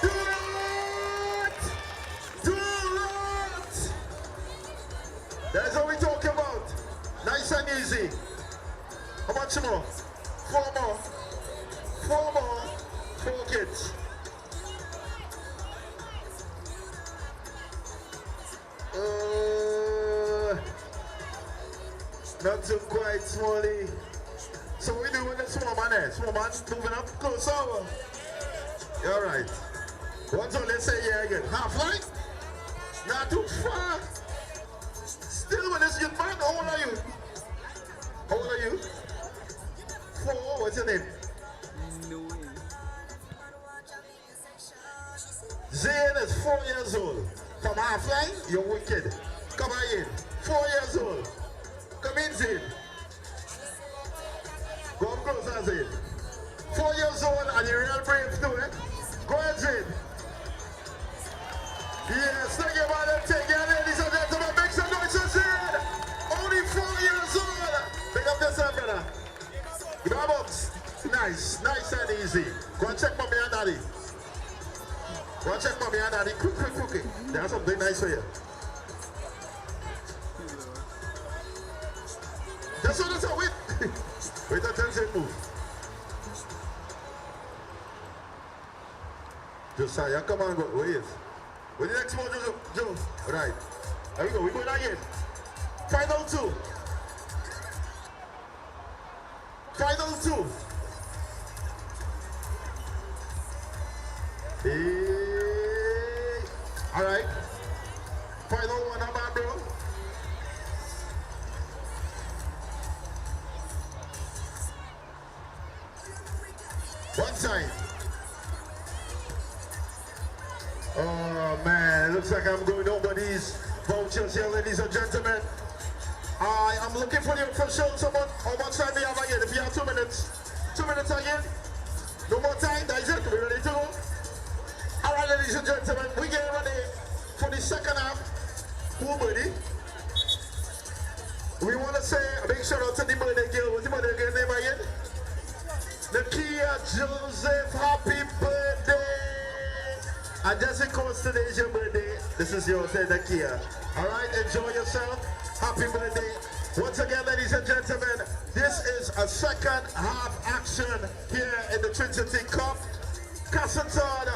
Durant! Durant! That's what we talk about. Nice and easy. How much more? 4 more. 4 more. 4 kids. Not too quite smally. So we do with the small man there. Small man moving up close over. All right. What's all let's say here again? Half line? Not too far. Still with this young man. How old are you? How old are you? what's your name? No. Zayn is 4 years old. From half-line, you're wicked. Come on in. 4 years old. Come in, Zayn. Go up closer, Zayn. 4 years old and you're real brave too, eh? Go ahead, Zayn. Yes, thank you, man. Take care, ladies and gentlemen. Make some noise for Zayn. Only 4 years old. Pick up yourself, brother. Grab ups. Nice and easy. Go and check mommy and daddy. Go and check mommy and daddy. Quick. There's something nice for you. That's all. Wait. Wait until Zayn move. Josiah, come on, go. Wait. Wait the next one, Joe. Right. There we go. We're going again. Final two. Hey. All right. Final one, how about, bro? One time. Oh man, looks like I'm going over these vouchers here, ladies and gentlemen. I am looking for the official. Someone, how much time do you have again? If you have 2 minutes. 2 minutes again. No more time, that is it. We ready to go? All right, ladies and gentlemen, we get ready for the second half. Pool buddy. We want to say a big shout out to the birthday girl. What's the birthday girl name again? Nakia Joseph, happy birthday. And just because today is your birthday, this is your Nakia. All right, enjoy yourself. Happy birthday. Once again, ladies and gentlemen, this is a second half action here in the Trincity Cup. Castleton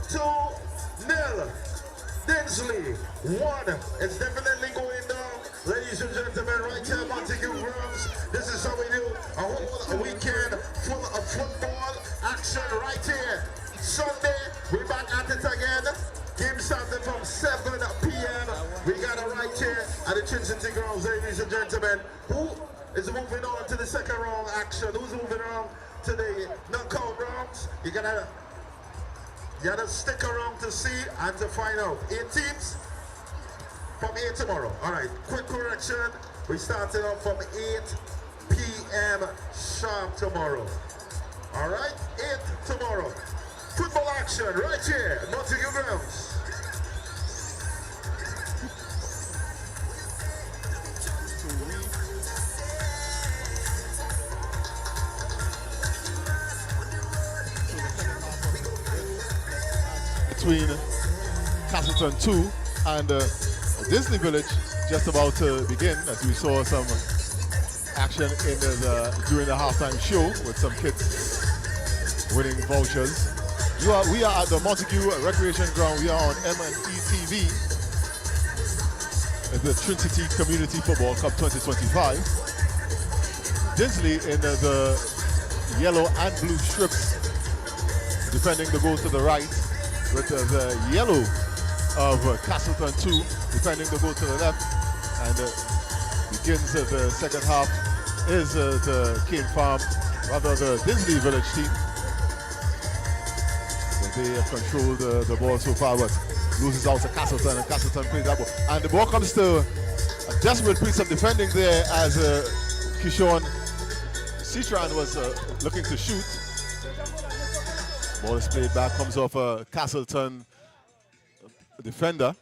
2-0. Dinsley 1. It's definitely going down. Ladies and gentlemen, right here, Montague Grounds. This is how we do a whole weekend full of football action right here. Sunday, we're back at it again. Game starting from 7 p.m. We got it right here at the Trincity Grounds, ladies and gentlemen. Who is moving on to the second round action? Who's moving on to the knockout rounds? You gotta stick around to see and to find out. 8 teams from 8 tomorrow. All right, quick correction. We started off from 8 p.m. sharp tomorrow. All right, 8 tomorrow. Football action right here, Montague Grounds. Between Castleton 2 and Disney Village just about to begin, as we saw some action in during the halftime show with some kids winning vouchers. We are at the Montague Recreation Ground. We are on M&ETV. It's the Trincity Community Football Cup 2025. Dinsley in the yellow and blue strips, defending the goal to the right, with the yellow of Castleton 2 defending the goal to the left. And begins the second half is the Cane Farm, rather the Dinsley Village team. They have controlled the ball so far, but loses out to Castleton, and Castleton plays that ball. And the ball comes to a desperate piece of defending there as Kishon Citran was looking to shoot. Ball is played back, comes off a Castleton defender.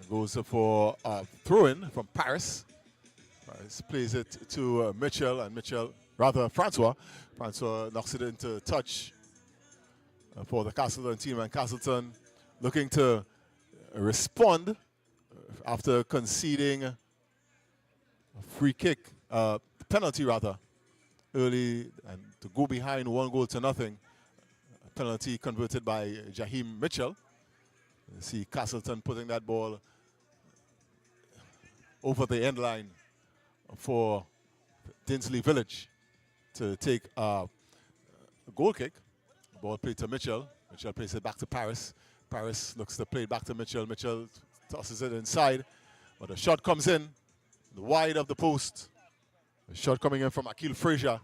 Goes for a throw-in from Paris. Paris plays it to Mitchell, and Francois. Francois knocks it into touch for the Castleton team, and Castleton looking to respond after conceding a free kick, penalty rather, early, and to go behind 1-0. A penalty converted by Jaheim Mitchell. You see Castleton putting that ball over the end line for Dinsley Village to take a goal kick. Ball played to Mitchell. Mitchell plays it back to Paris. Paris looks to play it back to Mitchell. Mitchell tosses it inside, but the shot comes in, the wide of the post. The shot coming in from Akil Frazier.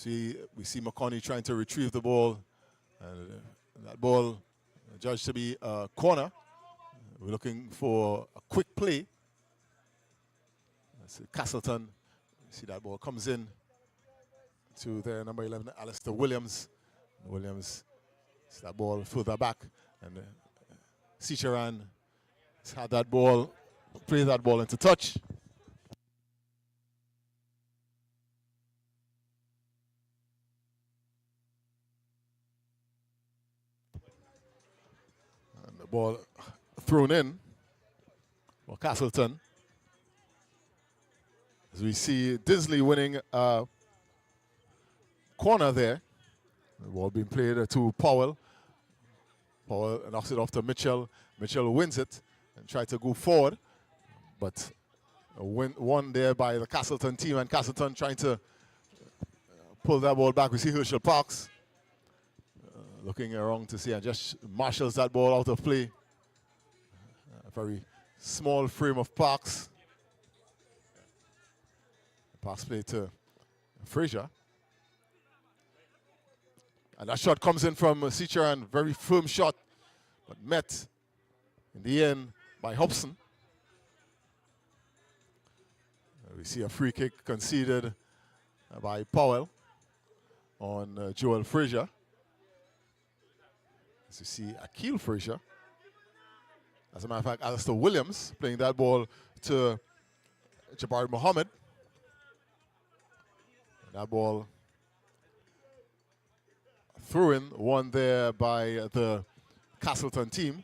We see McConney trying to retrieve the ball. And that ball judged to be a corner. We're looking for a quick play. That's Castleton. See that ball comes in to their number 11, Alistair Williams. Williams, see that ball further back. And Sicharan has had that ball, play that ball into touch. And the ball thrown in for Castleton. As we see Dinsley winning a corner there. The ball being played to Powell. Powell knocks it off to Mitchell. Mitchell wins it and tries to go forward. But won there by the Castleton team, and Castleton trying to pull that ball back. We see Herschel Parks looking around to see and just marshals that ball out of play. A very small frame of Parks. Pass play to Frazier. And that shot comes in from Sicharan, very firm shot, but met in the end by Hobson. We see a free kick conceded by Powell on Joel Frazier. As you see, Akil Frazier. As a matter of fact, Alistair Williams playing that ball to Jabari Muhammad. And that ball threw in, won there by the Castleton team.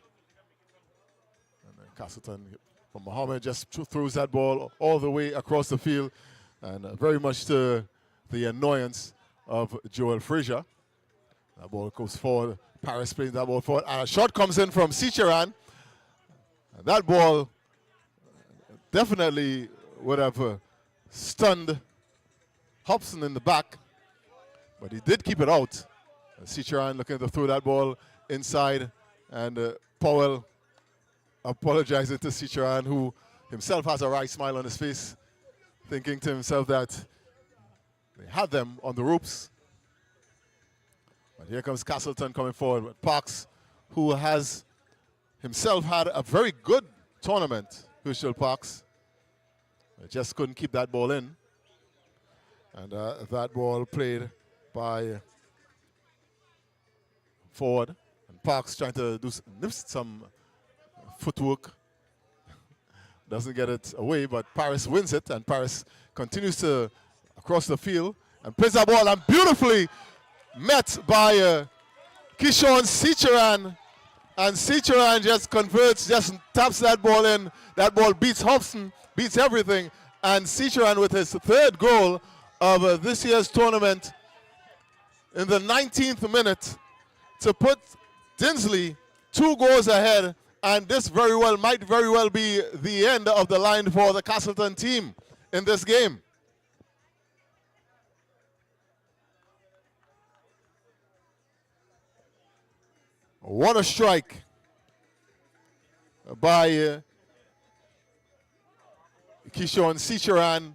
And then Castleton from Muhammad just throws that ball all the way across the field, and very much to the annoyance of Joel Frazier. That ball goes forward. Paris playing that ball forward. And a shot comes in from Sicharan. And that ball definitely would have stunned Hobson in the back, but he did keep it out. Sicharan looking to throw that ball inside, and Powell apologizing to Sicharan, who himself has a wry smile on his face, thinking to himself that they had them on the ropes. But here comes Castleton coming forward with Parks, who has himself had a very good tournament, Herschel Parks. Just couldn't keep that ball in. And that ball played by forward. And Parks trying to do some footwork. Doesn't get it away, but Paris wins it. And Paris continues to across the field and plays that ball. And beautifully met by Kishon Sicharan. And Sicharan just converts, just taps that ball in. That ball beats Hobson, beats everything. And Sicharan with his third goal of this year's tournament in the 19th minute to put Dinsley 2 goals ahead, and this might very well be the end of the line for the Castleton team in this game. What a strike by Kishon Sicharan.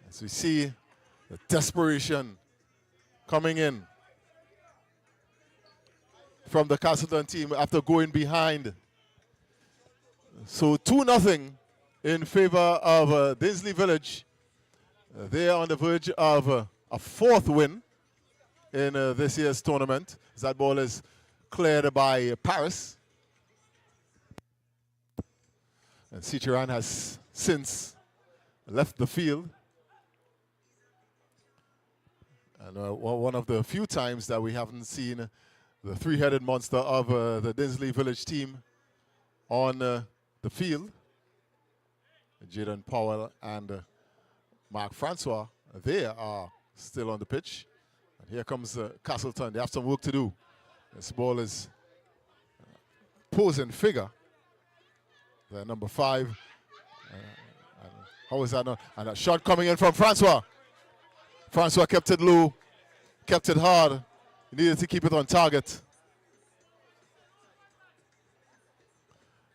As we see the desperation coming in from the Castleton team after going behind. So 2-0 in favor of Dinsley Village. They are on the verge of a 4th win in this year's tournament. That ball is cleared by Paris. And Sicharan has since left the field. And one of the few times that we haven't seen the three-headed monster of the Dinsley Village team on the field. Jaden Powell and Mark Francois, they are still on the pitch. And here comes Castleton. They have some work to do. This ball is posing figure. The number 5. How is that not? And a shot coming in from Francois. Francois kept it low, kept it hard. He needed to keep it on target.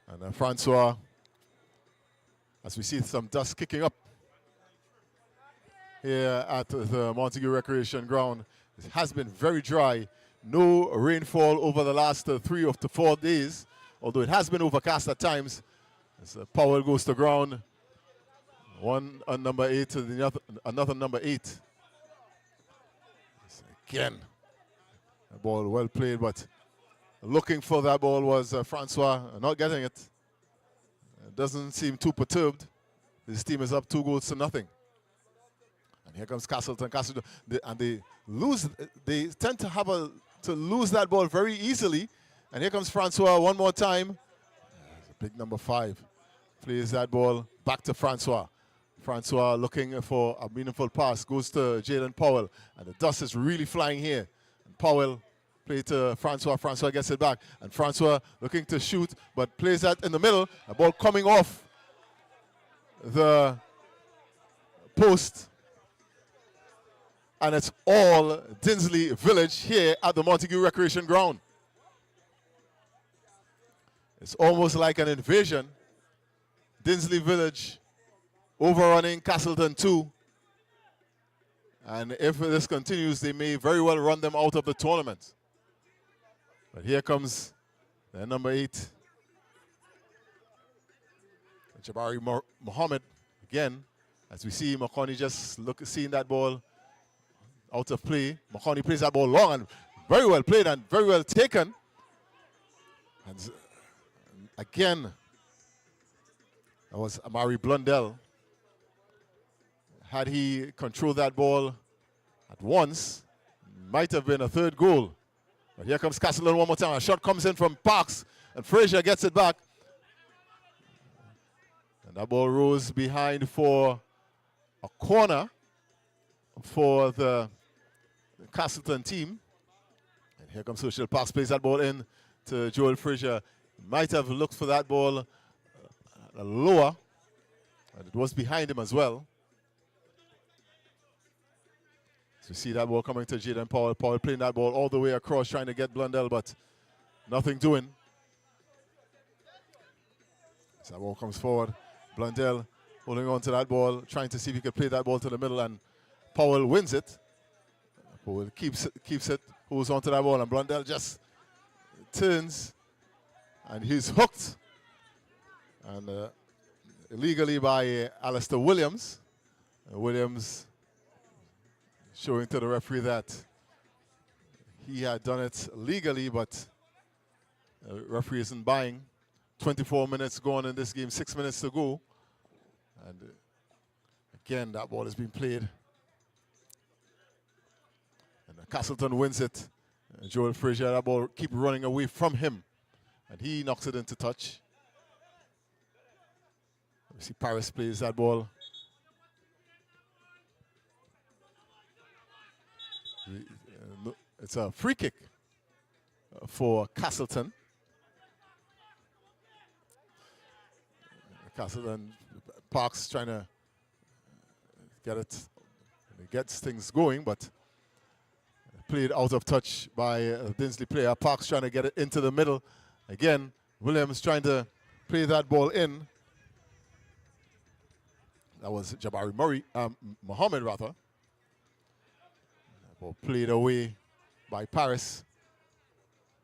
And Francois, as we see some dust kicking up here at the Montague Recreation Ground. It has been very dry. No rainfall over the last 3 or 4 days, although it has been overcast at times. As Powell goes to ground. One on number 8 to the other, another number 8. Again, the ball well played, but looking for that ball was Francois, not getting it. Doesn't seem too perturbed. His team is up 2-0. And here comes Castleton. Castleton, they tend to to lose that ball very easily. And here comes Francois one more time. Big number 5 plays that ball back to Francois. Francois looking for a meaningful pass, goes to Jaden Powell, and the dust is really flying here. And Powell plays to Francois. Francois gets it back, and Francois looking to shoot, but plays that in the middle. A ball coming off the post, and it's all Dinsley Village here at the Montague Recreation Ground. It's almost like an invasion. Dinsley Village overrunning Castleton 2. And if this continues, they may very well run them out of the tournament. But here comes the number 8, Jabari Muhammad again. As we see McConney just seeing that ball out of play. McConney plays that ball long and very well played and very well taken. And again, that was Amari Blundell. Had he controlled that ball at once, might have been a 3rd goal. But here comes Castleton one more time. A shot comes in from Parks, and Frazier gets it back. And that ball rose behind for a corner for the Castleton team. And here comes Social. Parks plays that ball in to Joel Frazier. Might have looked for that ball lower, and it was behind him as well. So you see that ball coming to Jaden Powell. Powell playing that ball all the way across, trying to get Blundell, but nothing doing. So that ball comes forward. Blundell holding on to that ball, trying to see if he could play that ball to the middle, and Powell wins it. Powell keeps it, holds on to that ball, and Blundell just turns, and he's hooked. And illegally by Alistair Williams. Williams showing to the referee that he had done it legally, but the referee isn't buying. 24 minutes gone in this game, 6 minutes to go. And again, that ball has been played. And Castleton wins it. And Joel Frazier, that ball keep running away from him. And he knocks it into touch. You see Paris plays that ball. It's a free kick for Castleton. Castleton, Parks trying to get it. He gets things going, but played out of touch by a Dinsley player. Parks trying to get it into the middle. Again, Williams trying to play that ball in. That was Jabari Muhammad rather. That ball played away by Paris.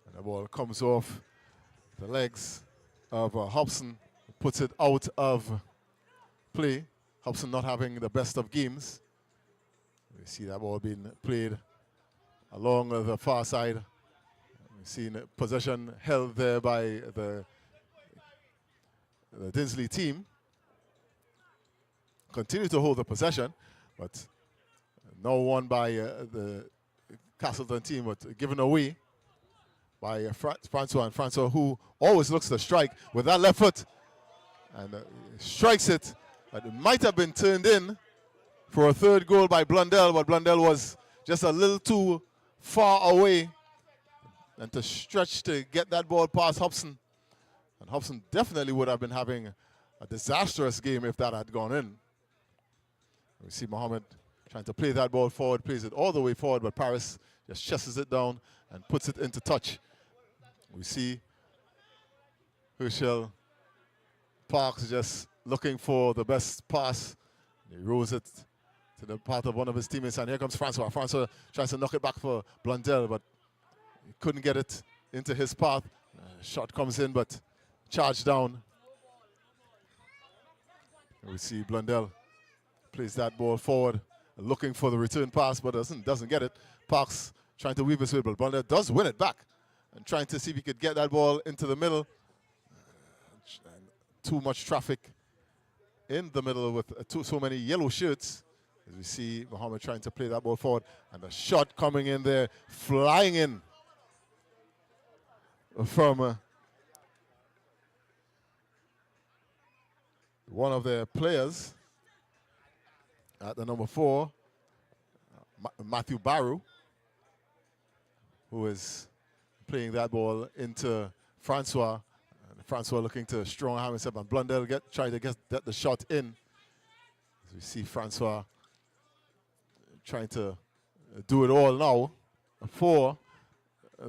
And the ball comes off the legs of Hobson, puts it out of play. Hobson not having the best of games. We see that ball being played along the far side. We've seen possession held there by the Dinsley team. Continue to hold the possession, but now won by the Castleton team, but given away by Francois. And Francois, who always looks to strike with that left foot, and strikes it. But it might have been turned in for a 3rd goal by Blundell, but Blundell was just a little too far away and to stretch to get that ball past Hobson. And Hobson definitely would have been having a disastrous game if that had gone in. We see Muhammad trying to play that ball forward, plays it all the way forward, but Paris just chests it down and puts it into touch. We see Herschel Parks just looking for the best pass. He rolls it to the path of one of his teammates, and here comes Francois. Francois tries to knock it back for Blundell, but he couldn't get it into his path. Shot comes in, but charged down. And we see Blundell plays that ball forward, looking for the return pass, but doesn't get it. Parks trying to weave his way, but Blundell does win it back, and trying to see if he could get that ball into the middle. Too much traffic in the middle with so many yellow shirts. As we see Mohammed trying to play that ball forward, and a shot coming in there, flying in from one of their players at the number 4, Matthew Barrow, who is playing that ball into Francois. And Francois looking to strong arm himself, and Blundell trying to get the shot in. As we see Francois trying to do it all now for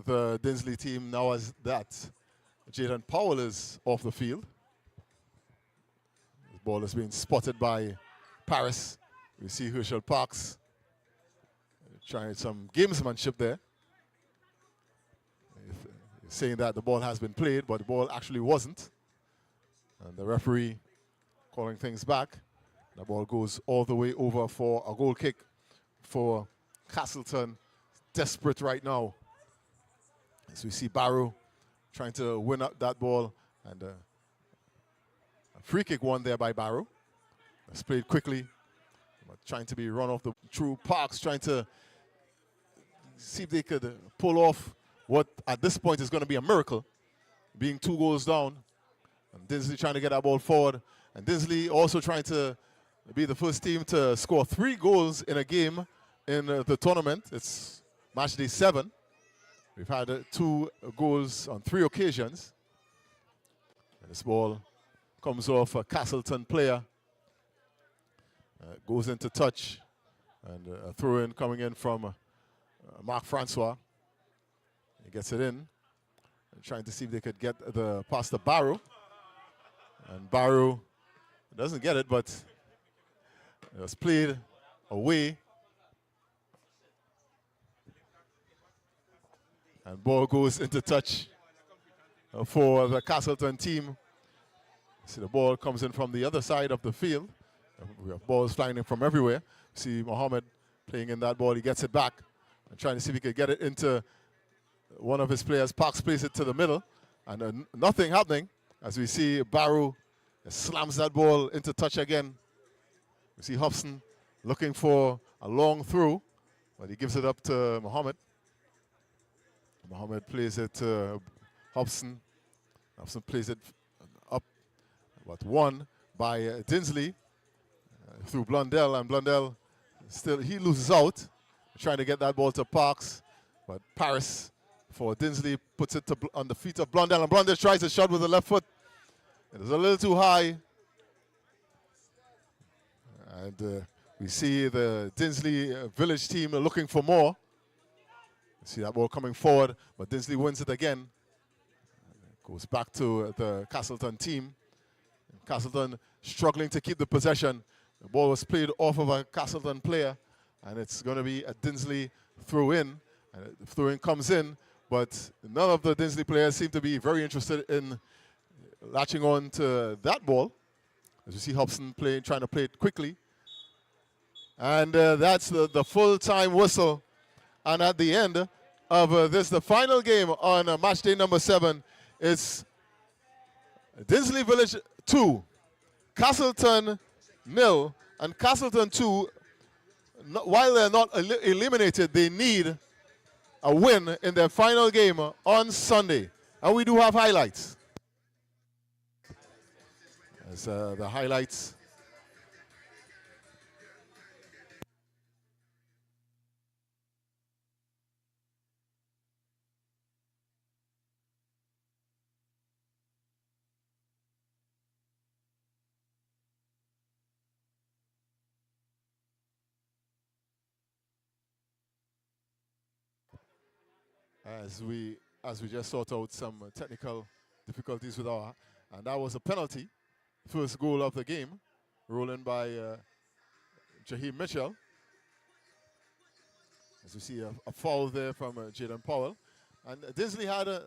the Dinsley team, now as that Jaden Powell is off the field. The ball is being spotted by Paris. We see Herschel Parks trying some gamesmanship there, saying that the ball has been played, but the ball actually wasn't. And the referee calling things back. The ball goes all the way over for a goal kick for Castleton. Desperate right now. As we see Barrow trying to win up that ball, and a free kick won there by Barrow. It's played quickly, but trying to be run off the true. Parks trying to see if they could pull off what at this point is going to be a miracle, being 2 goals down. And Dinsley trying to get that ball forward. And Dinsley also trying to be the first team to score 3 goals in a game in the tournament. It's match day 7. We've had 2 goals on 3 occasions. And this ball comes off a Castleton player. Goes into touch. And a throw-in coming in from Mark Francois. He gets it in. And trying to see if they could get the pass to Barrow. And Barrow doesn't get it, but it was played away. And ball goes into touch for the Castleton team. See the ball comes in from the other side of the field. We have balls flying in from everywhere. See Mohammed playing in that ball. He gets it back and trying to see if he could get it into one of his players. Parks plays it to the middle, and nothing happening as we see Barrow slams that ball into touch again. We see Hobson looking for a long throw, but he gives it up to Mohammed. Mohammed plays it to Hobson. Hobson plays it up, but won by Dinsley through Blundell, and Blundell still, he loses out, trying to get that ball to Parks, but Paris for Dinsley puts it on the feet of Blundell, and Blundell tries a shot with the left foot. It is a little too high. And we see the Dinsley village team looking for more. See that ball coming forward, but Dinsley wins it again. Goes back to the Castleton team. Castleton struggling to keep the possession. The ball was played off of a Castleton player, and it's going to be a Dinsley throw-in. And the throw-in comes in, but none of the Dinsley players seem to be very interested in latching on to that ball. As you see Hobson trying to play it quickly. And that's the full-time whistle. And at the end of this, the final game on match day number 7, it's Dinsley Village 2, Castleton 0, and Castleton 2, while they're not eliminated, they need a win in their final game on Sunday. And we do have highlights. As the highlights. As we just sort out some technical difficulties with and that was a penalty. First goal of the game, rolling by Jaheim Mitchell. As we see a foul there from Jaden Powell. And Dinsley had,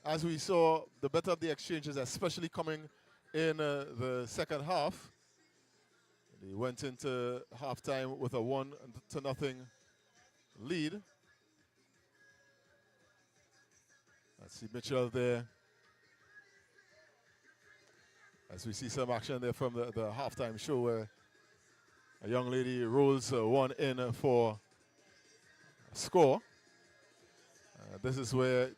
as we saw, the better of the exchanges, especially coming in the second half. He went into halftime with a 1-0 lead. Let's see Mitchell there. As we see some action there from the halftime show where a young lady rolls one in for a score. This is where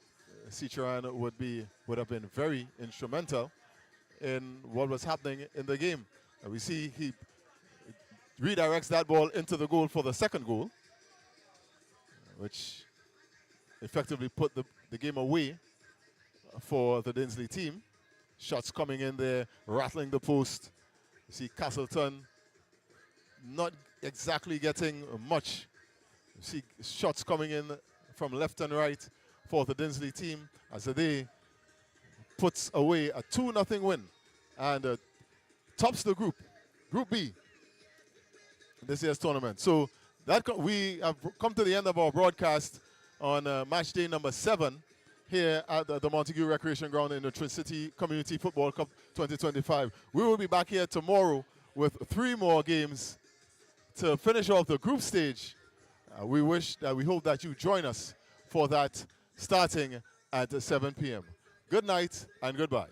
Cicheran would have been very instrumental in what was happening in the game. We see he redirects that ball into the goal for the second goal, which effectively put the game away for the Dinsley team. Shots coming in there, rattling the post. You see Castleton not exactly getting much. You see shots coming in from left and right for the Dinsley team as they puts away a 2-0 win and tops the Group B this year's tournament. So we have come to the end of our broadcast on match day number 7 here at the Montague Recreation Ground in the Trincity Community Football Cup 2025. We will be back here tomorrow with 3 more games to finish off the group stage. We hope that you join us for that starting at 7 p.m. Good night and goodbye.